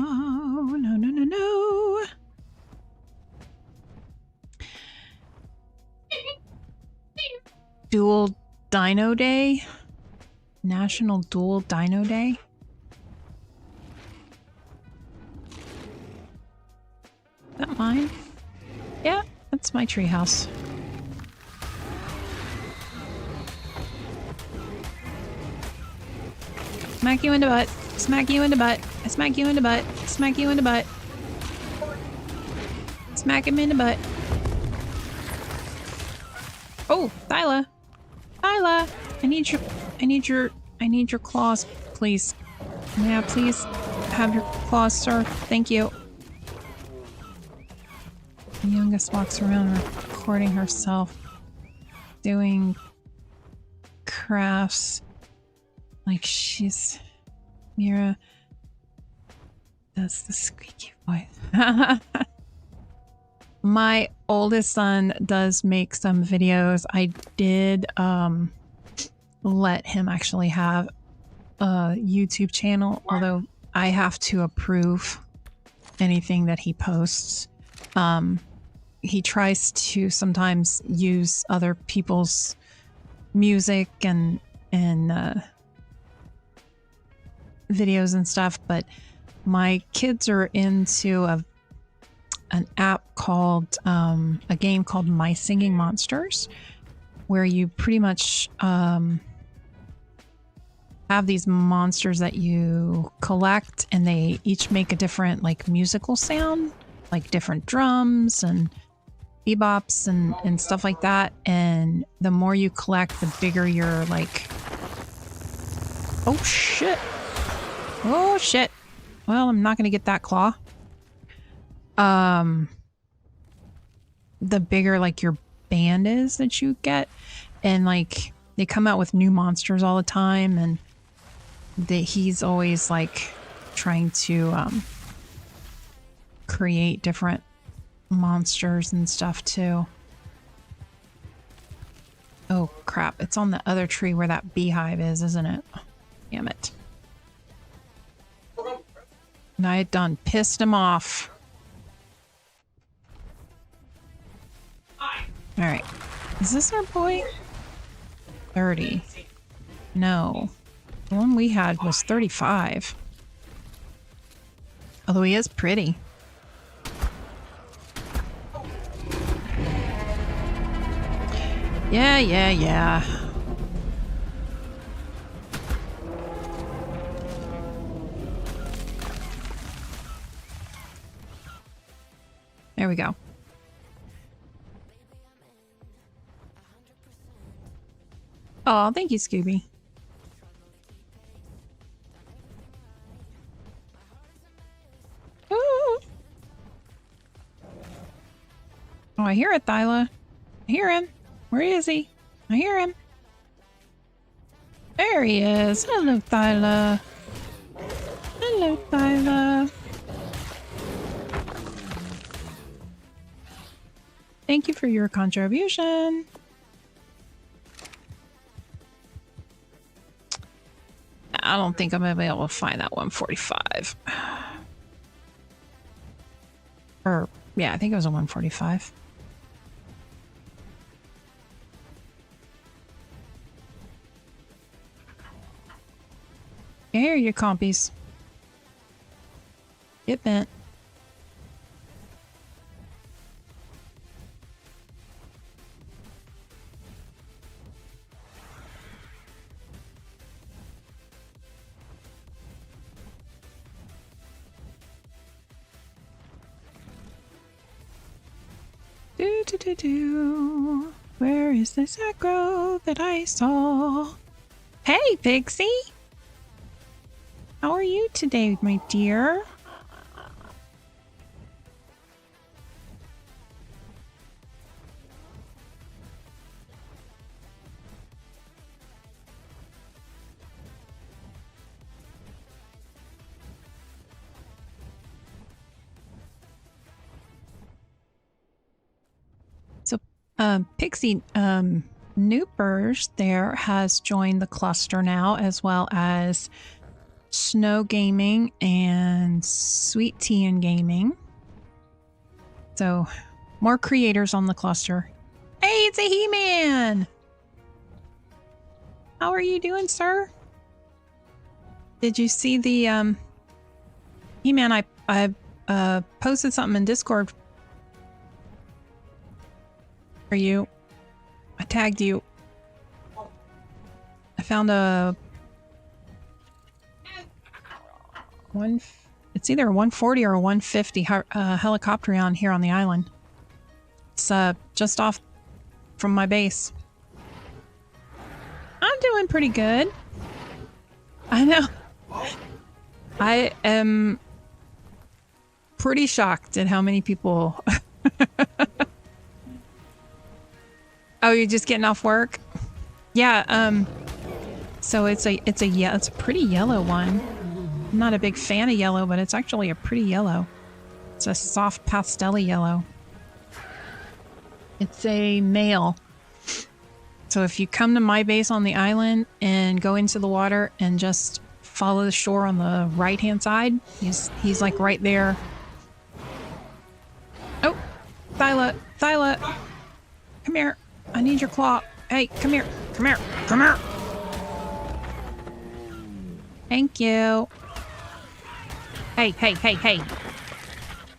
Dual Dino Day? National Dual Dino Day? Is that mine? Yeah, that's my treehouse. Smack you in the butt. Smack you in the butt. Smack you in the butt. Smack you in the butt. Smack him in the butt. Oh, Thyla. Thyla, I need your claws, please. Yeah, please have your claws, sir. Thank you. The youngest walks around recording herself doing crafts like she's Mira. That's the squeaky voice. My oldest son does make some videos. I did let him actually have a YouTube channel, although I have to approve anything that he posts. He tries to sometimes use other people's music and videos and stuff, but my kids are into an app called a game called My Singing Monsters, where you pretty much have these monsters that you collect, and they each make a different like musical sound, like different drums and bebops and stuff like that. And the more you collect, the bigger your like... Oh shit. Oh shit. Well, I'm not gonna get that claw. The bigger like your band is that you get, and like they come out with new monsters all the time, and he's always like trying to create different monsters and stuff too. Oh crap, it's on the other tree where that beehive is, isn't it? Damn it. And I had done pissed him off. Alright. Is this our boy? 30. No. The one we had was 35. Although he is pretty. Yeah. There we go. Oh, thank you, Scooby. Ooh. Oh, I hear it, Thyla. I hear him. Where is he? I hear him. There he is. Hello, Thyla. Hello, Thyla. Thank you for your contribution. I don't think I'm going to be able to find that 145. Or, yeah, I think it was a 145. Here, you compies. Get bent. Where is this aggro that I saw? Hey, Pixie! How are you today, my dear? So, Pixie, Noopers there has joined the cluster now, as well as Snow Gaming and Sweet Tea and Gaming. So, more creators on the cluster. Hey, it's a He-Man! How are you doing, sir? Did you see the, He-Man, I posted something in Discord for you. I tagged you. I found a it's either a 140 or a 150 Helicopterion here on the island. It's just off from my base. I'm doing pretty good. I know. I am pretty shocked at how many people. Oh, you're just getting off work? Yeah. So it's a pretty yellow one. I'm not a big fan of yellow, but it's actually a pretty yellow. It's a soft pastel yellow. It's a male. So if you come to my base on the island and go into the water and just follow the shore on the right-hand side, he's like right there. Oh, Thyla, come here. I need your claw. Hey, come here. Thank you. Hey.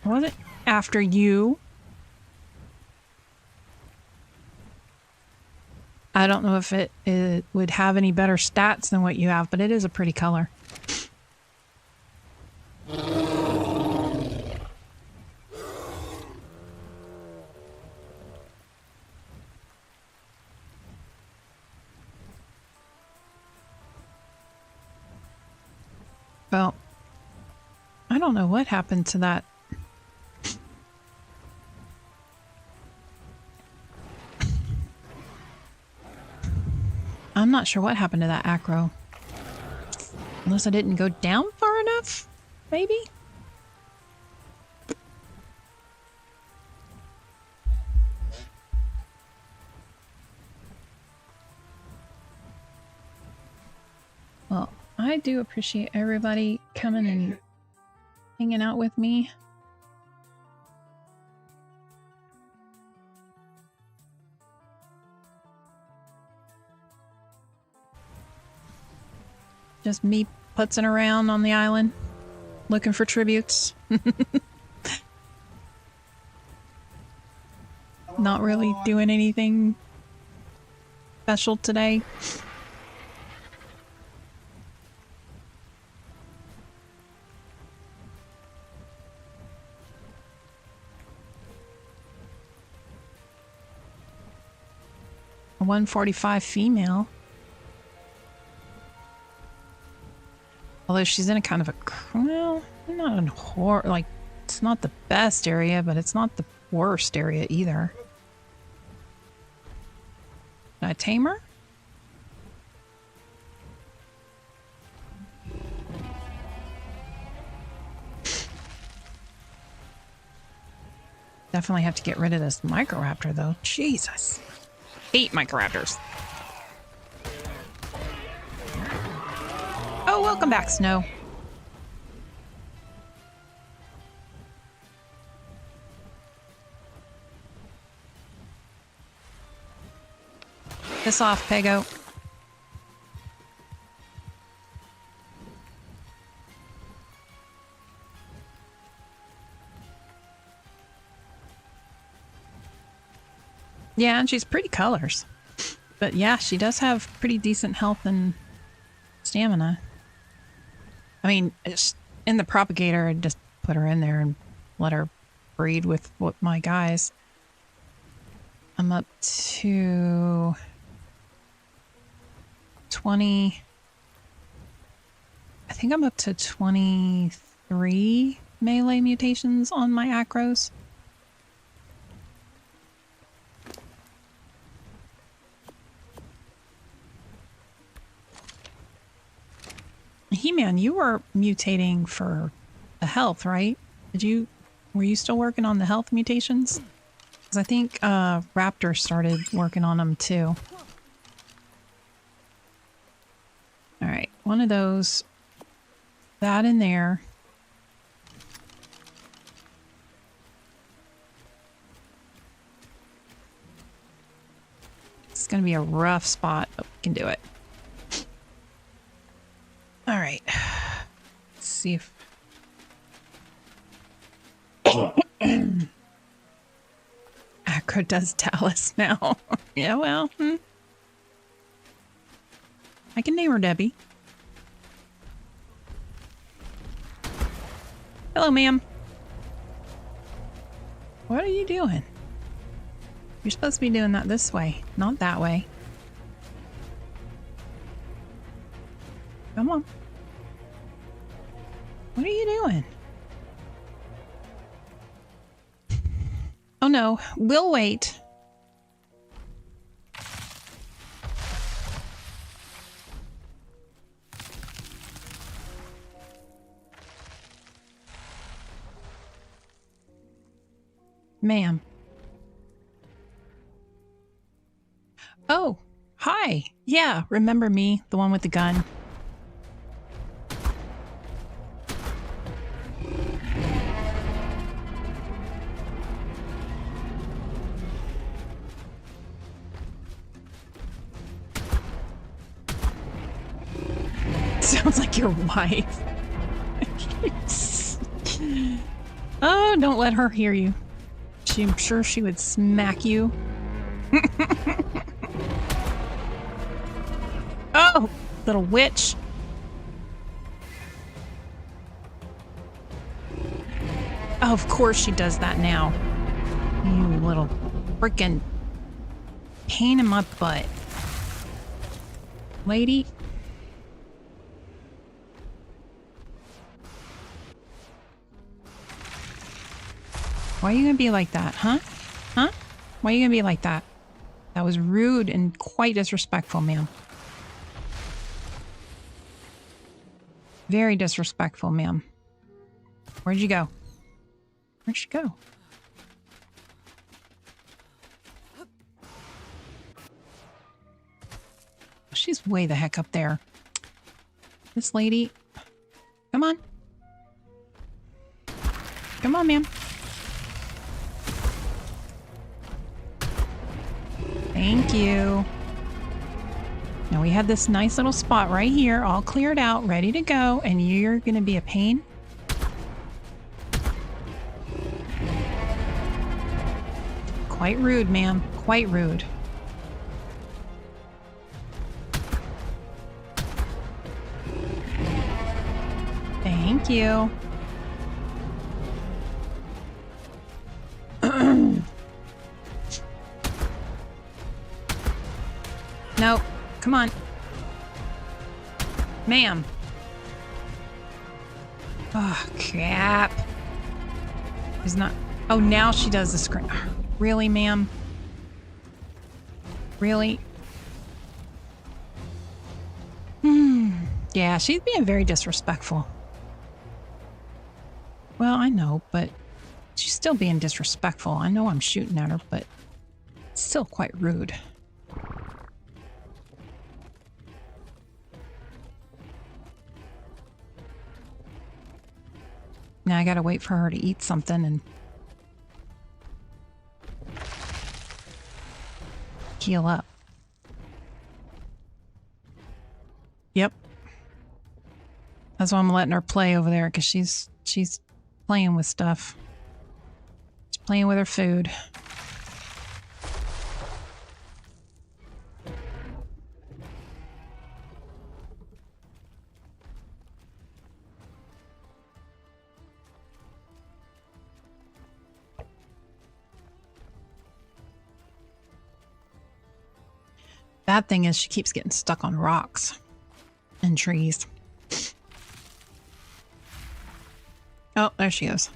Was it after you? I don't know if it would have any better stats than what you have, but it is a pretty color. Well, I don't know what happened to that. I'm not sure what happened to that acro. Unless I didn't go down far enough, maybe? Well, I do appreciate everybody coming and hanging out with me. Just me putzing around on the island, looking for tributes. Not really doing anything special today. A 145 female. Although she's in a kind of a, well, not a horror, like, it's not the best area, but it's not the worst area either. Did I tame her? Definitely have to get rid of this Microraptor, though. Jesus. Hate Microraptors. Oh, welcome back, Snow. Piss off, Pego. Yeah, and she's pretty colors. But yeah, she does have pretty decent health and stamina. I mean, in the propagator, I'd just put her in there and let her breed with my guys. I'm up to 20. I think I'm up to 23 melee mutations on my acros. He-Man, you were mutating for the health, right? Were you still working on the health mutations? Because I think Raptor started working on them too. All right, one of those. That in there. It's going to be a rough spot, but we can do it. All right. Let's see if... Acro does Dallas now. Yeah, well. I can name her Debbie. Hello, ma'am. What are you doing? You're supposed to be doing that this way, not that way. Come on. What are you doing? Oh no, we'll wait. Ma'am. Oh, hi. Yeah, remember me, the one with the gun. Sounds like your wife. Oh, don't let her hear you. I'm sure she would smack you. Oh, little witch. Oh, of course she does that now. You little freaking pain in my butt. Lady. Why are you gonna be like that, huh? Huh? Why are you gonna be like that? That was rude and quite disrespectful, ma'am. Very disrespectful, ma'am. Where'd you go? Where'd she go? She's way the heck up there. This lady. Come on. Come on, ma'am. Thank you. Now we had this nice little spot right here, all cleared out, ready to go, and you're going to be a pain? Quite rude, ma'am. Quite rude. Thank you. Nope. Come on. Ma'am. Oh, crap. He's not... Oh, now she does the screen. Really, ma'am? Really? Yeah, she's being very disrespectful. Well, I know, but she's still being disrespectful. I know I'm shooting at her, but it's still quite rude. Now I gotta wait for her to eat something and heal up. Yep. That's why I'm letting her play over there, because she's playing with stuff. She's playing with her food. Bad thing is she keeps getting stuck on rocks and trees. Oh, there she is.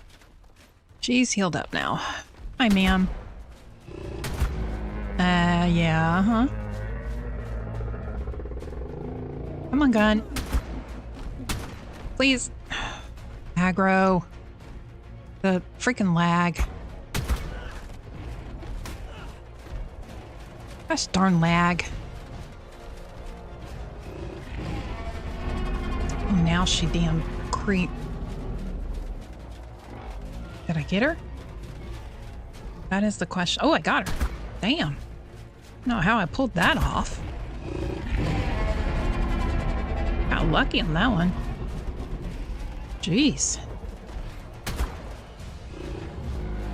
She's healed up now. Hi, ma'am. Yeah, huh? Come on, gun. Please. Aggro. The freaking lag. Gosh darn lag. Oh, now she damn creep. Did I get her? That is the question. Oh, I got her. Damn. I don't know how I pulled that off. Got lucky on that one. Jeez.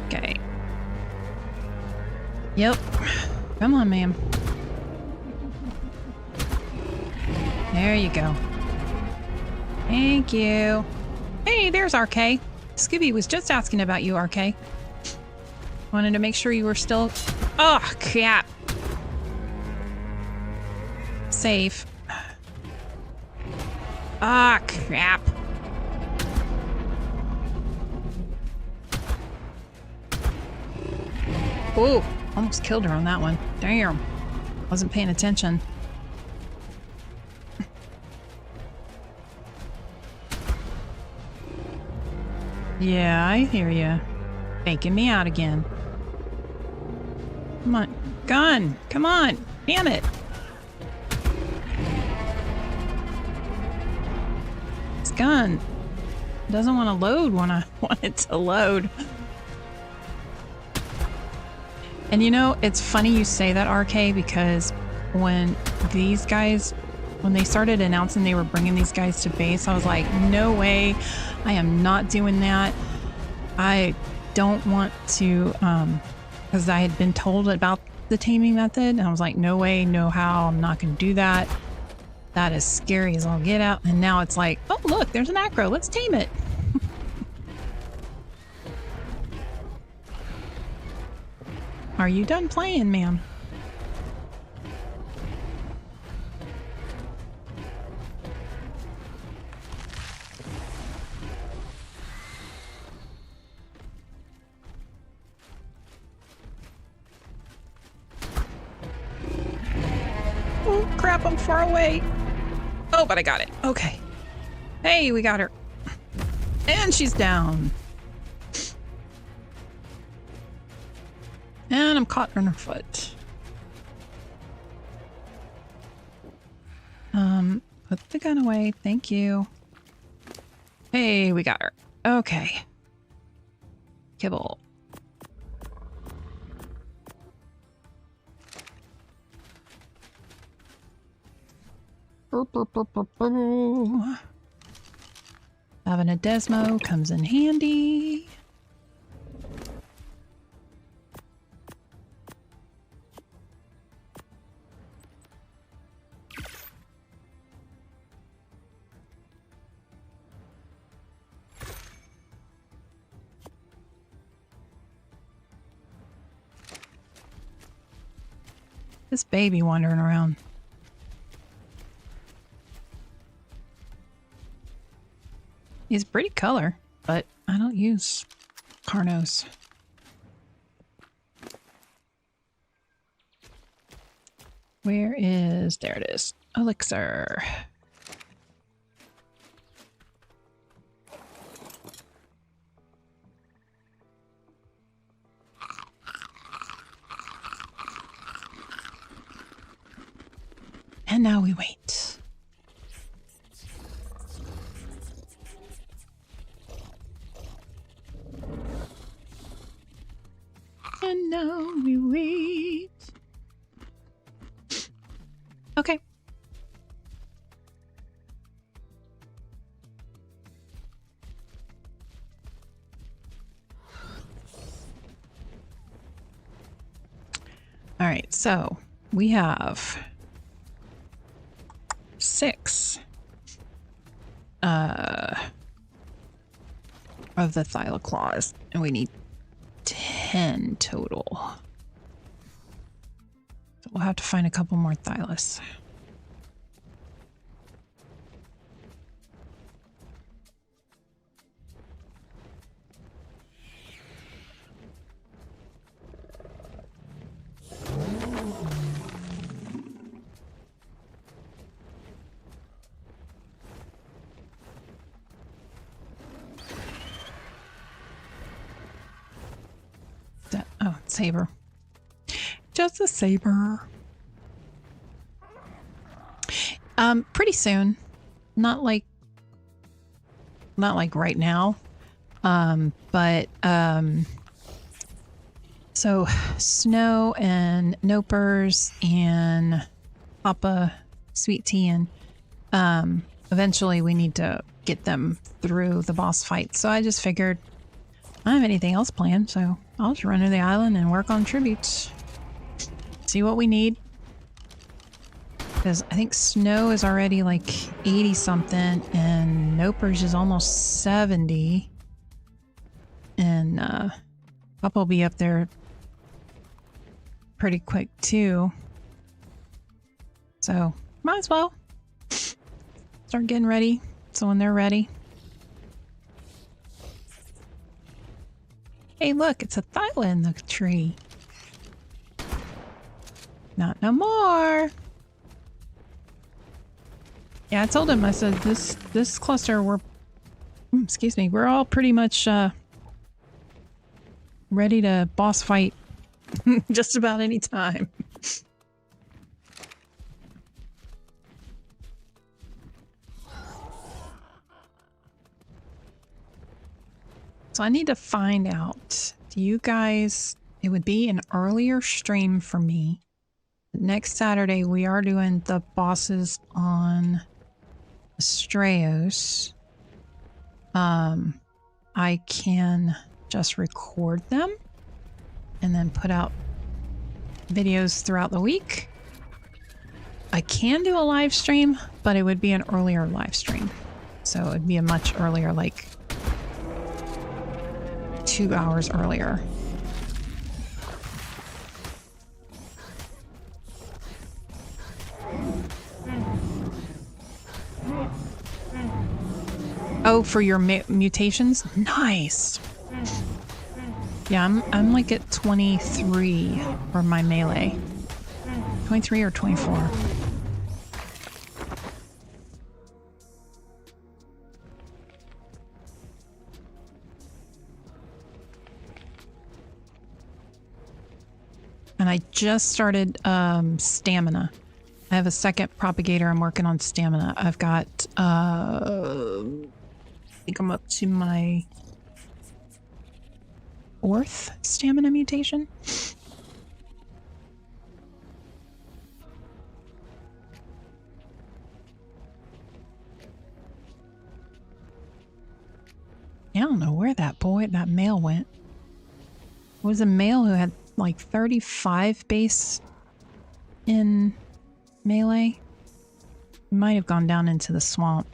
Okay. Yep. Come on, ma'am. There you go. Thank you. Hey, there's RK. Scooby was just asking about you, RK. Wanted to make sure you were still... Oh, crap. Safe. Ah, crap. Ooh, almost killed her on that one. Damn. Wasn't paying attention. Yeah, I hear ya. Faking me out again. Come on. Gun! Come on! Damn it! This gun doesn't want to load when I want it to load. And you know, it's funny you say that, RK, because when these guys, when they started announcing they were bringing these guys to base, I was like, no way, I am not doing that. I don't want to, because I had been told about the taming method, and I was like, no way, no how, I'm not going to do that. That is scary as all get out. And now it's like, oh, look, there's an acro, let's tame it. Are you done playing, ma'am? Oh, crap, I'm far away. Oh, but I got it. Okay. Hey, we got her. And she's down. And I'm caught on her foot. Put the gun away. Thank you. Hey, we got her. Okay. Kibble. Having a Desmo comes in handy. This baby wandering around. He's a pretty color, but I don't use Carnos. Where is... There it is. Elixir. And now we wait. And now we wait. Okay. All right, so we have 6 of the thylaclaws, and we need 10 total. So we'll have to find a couple more thylus. Oh, saber. Just a saber. Pretty soon. Not like right now. So Snow and Nopers and Papa Sweet Tea, and eventually we need to get them through the boss fight. So I just figured I don't have anything else planned, so I'll just run to the island and work on tributes. See what we need. Because I think Snow is already like 80 something and Nopers is almost 70. And Papa will be up there pretty quick too. So might as well start getting ready. So when they're ready. Hey, look, it's a thyla in the tree. Not no more. Yeah, I told him, I said, this cluster, excuse me, we're all pretty much ready to boss fight just about any time. So I need to find out, do you guys, it would be an earlier stream for me. Next Saturday, we are doing the bosses on Astraeos. I can just record them and then put out videos throughout the week. I can do a live stream, but it would be an earlier live stream. So it would be a much earlier, like 2 hours earlier. Oh, for your mutations? Nice. Yeah, I'm like at 23 for my melee. 23 or 24. just started stamina. I have a second propagator. I'm working on stamina. I've got, I think I'm up to my 4th stamina mutation. I don't know where that male went. It was a male who had like 35 base in melee. He might have gone down into the swamp.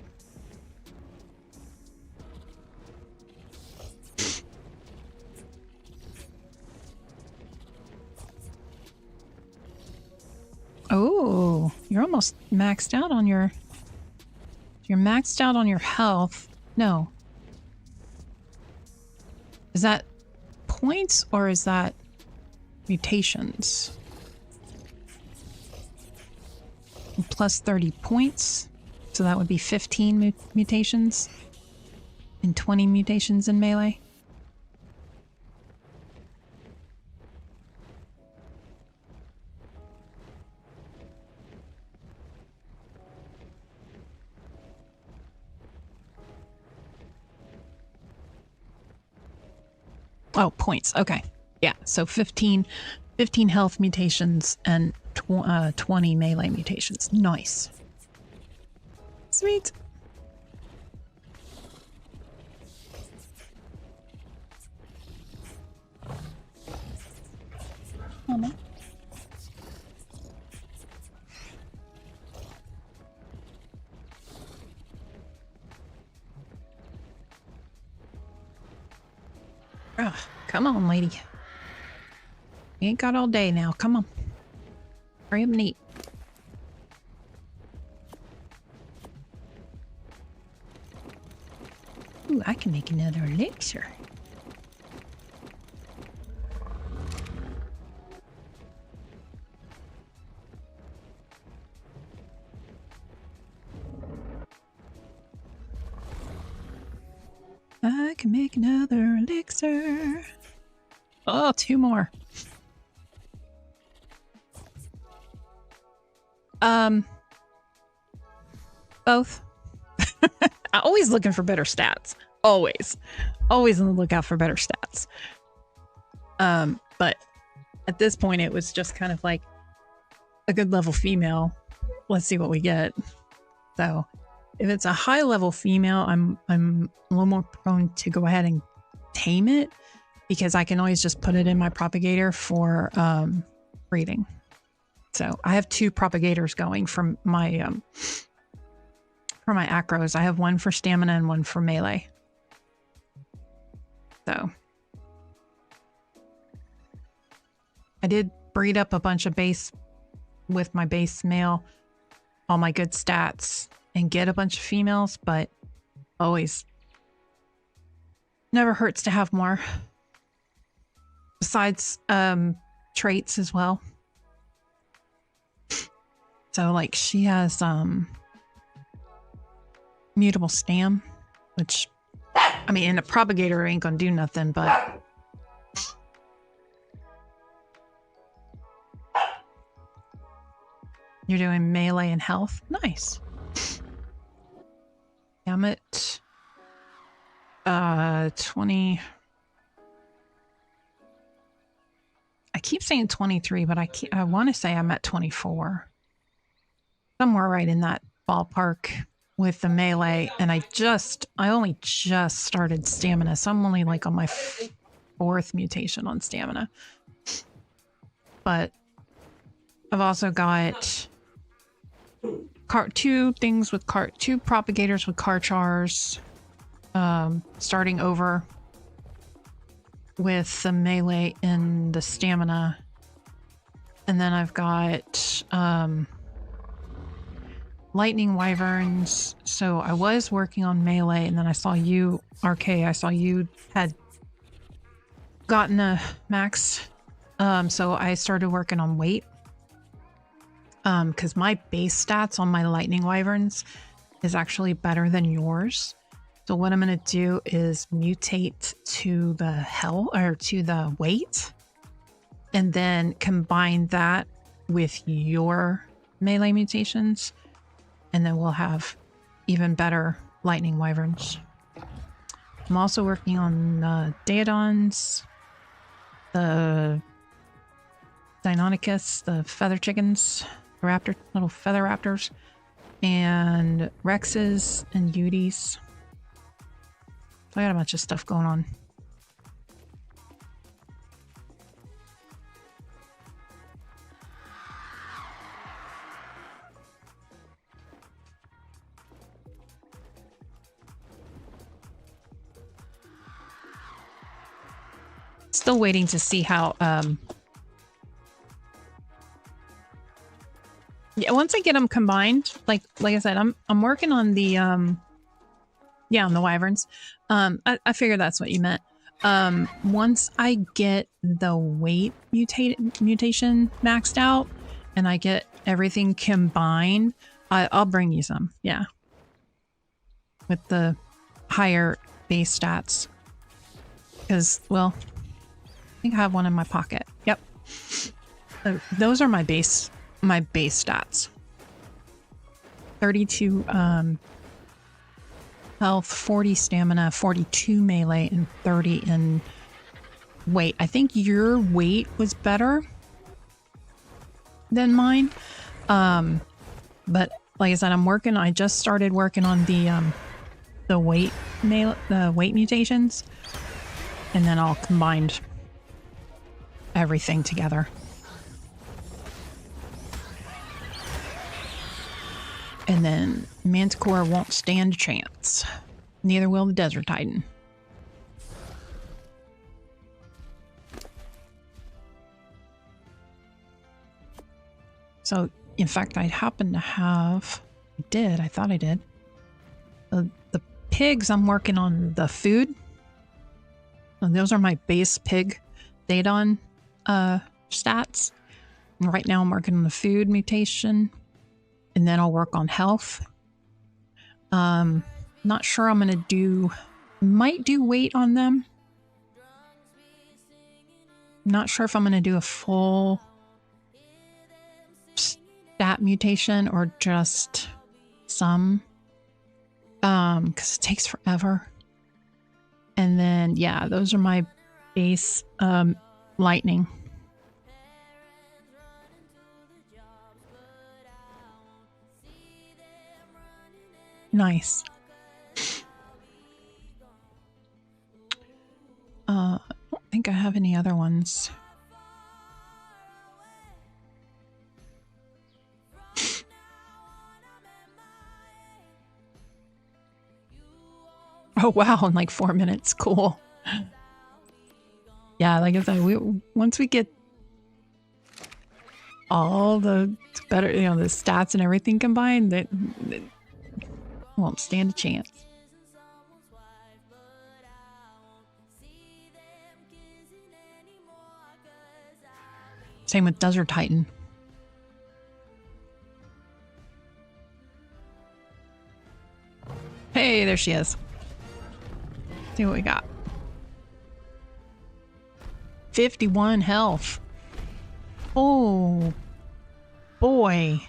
Oh, you're almost maxed out on your... You're maxed out on your health. No. Is that points or is that mutations? Plus 30 points. So that would be 15 mutations and 20 mutations in melee. Oh, points. Okay. Yeah. So 15 health mutations and 20 melee mutations. Nice. Sweet. Oh, no. Oh, come on, lady. You ain't got all day now. Come on. Hurry up and eat. Ooh, I can make another elixir. I can make another elixir. Oh, 2 more. Both. I'm always looking for better stats. Always on the lookout for better stats. But at this point it was just kind of like a good level female. Let's see what we get. So if it's a high level female, I'm a little more prone to go ahead and tame it because I can always just put it in my propagator for breeding. So I have 2 propagators going from my acros. I have one for stamina and one for melee. So I did breed up a bunch of base with my base male, all my good stats, and get a bunch of females, but always never hurts to have more. Besides traits as well. So like she has mutable stam, which I mean in a propagator ain't gonna do nothing, but you're doing melee and health. Nice. I'm at 20. I keep saying 23, but I want to say I'm at 24. Somewhere right in that ballpark with the melee, and I only just started stamina, so I'm only like on my 4th mutation on stamina. But I've also got 2 propagators with Karchars, starting over with the melee and the stamina, and then I've got lightning wyverns. So I was working on melee, and then I saw you, RK, I saw you had gotten a max, so I started working on weight, because my base stats on my lightning wyverns is actually better than yours. So what I'm going to do is mutate to the to the weight, and then combine that with your melee mutations, and then we'll have even better lightning wyverns. I'm also working on Daedons, the Deinonychus, the feather chickens, raptor, little feather raptors, and Rexes and Yutys. So I got a bunch of stuff going on. Still waiting to see how yeah, once I get them combined, like I said, I'm working on the on the wyverns. I figured that's what you meant. Once I get the weight mutation maxed out and I get everything combined, I'll bring you some. Yeah. With the higher base stats. Because, well, I think I have one in my pocket. Yep. Those are my base stats. 32 health, 40 stamina, 42 melee, and 30 in weight. I think your weight was better than mine. But like I said, I just started working on the weight mutations, and then I'll combine everything together. And then Manticore won't stand a chance. Neither will the Desert Titan. So, in fact, I happen to have... I thought I did. The pigs, I'm working on the food. And those are my base pig Daedon stats. And right now I'm working on the food mutation. And then I'll work on health. Not sure I'm going to might do weight on them. Not sure if I'm going to do a full stat mutation or just some. Because it takes forever. And then, yeah, those are my base lightning. Nice. I don't think I have any other ones. Oh wow, in like 4 minutes. Cool. Yeah, like I said, once we get all the better, the stats and everything combined, that won't stand a chance. Same with Desert Titan. Hey, there she is. See what we got. 51 health. Oh, boy.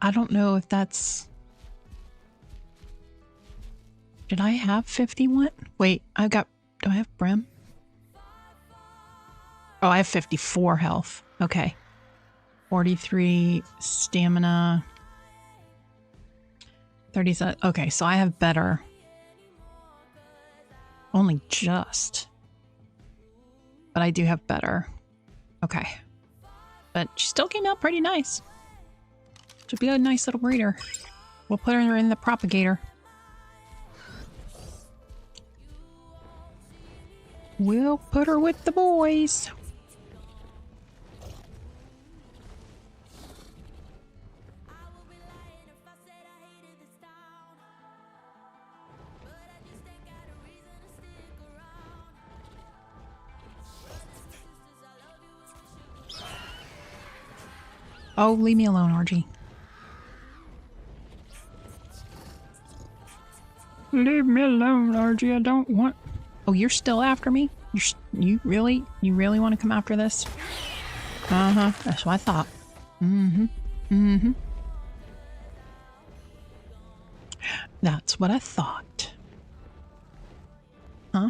I don't know if that's... Did I have 51? Wait, do I have Brim? Oh, I have 54 health. Okay. 43 stamina. 37. Okay, so I have better. Only just. But I do have better. Okay. But she still came out pretty nice. Should be a nice little breeder. We'll put her in the propagator. We'll put her with the boys. Oh, leave me alone, RG. Leave me alone, RG. I don't want... Oh, you're still after me? You really want to come after this? Uh-huh. That's what I thought. Mm-hmm. Mm-hmm. That's what I thought. Huh.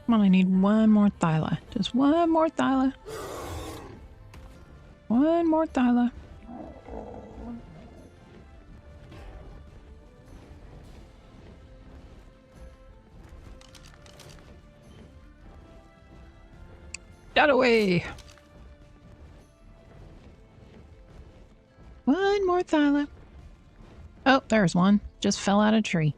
Come on, I need one more Thyla. Just one more Thyla. One more Thyla. That away. One more Thyla. Oh, there's one. Just fell out of a tree.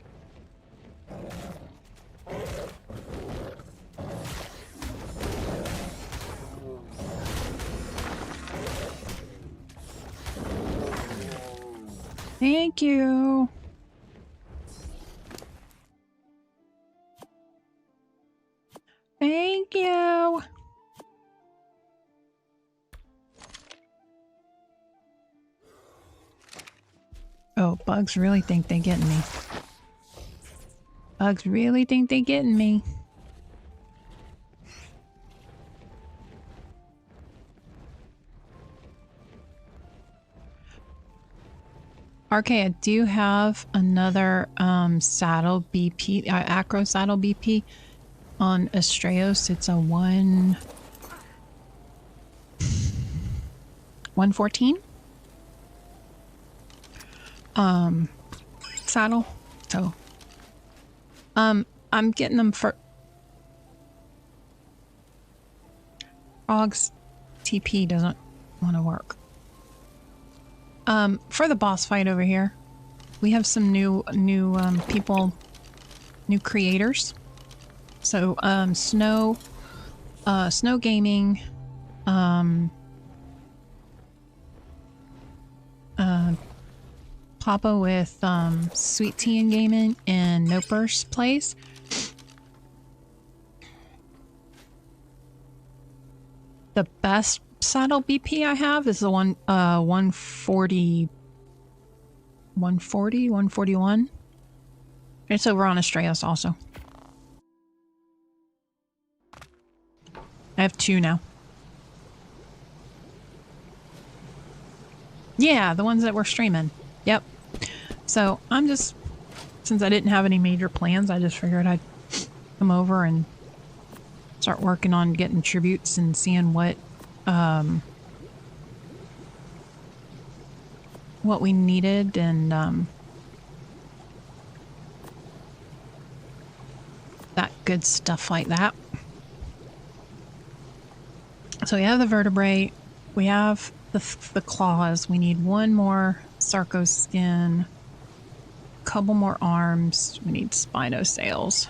Thank you. Thank you. Oh, bugs really think they getting me. Bugs really think they getting me. Okay, I do have another saddle BP, acro saddle BP on Astraeos. It's a 114 saddle. So I'm getting them for Frog's TP doesn't want to work. For the boss fight over here, we have some new people, new creators. So, Snow Gaming, Papa with, Sweet Tea and Gaming, and Nopers plays. The best saddle BP I have is the one 141. It's over on Astraeos also. I have two now. Yeah, the ones that we're streaming. Yep. So I'm just, since I didn't have any major plans, I just figured I'd come over and start working on getting tributes and seeing what we needed, and that good stuff like that. So we have the vertebrae, we have the claws, we need one more Sarco skin, a couple more arms, we need Spino sails,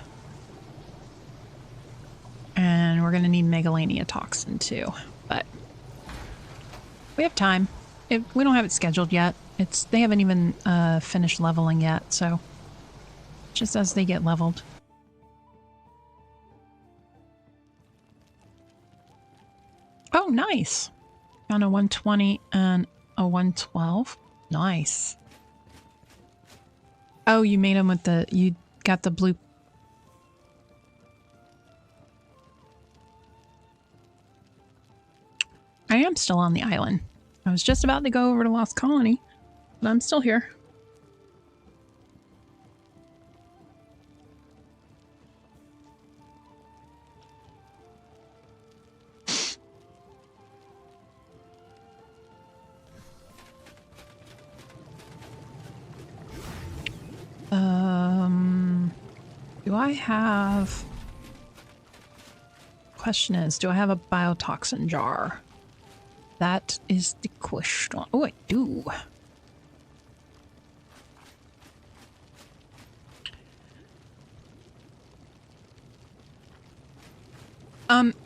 and we're going to need Megalania toxin too, but we have time. We don't have it scheduled yet. They haven't even finished leveling yet, so just as they get leveled. Oh, nice. Found a 120 and a 112. Nice. Oh, you made them with you got the blue. I am still on the island. I was just about to go over to Lost Colony, but I'm still here. Do I have... Question is, do I have a biotoxin jar? That is the question. Oh, I do.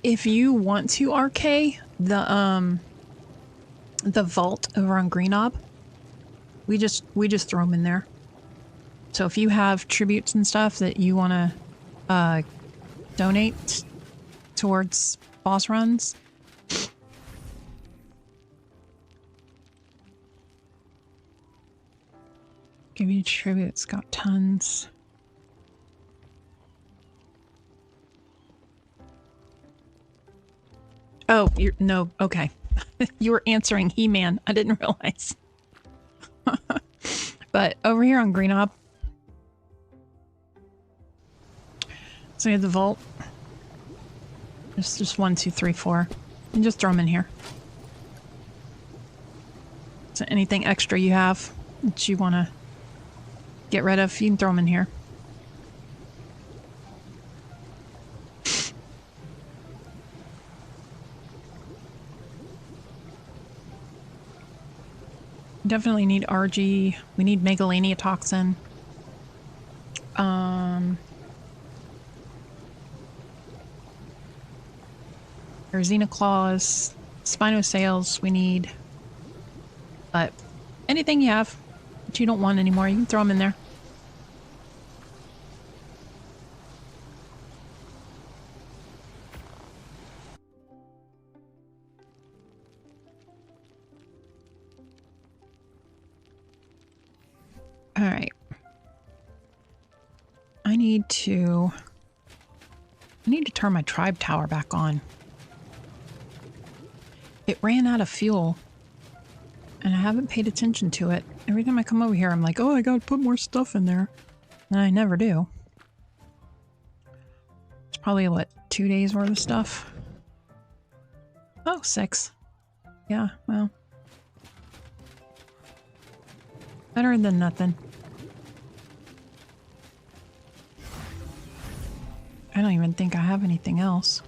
If you want to RK the vault over on Greenob, we just throw them in there. So if you have tributes and stuff that you want to donate towards boss runs, Give you tribute. It's got tons. Oh, no. Okay. You were answering He-Man. I didn't realize. But over here on Green Op, so we have the vault. There's just 1, 2, 3, 4. And just throw them in here. So anything extra you have that you want to get rid of, you can throw them in here. Definitely need RG. We need Megalania Toxin. Erzina Claws. Spinosails we need. But anything you have that you don't want anymore, you can throw them in there. All right. I need to turn my tribe tower back on. It ran out of fuel, and I haven't paid attention to it. Every time I come over here, I'm like, oh, I gotta put more stuff in there. And I never do. It's probably, what, 2 days worth of stuff? Oh, 6. Yeah, well. Better than nothing. I don't even think I have anything else.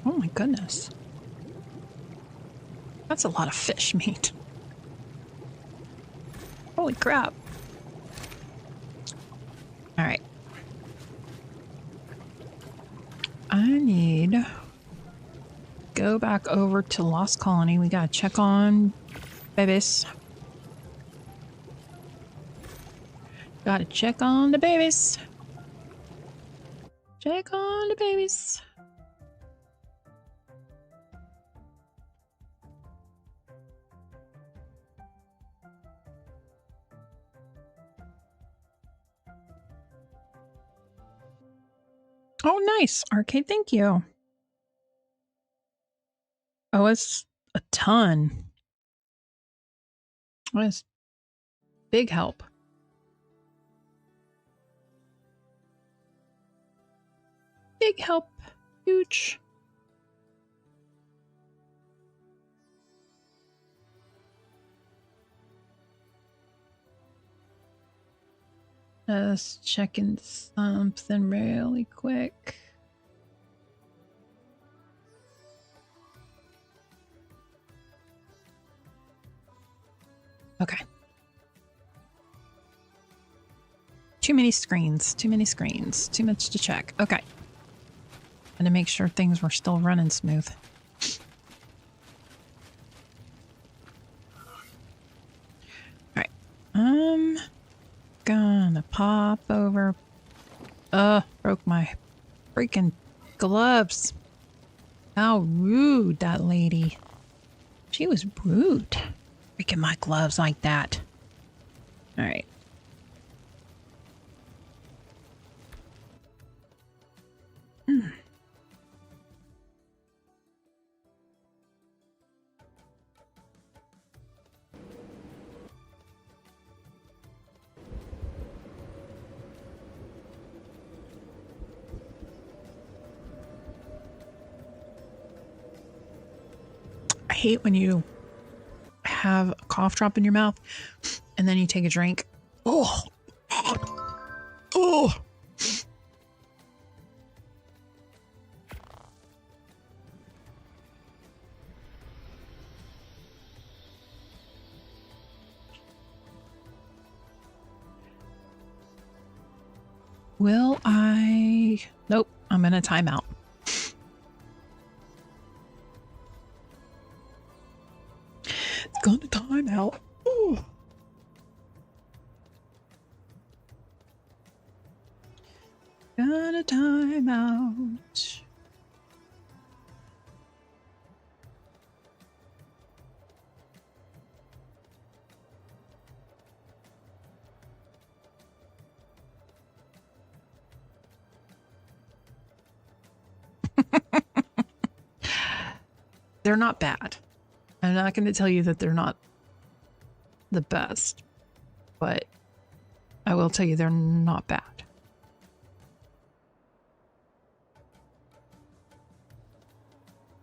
Oh my goodness. That's a lot of fish meat. Holy crap. All right. I need to go back over to Lost Colony. We gotta check on babies. Gotta check on the babies. Check on the babies. Oh, nice. Arcade, thank you. Oh, it's a ton. That's big help. Big help. Huge. Just checking something really quick. Okay. Too many screens. Too many screens. Too much to check. Okay. And to make sure things were still running smooth. All right. Gonna pop over. Broke my freaking gloves. How rude, that lady. She was rude. Breaking my gloves like that. All right. I hate when you have a cough drop in your mouth and then you take a drink. Oh. Oh. Will I? Nope, I'm in a timeout. Gonna time out. Ooh. Got a timeout. They're not bad. I'm not going to tell you that they're not the best, but I will tell you they're not bad.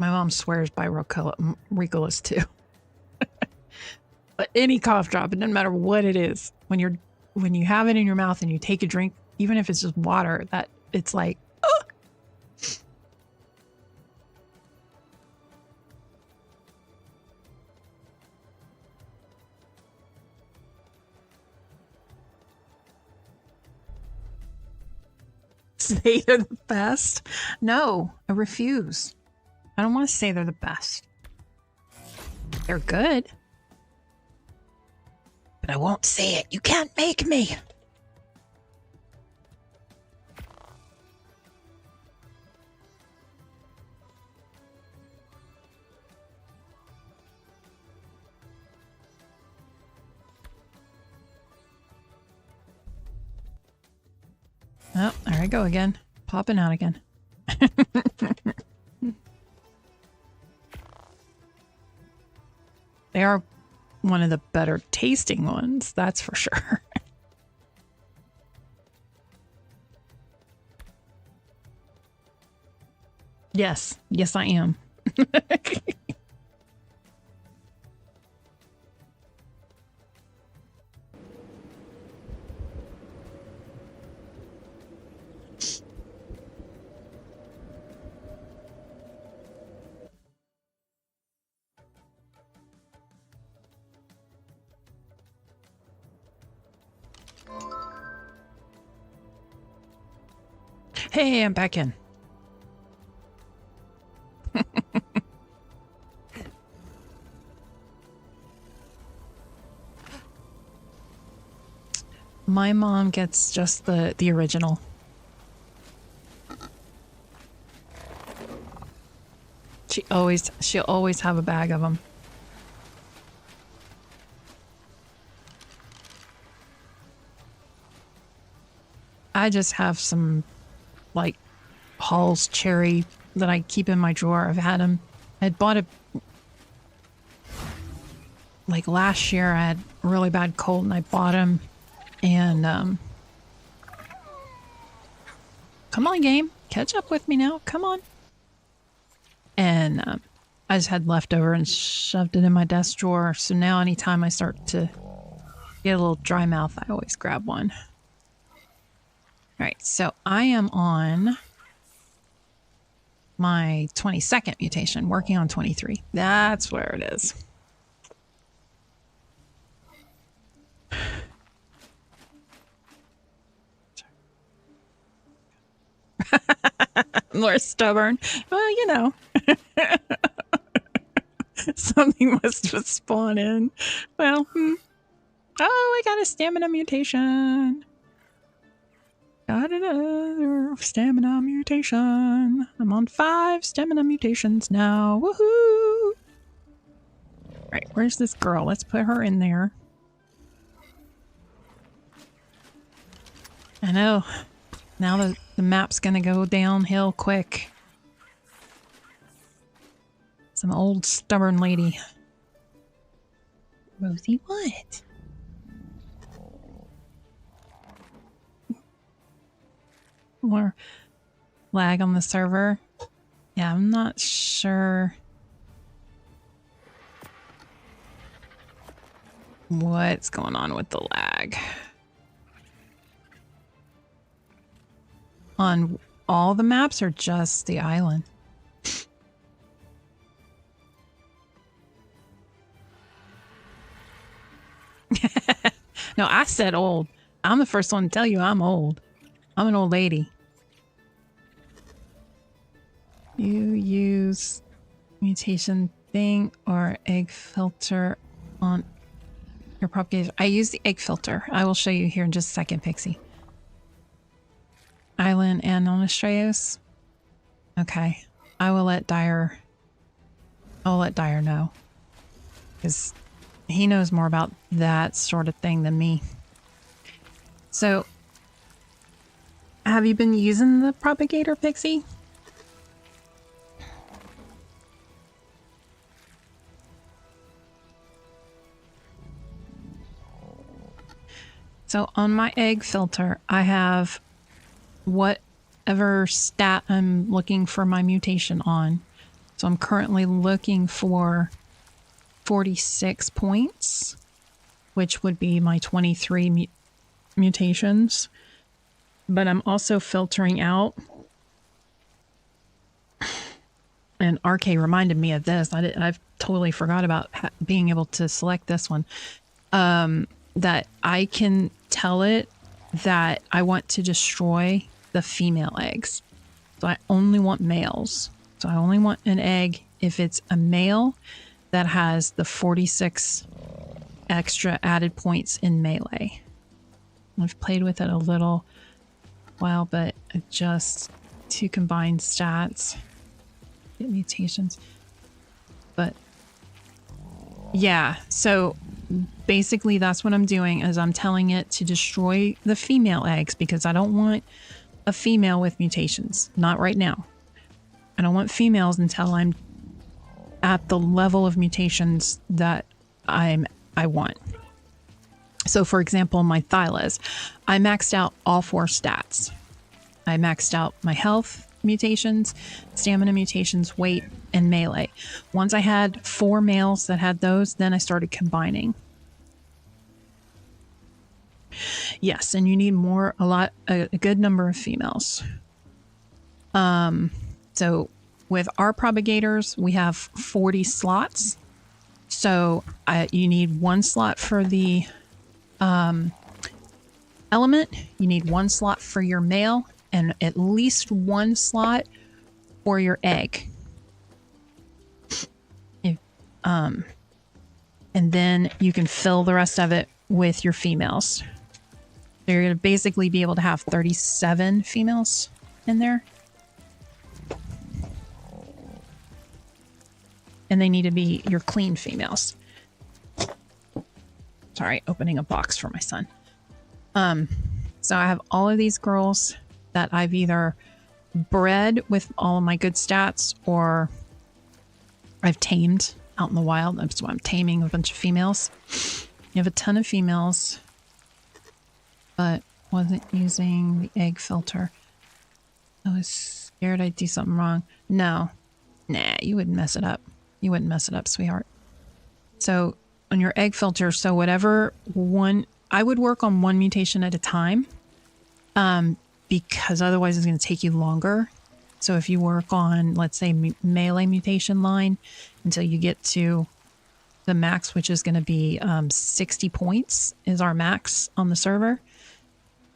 My mom swears by Ricolas too. But any cough drop, it doesn't matter what it is, when you have it in your mouth and you take a drink, even if it's just water, that it's like, oh! Say they're the best? No, I refuse. I don't want to say they're the best. They're good. But I won't say it. You can't make me. Oh, there I go again. Popping out again. They are one of the better tasting ones, that's for sure. Yes. Yes, I am. Hey, I'm back in. My mom gets just the original. She'll always have a bag of them. I just have some like Hall's cherry that I keep in my drawer. I've had them. I had bought it like last year. I had a really bad cold and I bought them. And come on, game, catch up with me now. Come on. And I just had leftover and shoved it in my desk drawer. So now anytime I start to get a little dry mouth, I always grab one. All right, so I am on my 22nd mutation, working on 23. That's where it is. More stubborn. Well, you know. Something must have spawned in. Well, Oh, I got a stamina mutation. Got another stamina mutation. I'm on 5 stamina mutations now. Woohoo! Right, where's this girl? Let's put her in there. I know. Now the map's gonna go downhill quick. Some old stubborn lady. Rosie, what? More lag on the server. Yeah, I'm not sure what's going on with the lag. On all the maps or just the island? No, I said old. I'm the first one to tell you I'm old. I'm an old lady. You use mutation thing or egg filter on your propagator. I use the egg filter. I will show you here in just a second, Pixie. Island and on Astraeus? Okay. I'll let Dyer know. Because he knows more about that sort of thing than me. So, have you been using the propagator, Pixie? So on my egg filter, I have whatever stat I'm looking for my mutation on. So I'm currently looking for 46 points, which would be my 23 mutations. But I'm also filtering out, and RK reminded me of this. I've totally forgot about being able to select this one. That I can tell it that I want to destroy the female eggs. So I only want males. So I only want an egg if it's a male that has the 46 extra added points in melee. I've played with it a little while, but just to combine stats, get mutations. But yeah, so basically that's what I'm doing is I'm telling it to destroy the female eggs because I don't want a female with mutations. Not right now. I don't want females until I'm at the level of mutations that I want. So for example, my Thylas, I maxed out all 4 stats. I maxed out my health mutations, stamina mutations, weight, and melee. Once I had 4 males that had those, then I started combining. Yes, and you need a good number of females. So with our propagators, we have 40 slots. So you need 1 slot for the element, you need 1 slot for your male, and at least 1 slot for your egg. And then you can fill the rest of it with your females. So you're going to basically be able to have 37 females in there. And they need to be your clean females. Sorry, opening a box for my son. So I have all of these girls that I've either bred with all of my good stats or I've tamed out in the wild. So I'm taming a bunch of females. You have a ton of females, but wasn't using the egg filter. I was scared I'd do something wrong. No. Nah, you wouldn't mess it up. You wouldn't mess it up, sweetheart. So on your egg filter, so whatever one, I would work on 1 mutation at a time, because otherwise it's going to take you longer. So if you work on, let's say, melee mutation line until you get to the max, which is going to be 60 points is our max on the server,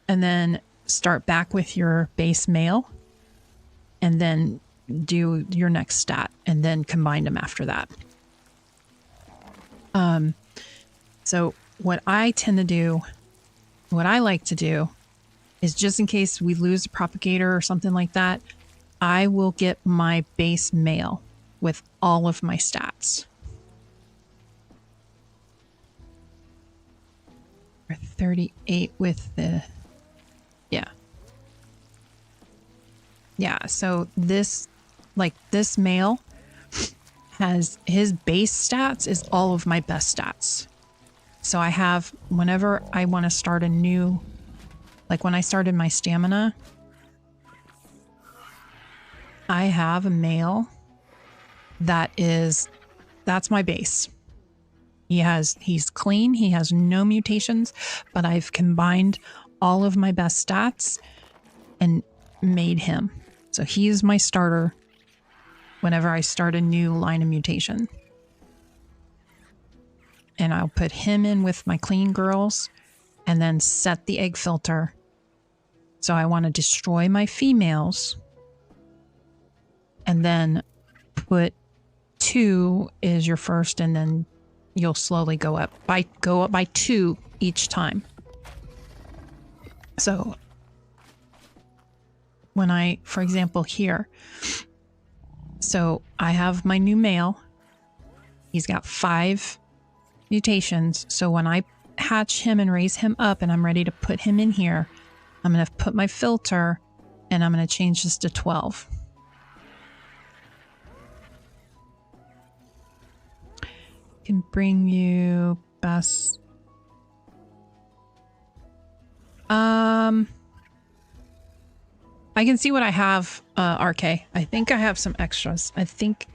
and then start back with your base male, and then do your next stat, and then combine them after that. So what I tend to do, what I like to do, is just in case we lose a propagator or something like that, I will get my base male with all of my stats. Or 38 with the, yeah. Yeah, so this, like this male has, his base stats is all of my best stats. So I have, whenever I want to start a new, like when I started my stamina, I have a male that's my base. He's clean, he has no mutations, but I've combined all of my best stats and made him. So he's my starter whenever I start a new line of mutation. And I'll put him in with my clean girls and then set the egg filter. So I want to destroy my females and then put 2 is your first, and then you'll slowly go up by 2 each time. So when I, for example, here. So I have my new male. He's got 5 mutations. So when I hatch him and raise him up and I'm ready to put him in here, I'm going to put my filter and I'm going to change this to 12. Can bring you best. I can see what I have, RK. I think I have some extras. I think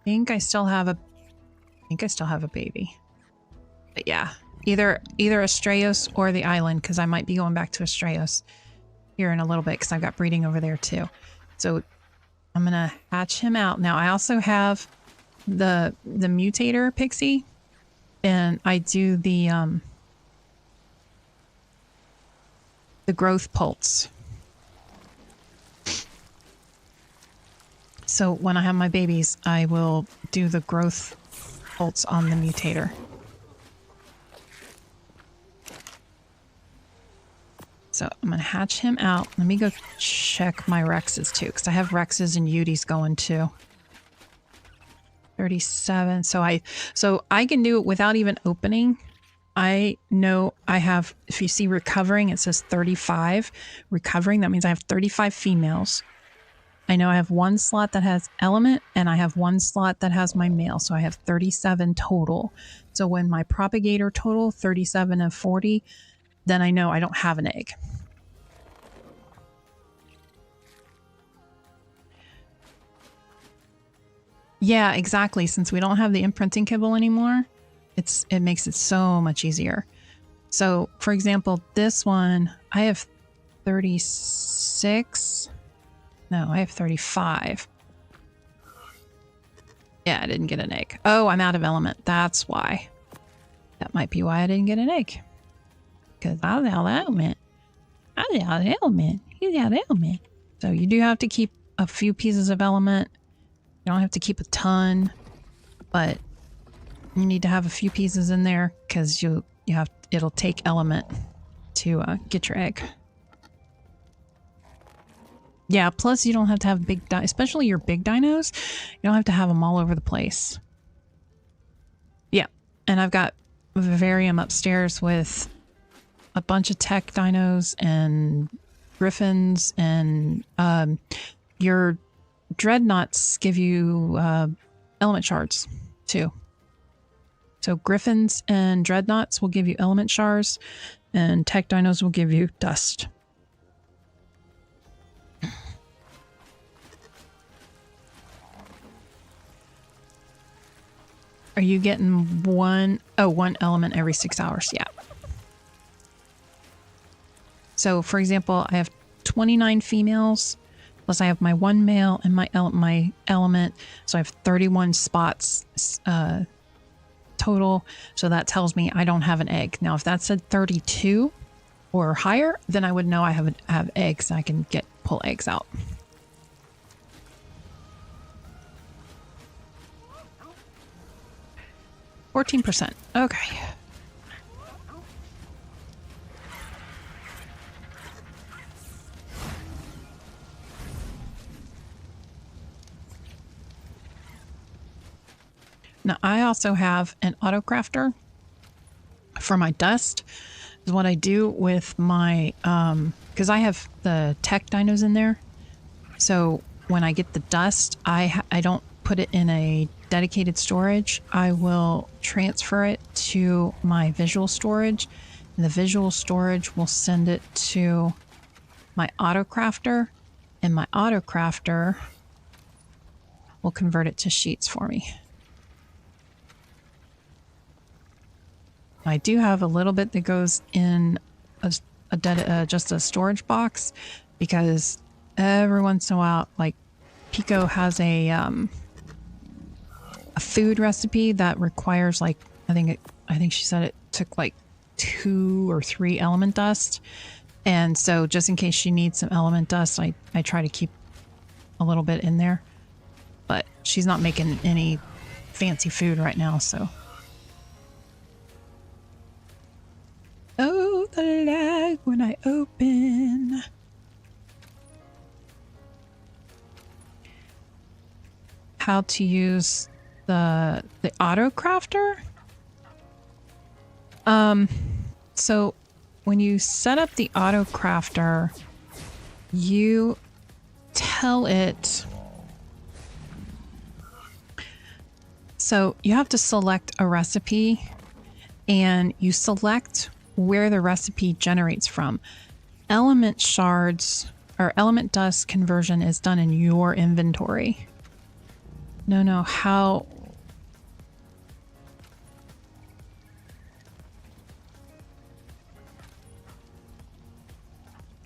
I still have a baby. But yeah, either Astraeus or the island, because I might be going back to Astraeus here in a little bit because I've got breeding over there too. So I'm gonna hatch him out. Now I also have the mutator pixie, and I do the growth pulse. So when I have my babies, I will do the growth pulse on the mutator. So I'm going to hatch him out. Let me go check my Rexes too, because I have Rexes and Yuties going too. 37. So I can do it without even opening. I know I have, if you see recovering, it says 35. Recovering, that means I have 35 females. I know I have 1 slot that has element, and I have 1 slot that has my male. So I have 37 total. So when my propagator total, 37 of 40, then I know I don't have an egg. Yeah, exactly. Since we don't have the imprinting kibble anymore, it makes it so much easier. So, for example, this one, I have 36. No, I have 35. Yeah, I didn't get an egg. Oh, I'm out of element. That's why. That might be why I didn't get an egg. Because I was out of element. I was out of element. He's out of element. So you do have to keep a few pieces of element. You don't have to keep a ton, but you need to have a few pieces in there because it'll take element to get your egg. Yeah, plus you don't have to have big, especially your big dinos. You don't have to have them all over the place. Yeah, and I've got vivarium upstairs with a bunch of tech dinos and griffins, and your dreadnoughts give you element shards too. So griffins and dreadnoughts will give you element shards, and tech dinos will give you dust. Are you getting one element every 6 hours? Yeah. So, for example, I have 29 females, plus I have my 1 male and my element. So I have 31 spots total. So that tells me I don't have an egg. Now, if that said 32 or higher, then I would know I have eggs. I can pull eggs out. %. Okay. Now I also have an autocrafter for my dust. Is what I do with my because I have the tech dinos in there. So when I get the dust, I don't put it in a dedicated storage. I will transfer it to my visual storage, and the visual storage will send it to my autocrafter, and my autocrafter will convert it to sheets for me. I do have a little bit that goes in just a storage box, because every once in a while, like Pico has a food recipe that requires, like, I think she said it took like 2 or 3 element dust, and so just in case she needs some element dust, I try to keep a little bit in there. But she's not making any fancy food right now, so. Oh, the lag when I open. how to use the auto crafter. So when you set up the auto crafter, you tell it. So you have to select a recipe, and you select where the recipe generates from. Element shards or element dust conversion is done in your inventory. No, how?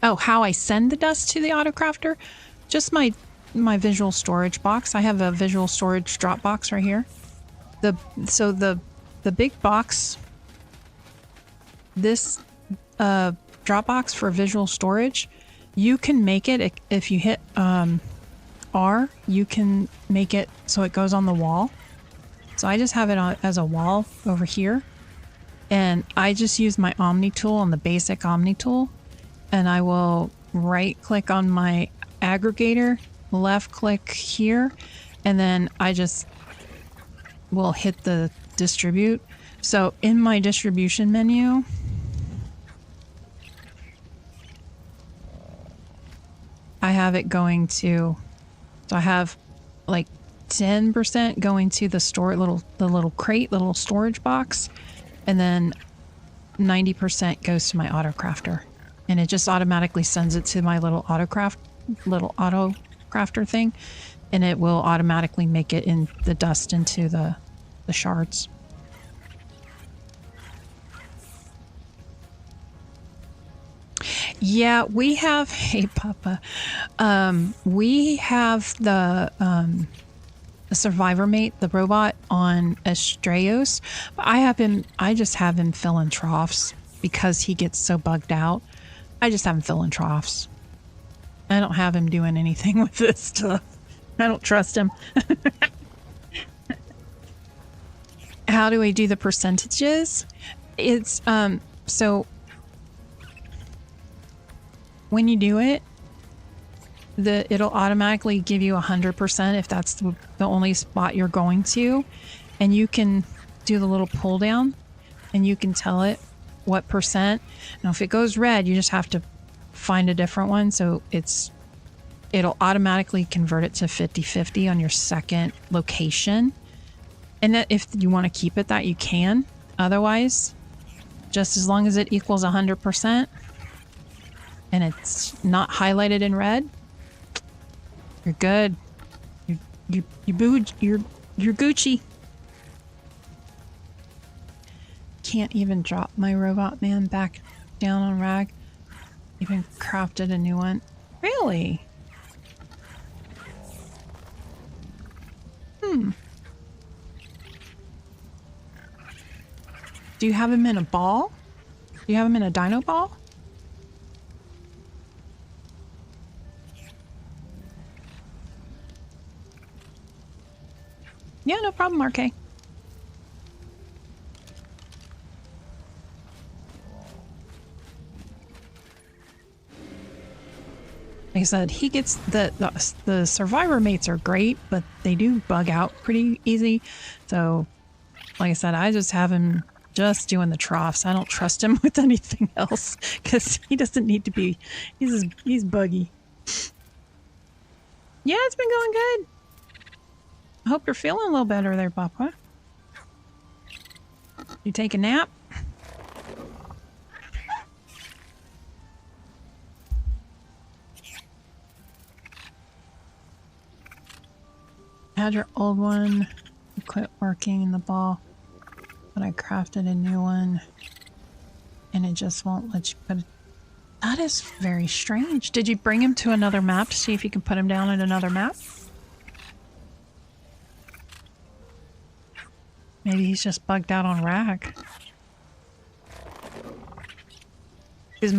Oh, how I send the dust to the autocrafter? Just my visual storage box. I have a visual storage drop box right here. So the big box, this drop box for visual storage, you can make it if you hit R, you can make it so it goes on the wall. So I just have it on, as a wall over here, and I just use my Omni tool on the basic Omni tool, and I will right click on my aggregator, left click here, and then I just will hit the distribute. So in my distribution menu, I have it going to, so I have like 10% going to the little crate, little storage box, and then 90% goes to my auto crafter, and it just automatically sends it to my little auto crafter thing, and it will automatically make it in the dust into the shards. Yeah, we have, hey Papa, we have the survivor mate, the robot, on Astraeos, but I just have him fill in troughs because he gets so bugged out. I just have him fill in troughs. I don't have him doing anything with this stuff. I don't trust him. How do I do the percentages? It's, so when you do it, it'll automatically give you 100% if that's the only spot you're going to, and you can do the little pull down and you can tell it what percent. Now if it goes red, you just have to find a different one, so it'll automatically convert it to 50-50 on your second location, and that if you want to keep it that, you can. Otherwise, just as long as it equals 100% and it's not highlighted in red, you're good. You're Gucci. Can't even drop my robot man back down on rag. Even crafted a new one. Really? Do you have him in a ball? Do you have him in a dino ball? Yeah, no problem, RK. Like I said, he gets the survivor mates are great, but they do bug out pretty easy. So, like I said, I just have him just doing the troughs. I don't trust him with anything else because he doesn't need to be. He's buggy. Yeah, it's been going good. I hope you're feeling a little better there, Papa. You take a nap? Had your old one quit working in the ball, but I crafted a new one and it just won't let you put it. That is very strange. Did you bring him to another map to see if you can put him down at another map? Maybe he's just bugged out on rag. Because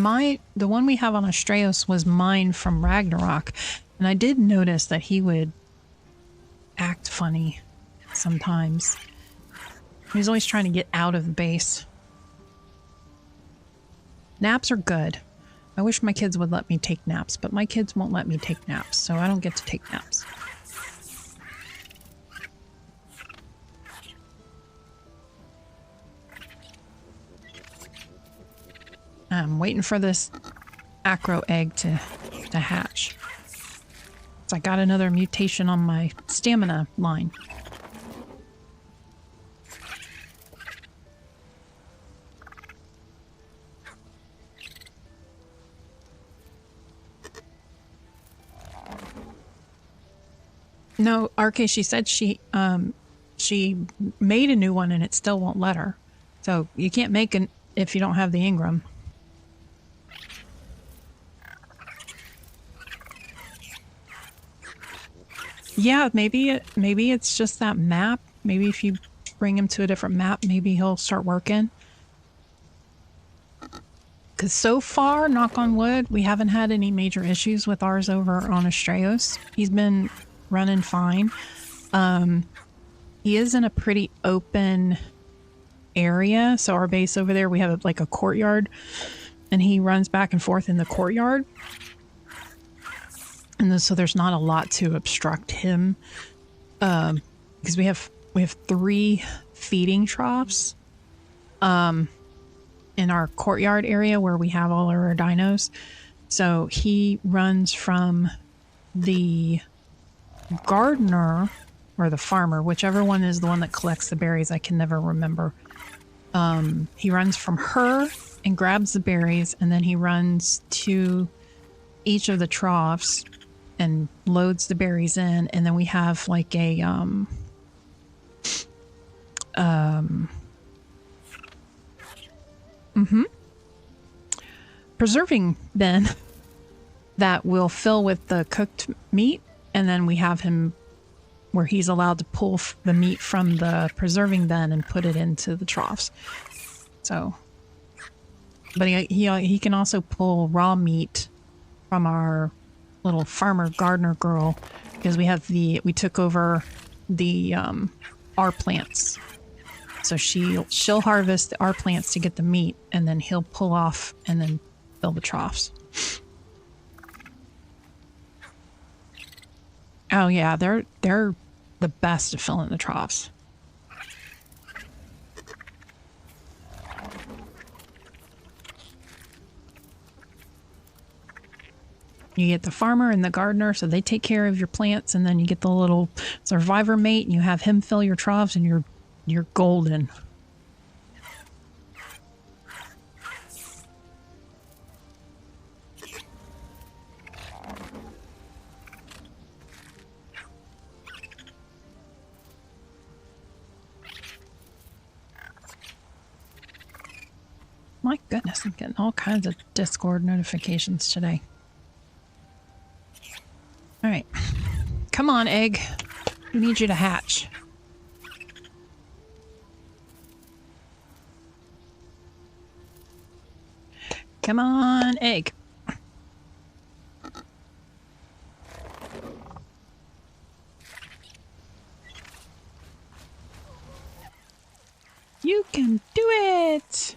the one we have on Astraeos was mine from Ragnarok, and I did notice that he would act funny sometimes. He's always trying to get out of the base. Naps are good. I wish my kids would let me take naps, but my kids won't let me take naps, so I don't get to take naps. I'm waiting for this acro egg to hatch. So I got another mutation on my stamina line. No, RK, she said she made a new one and it still won't let her. So you can't make an if you don't have the Ingram. Yeah, maybe it's just that map. Maybe if you bring him to a different map, maybe he'll start working. Because so far, knock on wood, we haven't had any major issues with ours over on Astraeos. He's been running fine. He is in a pretty open area. So our base over there, we have like a courtyard, and he runs back and forth in the courtyard. And so there's not a lot to obstruct him, because we have 3 feeding troughs in our courtyard area where we have all our dinos. So he runs from the gardener or the farmer, whichever one is the one that collects the berries. I can never remember. He runs from her and grabs the berries, and then he runs to each of the troughs and loads the berries in, and then we have like a preserving bin that will fill with the cooked meat, and then we have him where he's allowed to pull the meat from the preserving bin and put it into the troughs. So, but he can also pull raw meat from our little farmer gardener girl, because we took over the our plants, so she'll harvest our plants to get the meat, and then he'll pull off and then fill the troughs. Oh yeah, they're the best at filling the troughs. You get the farmer and the gardener, so they take care of your plants, and then you get the little survivor mate, and you have him fill your troughs, and you're golden. My goodness, I'm getting all kinds of Discord notifications today. All right, come on, egg. We need you to hatch. Come on, egg. You can do it.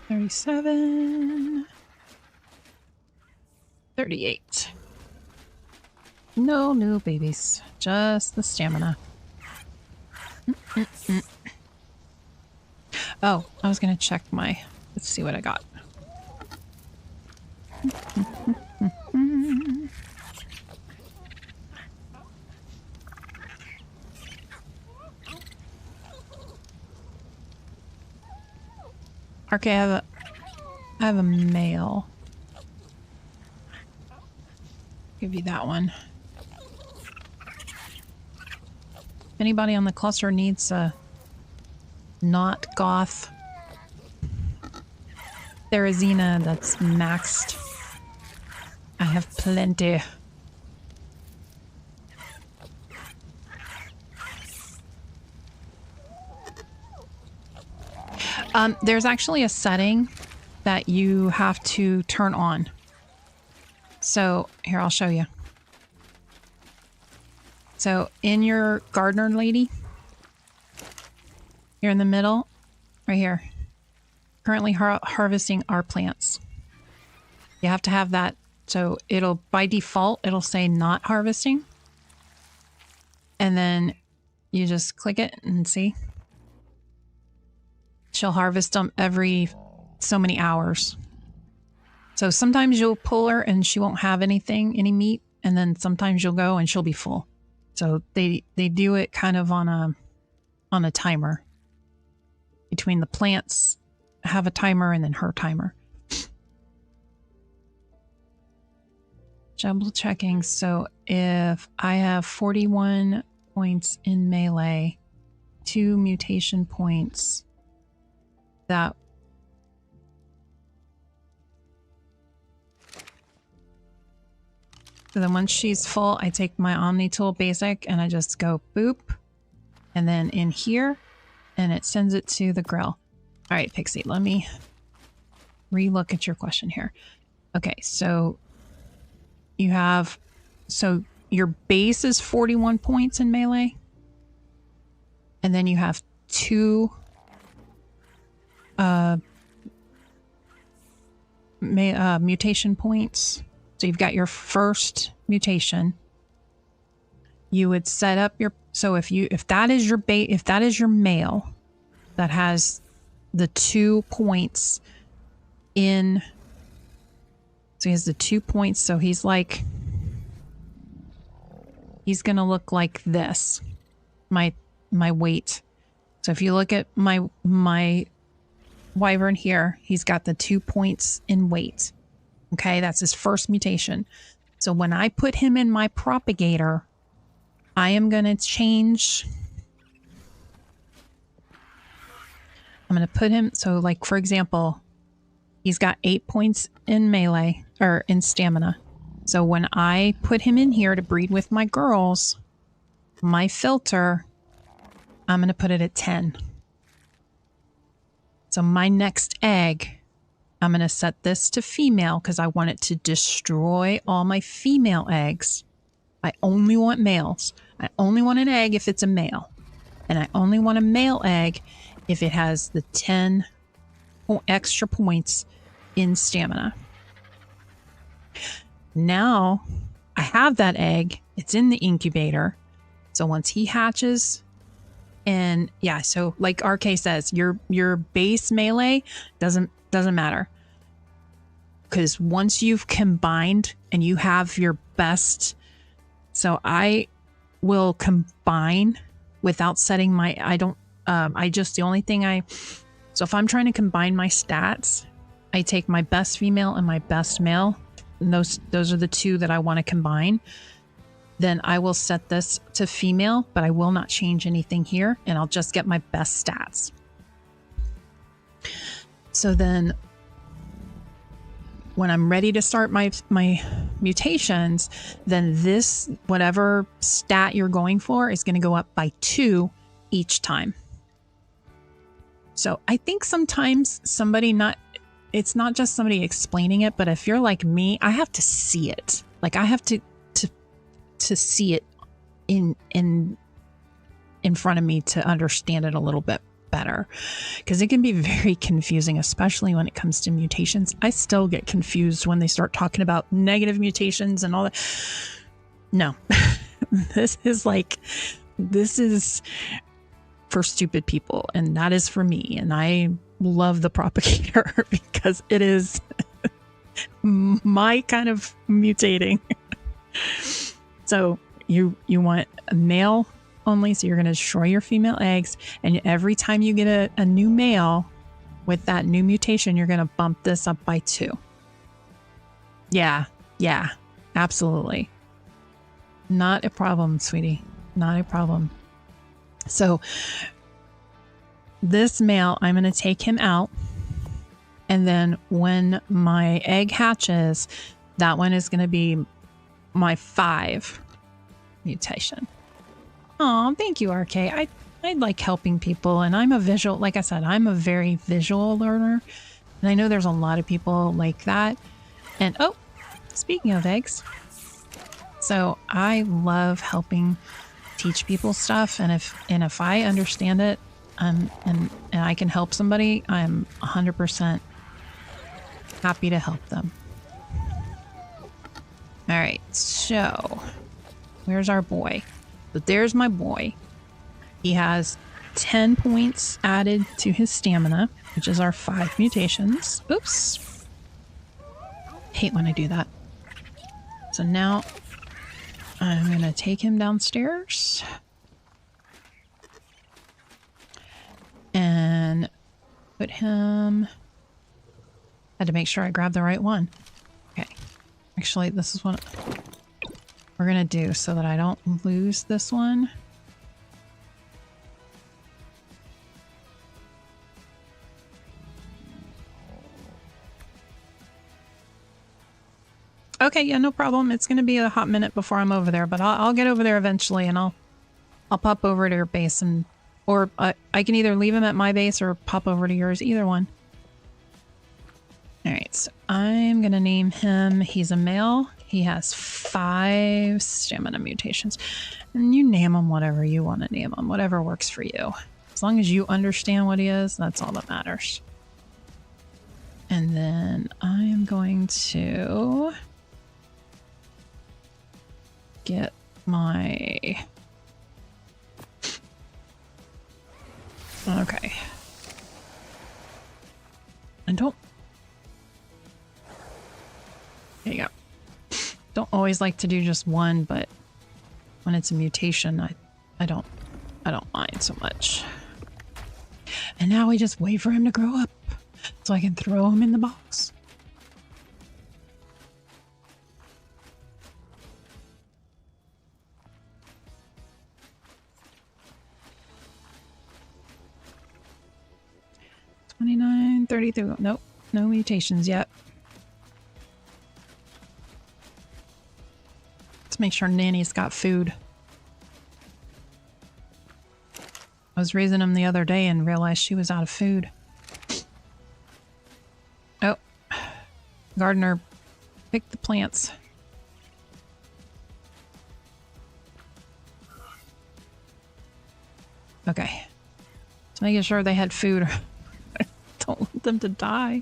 37. 38. No new babies, just the stamina. Oh, I was gonna check my... Let's see what I got. Okay, I have a male. Give you that one. If anybody on the cluster needs a not goth Therizina that's maxed, I have plenty. There's actually a setting that you have to turn on. So here, I'll show you. So in your gardener lady, here in the middle, right here, currently harvesting our plants. You have to have that. So it'll, by default, it'll say not harvesting. And then you just click it and see. She'll harvest them every so many hours. So sometimes you'll pull her and she won't have anything, any meat, and then sometimes you'll go and she'll be full. So they do it kind of on a timer. Between the plants have a timer and then her timer. Double checking. So if I have 41 points in melee, 2 mutation points, that so then once she's full, I take my Omni tool basic and I just go boop, and then in here, and it sends it to the grill. All right, Pixie, let me re-look at your question here. Okay, so you have, so your base is 41 points in melee, and then you have 2 mutation points. So you've got your first mutation. You would set up your, so if that is your base, if that is your male that has the 2 points in, so he has the 2 points, so he's like, he's gonna look like this, my weight. So if you look at my wyvern here, he's got the 2 points in weight. Okay, that's his first mutation. So when I put him in my propagator, I am going to change. I'm going to put him, so like for example, he's got 8 points in melee, or in stamina. So when I put him in here to breed with my girls, my filter, I'm going to put it at 10. So my next egg, I'm going to set this to female because I want it to destroy all my female eggs. I only want males. I only want an egg if it's a male. And I only want a male egg if it has the 10 extra points in stamina. Now I have that egg. It's in the incubator. So once he hatches, and yeah, so like RK says, your base melee doesn't matter, because once you've combined and you have your best, so I will combine without setting my, the only thing so if I'm trying to combine my stats, I take my best female and my best male, and those are the 2 that I want to combine. Then I will set this to female, but I will not change anything here, and I'll just get my best stats. So then when I'm ready to start my mutations, then this, whatever stat you're going for, is going to go up by 2 each time. So I think sometimes it's not just somebody explaining it, but if you're like me, I have to see it. Like I have to see it in front of me to understand it a little bit better, because it can be very confusing, especially when it comes to mutations. I still get confused when they start talking about negative mutations and all that. No, this is for stupid people, and that is for me. And I love the propagator because it is my kind of mutating. So you want a male only, so you're going to destroy your female eggs, and every time you get a new male with that new mutation, you're going to bump this up by 2. Yeah, absolutely. Not a problem, sweetie. Not a problem. So this male, I'm going to take him out, and then when my egg hatches, that one is going to be my 5 mutation. Oh, thank you, RK. I like helping people, and I'm a visual, like I said, I'm a very visual learner, and I know there's a lot of people like that. And oh, speaking of eggs, so I love helping teach people stuff, and if I understand it, and I can help somebody, I'm 100% happy to help them. All right, so where's our boy? But there's my boy. He has 10 points added to his stamina, which is our 5 mutations. Oops. Hate when I do that. So now I'm going to take him downstairs and put him... Had to make sure I grabbed the right one. Okay. Actually, this is what we're going to do so that I don't lose this one. Okay, yeah, no problem. It's going to be a hot minute before I'm over there, but I'll get over there eventually, and I'll pop over to your base, and or I can either leave him at my base or pop over to yours, either one. All right, so I'm going to name him. He's a male. He has 5 stamina mutations, and you name him whatever you want to name him, whatever works for you. As long as you understand what he is, that's all that matters. And then I am going to get my... Okay. And don't... There you go. Don't always like to do just one, but when it's a mutation, I don't mind so much. And now we just wait for him to grow up so I can throw him in the box. $29, $33. Nope, no mutations yet. Let's make sure Nanny's got food. I was raising him the other day and realized she was out of food. Oh, gardener, pick the plants. Okay, just making sure they had food. Don't want them to die.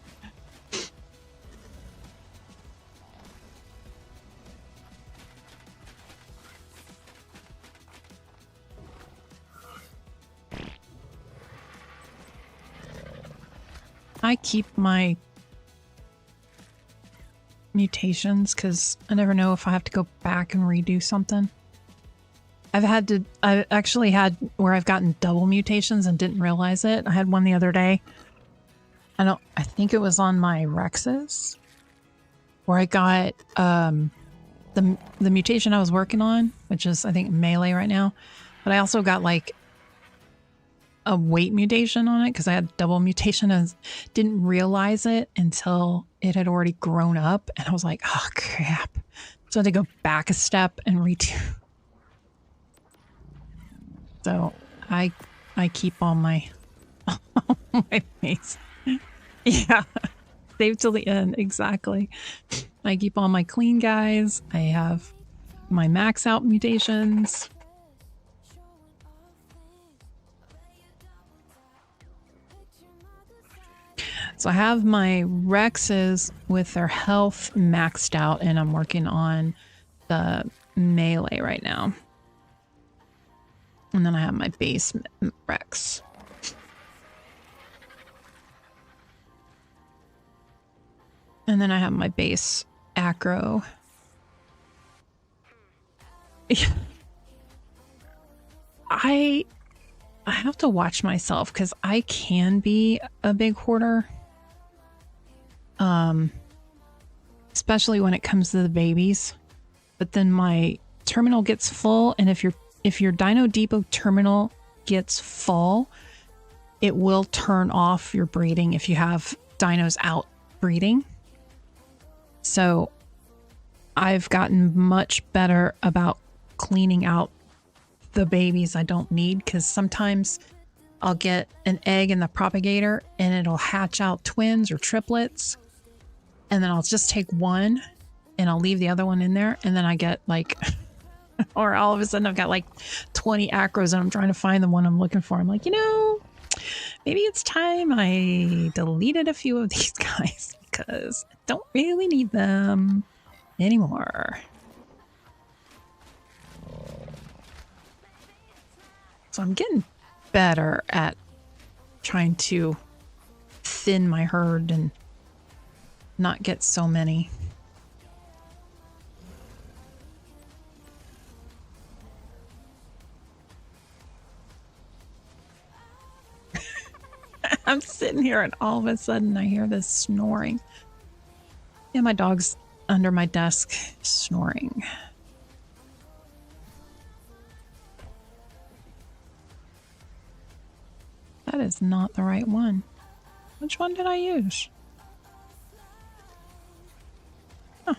I keep my mutations because I never know if I have to go back and redo something. I actually had where I've gotten double mutations and didn't realize it. I had one the other day. I think it was on my Rexes where I got the mutation I was working on, which is I think melee right now, but I also got like a weight mutation on it because I had double mutation and didn't realize it until it had already grown up, and I was like, oh crap. So I had to go back a step and redo. So I keep all my my face. Yeah. Save till the end, exactly. I keep all my clean guys. I have my max out mutations. So I have my Rexes with their health maxed out, and I'm working on the melee right now. And then I have my base Rex. And then I have my base acro. I have to watch myself because I can be a big hoarder. Especially when it comes to the babies. But then my terminal gets full, and if your Dino Depot terminal gets full, it will turn off your breeding if you have dinos out breeding. So I've gotten much better about cleaning out the babies I don't need, because sometimes I'll get an egg in the propagator and it'll hatch out twins or triplets, and then I'll just take one and I'll leave the other one in there, and then I get like or all of a sudden I've got like 20 acros and I'm trying to find the one I'm looking for. I'm like, maybe it's time I deleted a few of these guys because I don't really need them anymore. So I'm getting better at trying to thin my herd and not get so many. I'm sitting here and all of a sudden I hear this snoring. Yeah, my dog's under my desk snoring. That is not the right one. Which one did I use? Huh.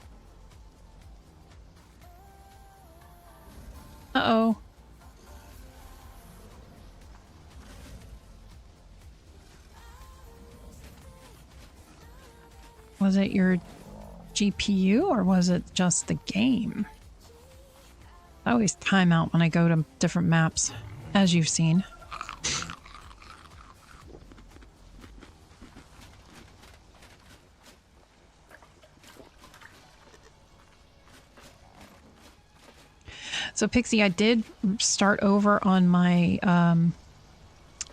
Uh-oh. Was it your GPU or was it just the game? I always time out when I go to different maps, as you've seen. So Pixie, I did start over on my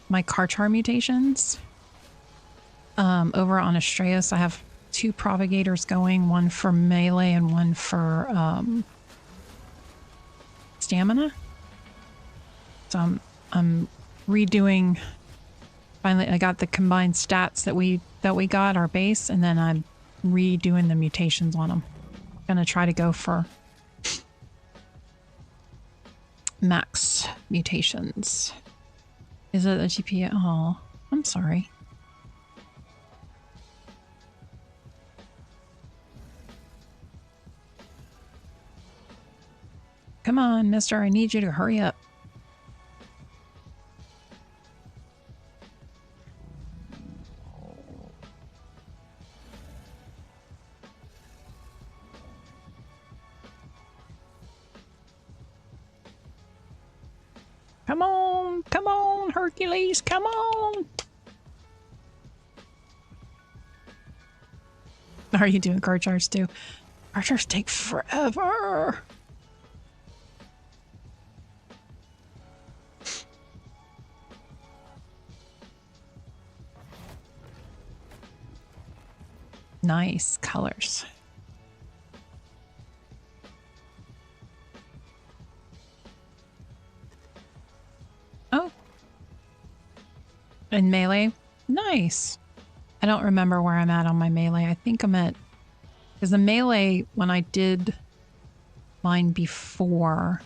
my Karchar mutations. Over on Astraeus, I have 2 propagators going, one for melee and one for stamina. So I'm redoing. Finally, I got the combined stats that we got, our base, and then I'm redoing the mutations on them. Gonna try to go for max mutations. Is it a GPU? Oh, I'm sorry. Come on, mister, I need you to hurry up. Come on, Hercules, come on. Are you doing card charts too? Card charts take forever. Nice colors. Oh. In melee? Nice. I don't remember where I'm at on my melee. I think I'm at... Because the melee, when I did mine before,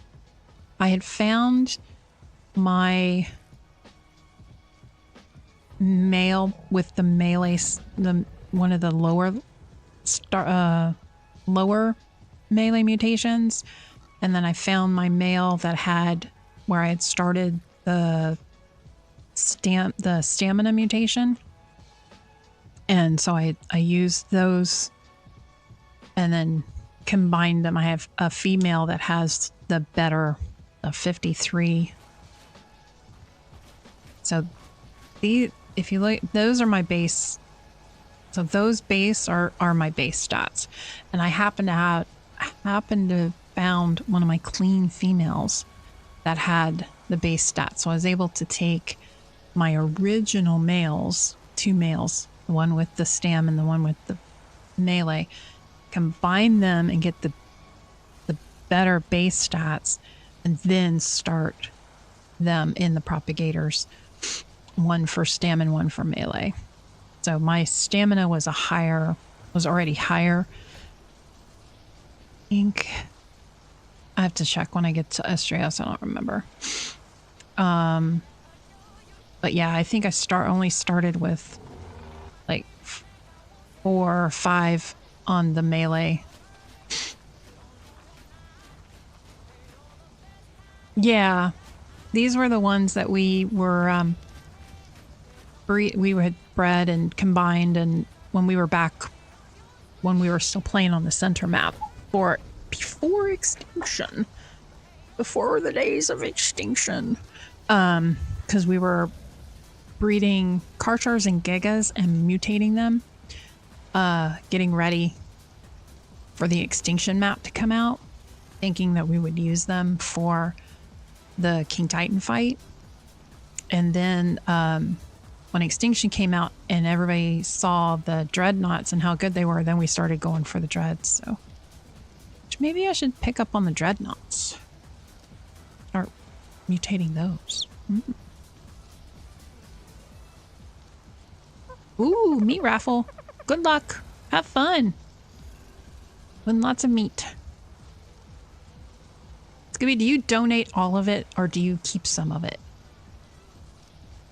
I had found my male with the melee... one of the lower melee mutations, and then I found my male that had where I had started the stamina mutation, and so I used those and then combined them. I have a female that has the better 53. So if you look, those are my base. So those base are my base stats, and I happened to found one of my clean females that had the base stats. So I was able to take my original males, 2 males, the one with the stam and the one with the melee, combine them and get the better base stats, and then start them in the propagators, one for stam and one for melee. So my stamina was already higher. I think I have to check when I get to Astraeus. I don't remember. But yeah, I think I only started with like 4 or 5 on the melee. Yeah, these were the ones that we were we had bred and combined, and when we were still playing on the center map before extinction, before the days of extinction, because we were breeding Karchars and Gigas and mutating them, getting ready for the extinction map to come out, thinking that we would use them for the King Titan fight. And then when Extinction came out and everybody saw the dreadnoughts and how good they were, then we started going for the dreads. So maybe I should pick up on the dreadnoughts. Start mutating those. Ooh, meat raffle. Good luck. Have fun. Win lots of meat. Scooby, do you donate all of it or do you keep some of it?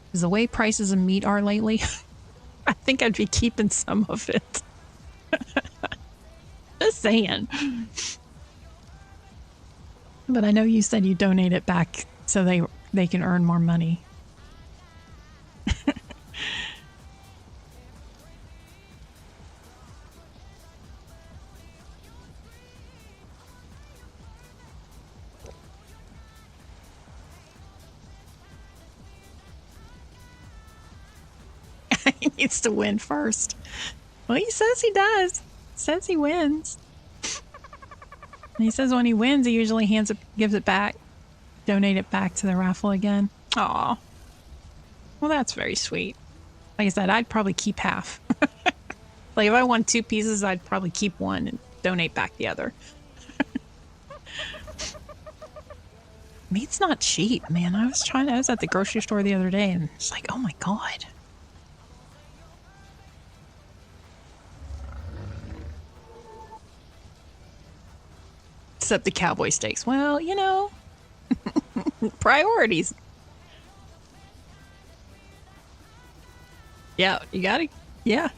Because the way prices of meat are lately, I think I'd be keeping some of it. Just saying. But I know you said you donate it back so they can earn more money. He needs to win first. Well, he says he does. Says he wins. And he says when he wins, he usually gives it back, donate it back to the raffle again. Aw. Well, that's very sweet. Like I said, I'd probably keep half. Like if I won 2 pieces, I'd probably keep one and donate back the other. Meat's not cheap, man. I was at the grocery store the other day and it's like, oh my God. Except the cowboy steaks. Well, you know, priorities. Yeah, you gotta, yeah,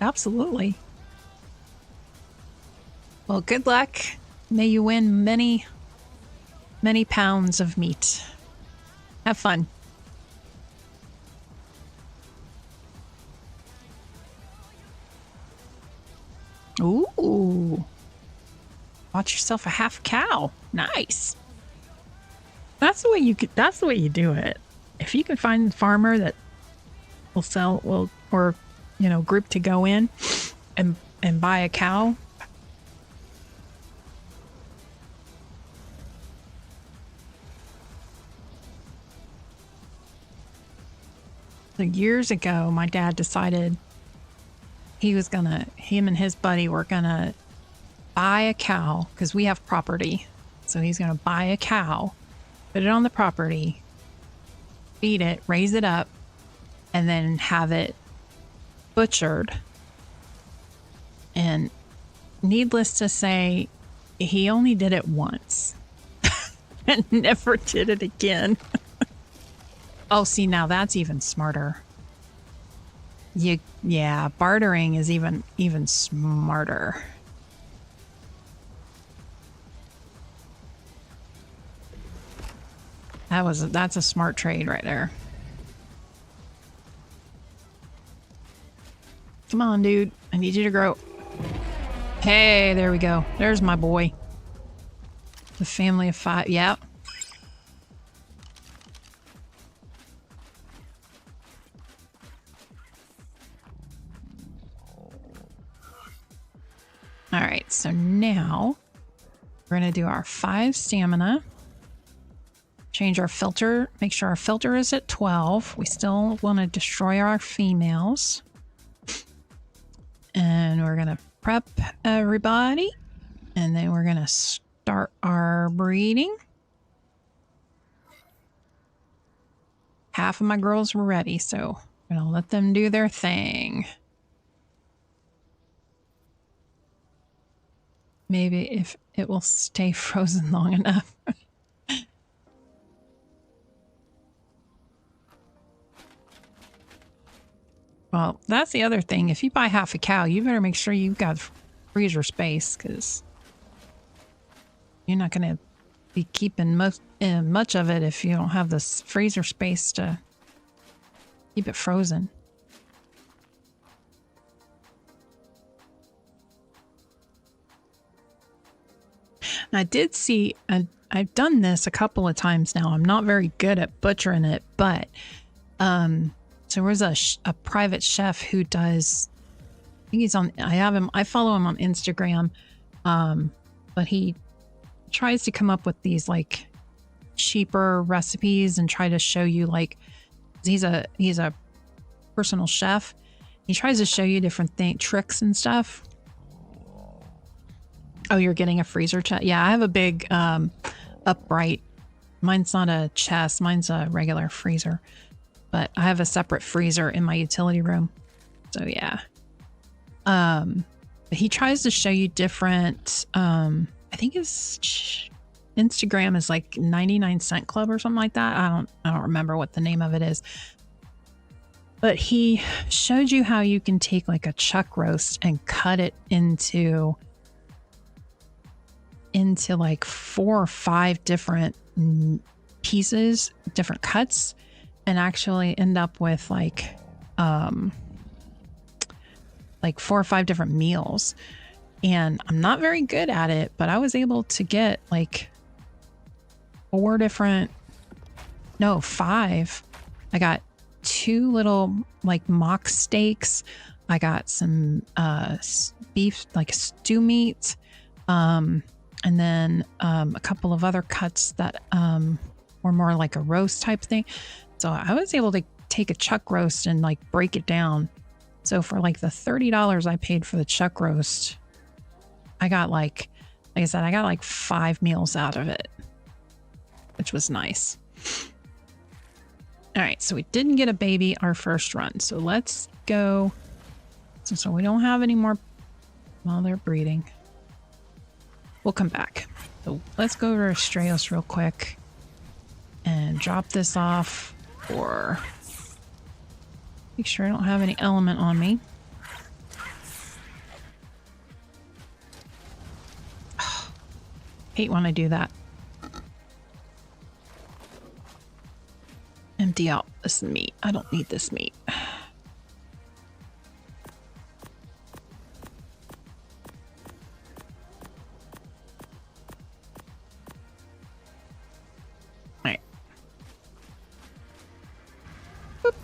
absolutely. Well, good luck. May you win many, many pounds of meat. Have fun. Ooh. Bought yourself a half cow. Nice. That's the way you do it. If you can find a farmer that or you know, group to go in and buy a cow. So years ago, my dad decided him and his buddy were gonna buy a cow because we have property. So he's gonna buy a cow, put it on the property, feed it, raise it up, and then have it butchered. And needless to say, he only did it once and never did it again. Oh, see, now that's even smarter. Yeah, bartering is even smarter. That's a smart trade right there. Come on, dude. I need you to grow. Hey, there we go. There's my boy. The family of 5. Yep. All right, so now we're going to do our 5 stamina. Change our filter. Make sure our filter is at 12. We still want to destroy our females. And we're going to prep everybody. And then we're going to start our breeding. Half of my girls were ready, so I'm going to let them do their thing. Maybe if it will stay frozen long enough. Well, that's the other thing. If you buy half a cow, you better make sure you've got freezer space, because you're not going to be keeping much of it if you don't have this freezer space to keep it frozen. I did see, I've done this a couple of times now. I'm not very good at butchering it, but so there's a private chef who does, I think he's on, I follow him on Instagram, but he tries to come up with these like cheaper recipes and try to show you like He's a personal chef. He tries to show you different tricks and stuff. Oh, you're getting a freezer chest? Yeah, I have a big upright. Mine's not a chest. Mine's a regular freezer. But I have a separate freezer in my utility room. So yeah. But he tries to show you different, I think his Instagram is like 99 Cent Club or something like that. I don't remember what the name of it is. But he showed you how you can take like a chuck roast and cut it into like 4 or 5 different pieces, different cuts, and actually end up with like 4 or 5 different meals. And I'm not very good at it, but I was able to get like 5. I got 2 little like mock steaks. I got some beef, like stew meat, and then a couple of other cuts that were more like a roast type thing. So I was able to take a chuck roast and like break it down. So for like the $30 I paid for the chuck roast, I got like I said, I got like 5 meals out of it, which was nice. All right, so we didn't get a baby our first run. So let's go. So we don't have any more while they're breeding. We'll come back. So let's go over to Astraeus real quick and drop this off, or make sure I don't have any element on me. Hate when I do that. Empty out this meat. I don't need this meat. Alright. Boop.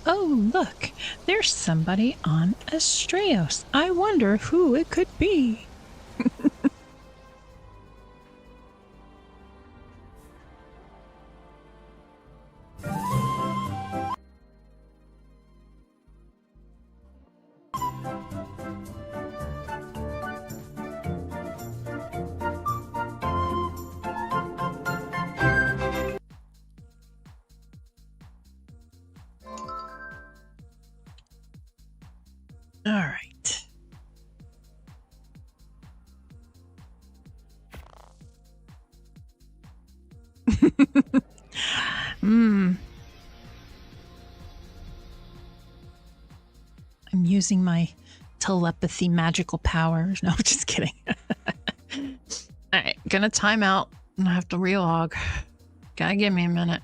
Oh, look, there's somebody on Astraeus. I wonder who it could be. All right. I'm using my telepathy magical powers. No, just kidding. All right, gonna time out and I have to relog. Gotta give me a minute.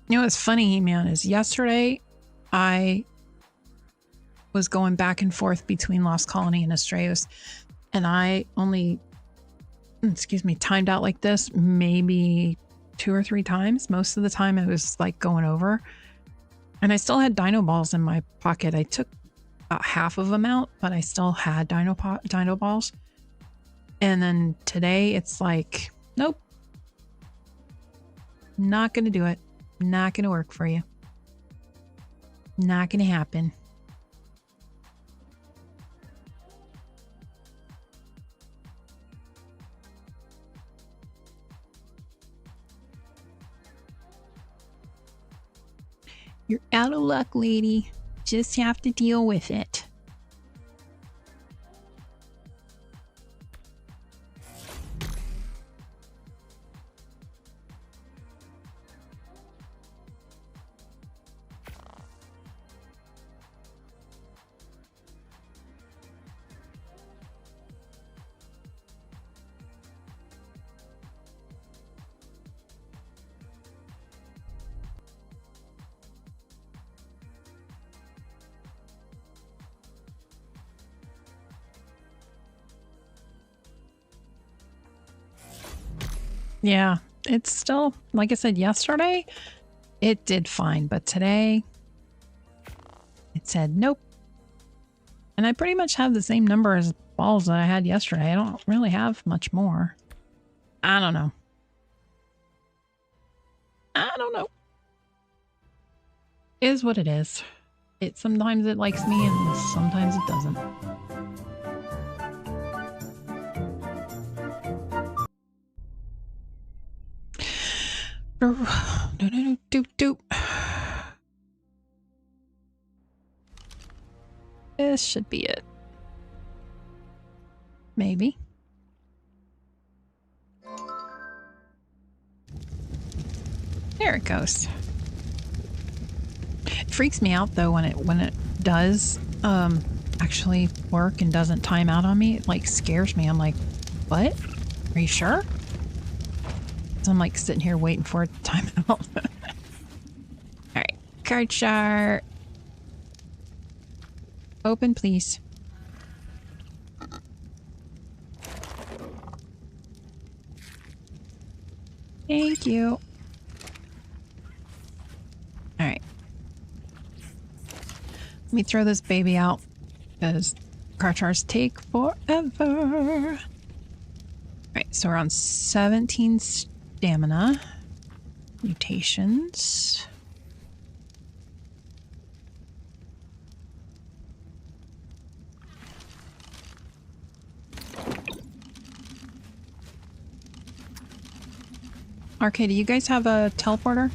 You know what's funny, man, is yesterday I was going back and forth between Lost Colony and Astraeus, and I only, timed out like this maybe 2 or 3 times. Most of the time it was like going over, and I still had dino balls in my pocket. I took about half of them out, but I still had dino balls. And then today it's like, nope, not gonna do it. Not gonna work for you. Not gonna happen. You're out of luck, lady. Just have to deal with it. Yeah, it's still, like I said yesterday, it did fine, but today it said nope. And I pretty much have the same number as balls that I had yesterday. I don't really have much more. I don't know. I don't know. It is what it is. Sometimes it likes me and sometimes it doesn't. Doop. This should be it. Maybe. There it goes. It freaks me out though when it does actually work and doesn't time out on me. It like scares me. I'm like, what? Are you sure? So I'm like sitting here waiting for it to time out. Alright, card chart. Open, please. Thank you. Alright. Let me throw this baby out because card charts take forever. Alright, so we're on 17 stamina. Mutations. Arcade, do you guys have a teleporter?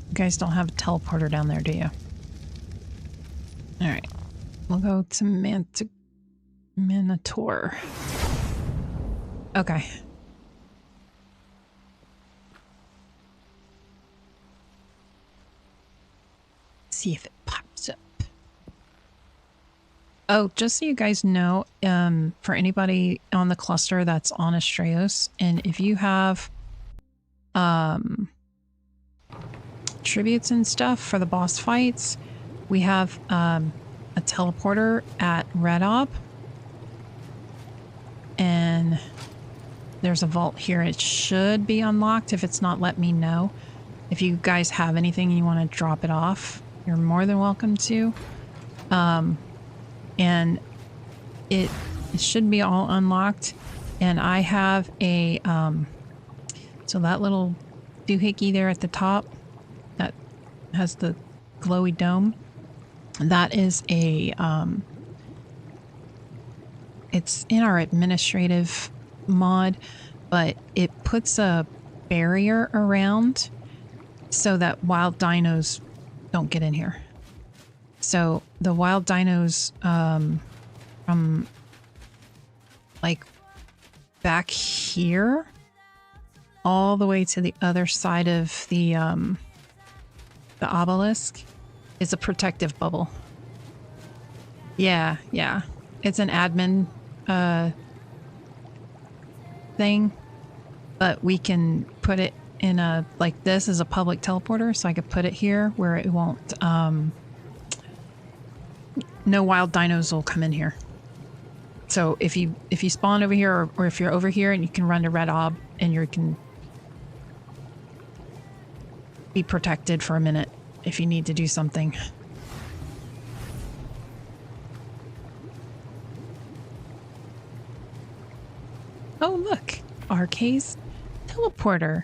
You guys don't have a teleporter down there, do you? Alright. We'll go to Minotaur. Okay. See if it pops up. Oh, just so you guys know, for anybody on the cluster that's on Astraeos, and if you have tributes and stuff for the boss fights, we have a teleporter at Red Ob, and there's a vault here. It should be unlocked. If it's not, let me know. If you guys have anything you want to drop it off, you're more than welcome to. And it should be all unlocked. And I have a, so that little doohickey there at the top that has the glowy dome, that is a, it's in our administrative mod, but it puts a barrier around so that wild dinos don't get in here. So the wild dinos from like back here all the way to the other side of the obelisk is a protective bubble. Yeah. It's an admin thing, but we can put it in a, like this is a public teleporter, so I could put it here where it won't, no wild dinos will come in here. So if you spawn over here, or if you're over here and you can run to Red Ob and you can be protected for a minute if you need to do something. Oh look, Arcade's teleporter.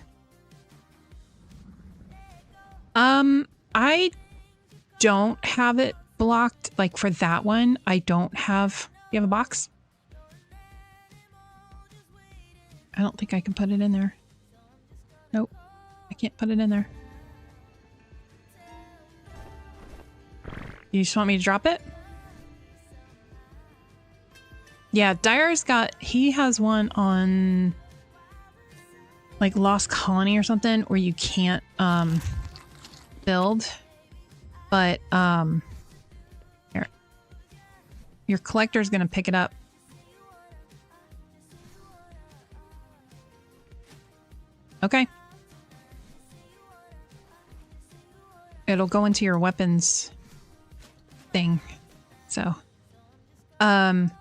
I don't have it blocked, like for that one. I don't have, do you have a box? I don't think I can put it in there. Nope, I can't put it in there. You just want me to drop it? Yeah, Dyer's got, he has one on like Lost Colony or something where you can't build, but here, your collector's gonna pick it up. Okay. It'll go into your weapons thing. So, now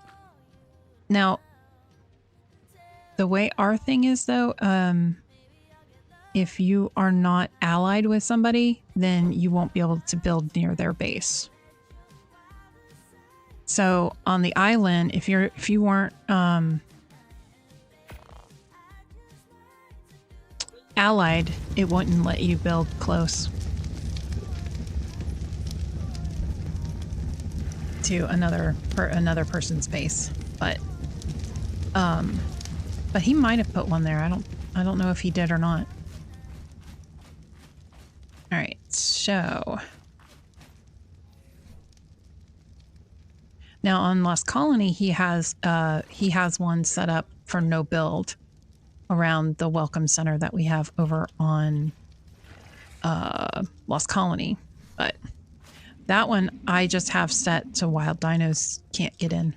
the way our thing is though, if you are not allied with somebody, then you won't be able to build near their base. So on the island, if you weren't allied, it wouldn't let you build close to another person's base. But he might have put one there. I don't know if he did or not. All right, so now on Lost Colony, he has one set up for no build around the welcome center that we have over on Lost Colony, but that one I just have set so wild dinos can't get in.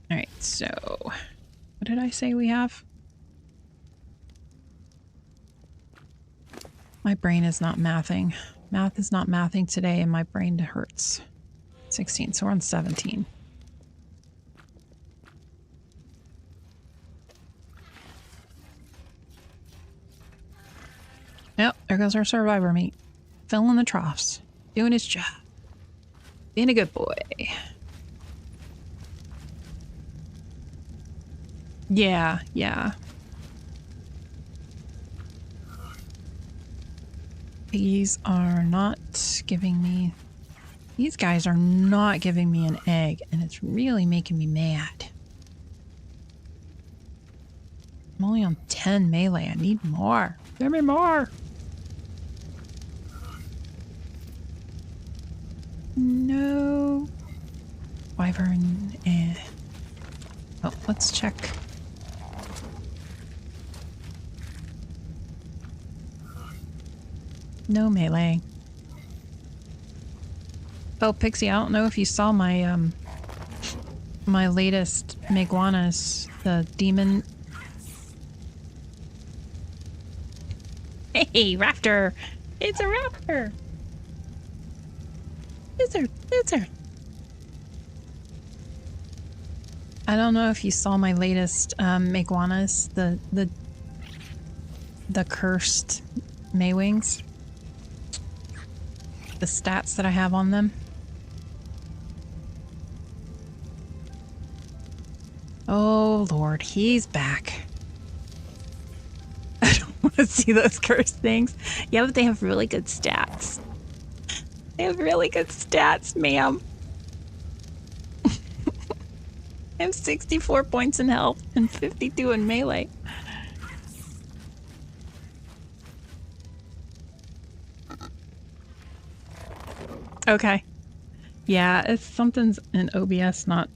All right, so what did I say we have? My brain is not mathing. Math is not mathing today, and my brain hurts. 16, so we're on 17. Yep, there goes our survivor meat. Filling the troughs. Doing his job. Being a good boy. Yeah, yeah. These are not giving me... These guys are not giving me an egg, and it's really making me mad. I'm only on 10 melee. I need more. Give me more. No. Wyvern. Oh, let's check. No melee. Oh, Pixie, I don't know if you saw my my latest Meguanas, the demon. Hey, raptor! It's a raptor! Lizard! Lizard! I don't know if you saw my latest Meguanas, the cursed Maywings. The stats that I have on them. Oh Lord, he's back. I don't want to see those cursed things. Yeah, but they have really good stats. They have really good stats, ma'am. I have 64 points in health and 52 in melee. Okay. Yeah, it's something's in OBS not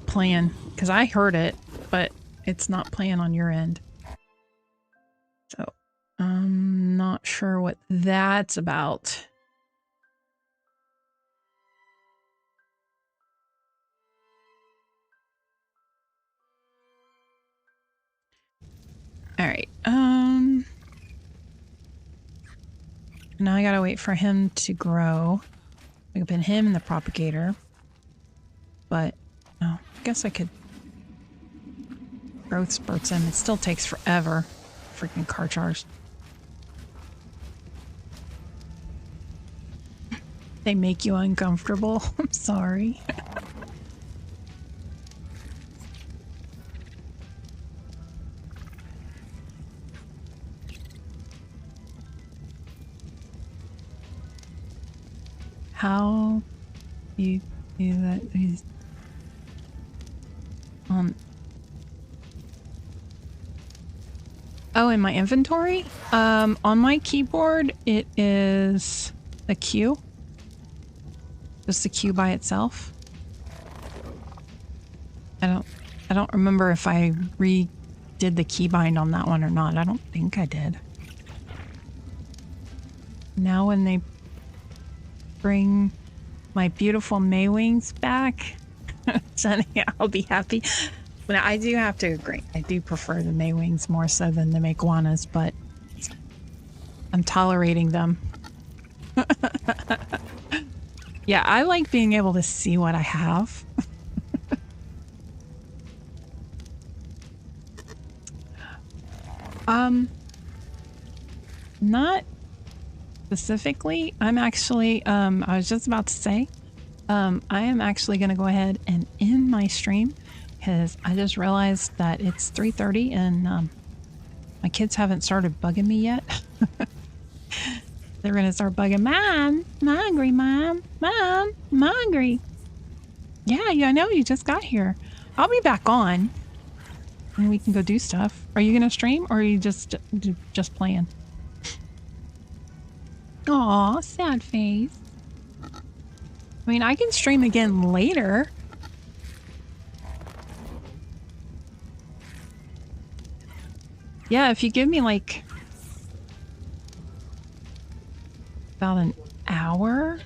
playing, because I heard it, but it's not playing on your end. So, I'm not sure what that's about. All right. Now I gotta wait for him to grow. I can put him in the propagator. But, oh, I guess I could growth spurts him. It still takes forever. Freaking car jars. They make you uncomfortable. I'm sorry. How you do that? He's on. Oh, in my inventory? On my keyboard, it is a Q. Just the Q by itself. I don't remember if I redid the keybind on that one or not. I don't think I did. Now when they bring my beautiful Maywings back, Jenny, I'll be happy. But I do have to agree. I do prefer the Maywings more so than the Iguanas, but I'm tolerating them. Yeah, I like being able to see what I have. Not specifically. I'm actually, I was just about to say, I am actually going to go ahead and end my stream because I just realized that it's 3:30 and my kids haven't started bugging me yet. They're going to start bugging, Mom, I'm hungry, Mom, I'm hungry. Yeah, I know, you just got here. I'll be back on and we can go do stuff. Are you going to stream or are you just playing? Aw, sad face. I mean, I can stream again later. Yeah, if you give me like about an hour,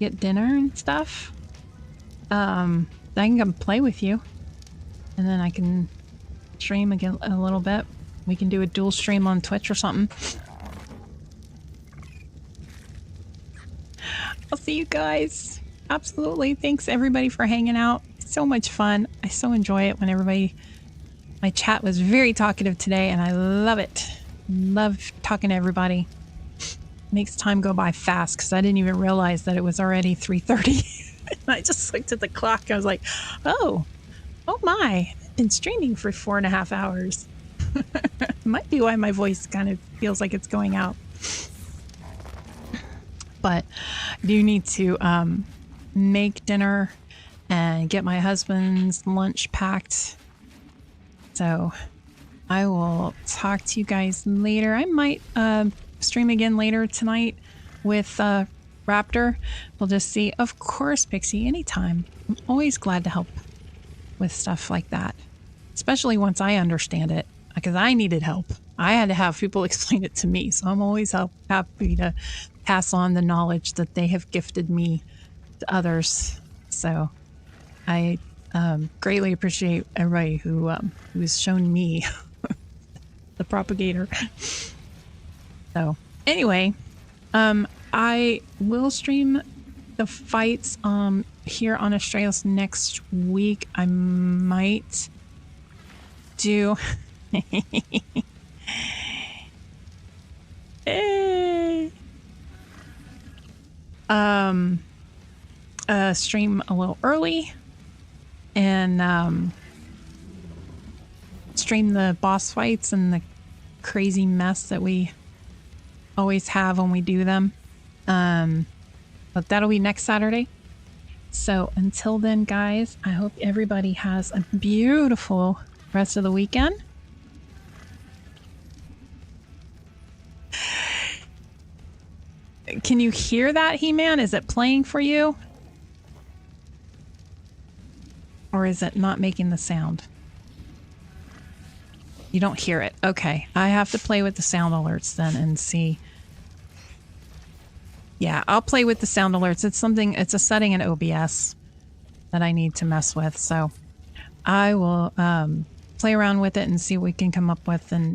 get dinner and stuff, then I can come play with you. And then I can stream again a little bit. We can do a dual stream on Twitch or something. I'll see you guys. Absolutely. Thanks everybody for hanging out. It's so much fun. I so enjoy it when everybody... My chat was very talkative today and I love it. Love talking to everybody. Makes time go by fast because I didn't even realize that it was already 3:30. I just looked at the clock. I was like, oh my. I've been streaming for 4.5 hours. Might be why my voice kind of feels like it's going out. But I do need to make dinner and get my husband's lunch packed. So I will talk to you guys later. I might stream again later tonight with Raptor. We'll just see. Of course, Pixie, anytime. I'm always glad to help with stuff like that. Especially once I understand it. Because I needed help. I had to have people explain it to me. So I'm always happy to pass on the knowledge that they have gifted me to others. So I greatly appreciate everybody who has shown me the propagator. So anyway, I will stream the fights here on Australis next week. I might do stream a little early and stream the boss fights and the crazy mess that we always have when we do them. But that'll be next Saturday. So until then, guys, I hope everybody has a beautiful rest of the weekend. Can you hear that, He-Man? Is it playing for you? Or is it not making the sound? You don't hear it. Okay. I have to play with the sound alerts then and see. Yeah, I'll play with the sound alerts. It's a setting in OBS that I need to mess with. So I will play around with it and see what we can come up with and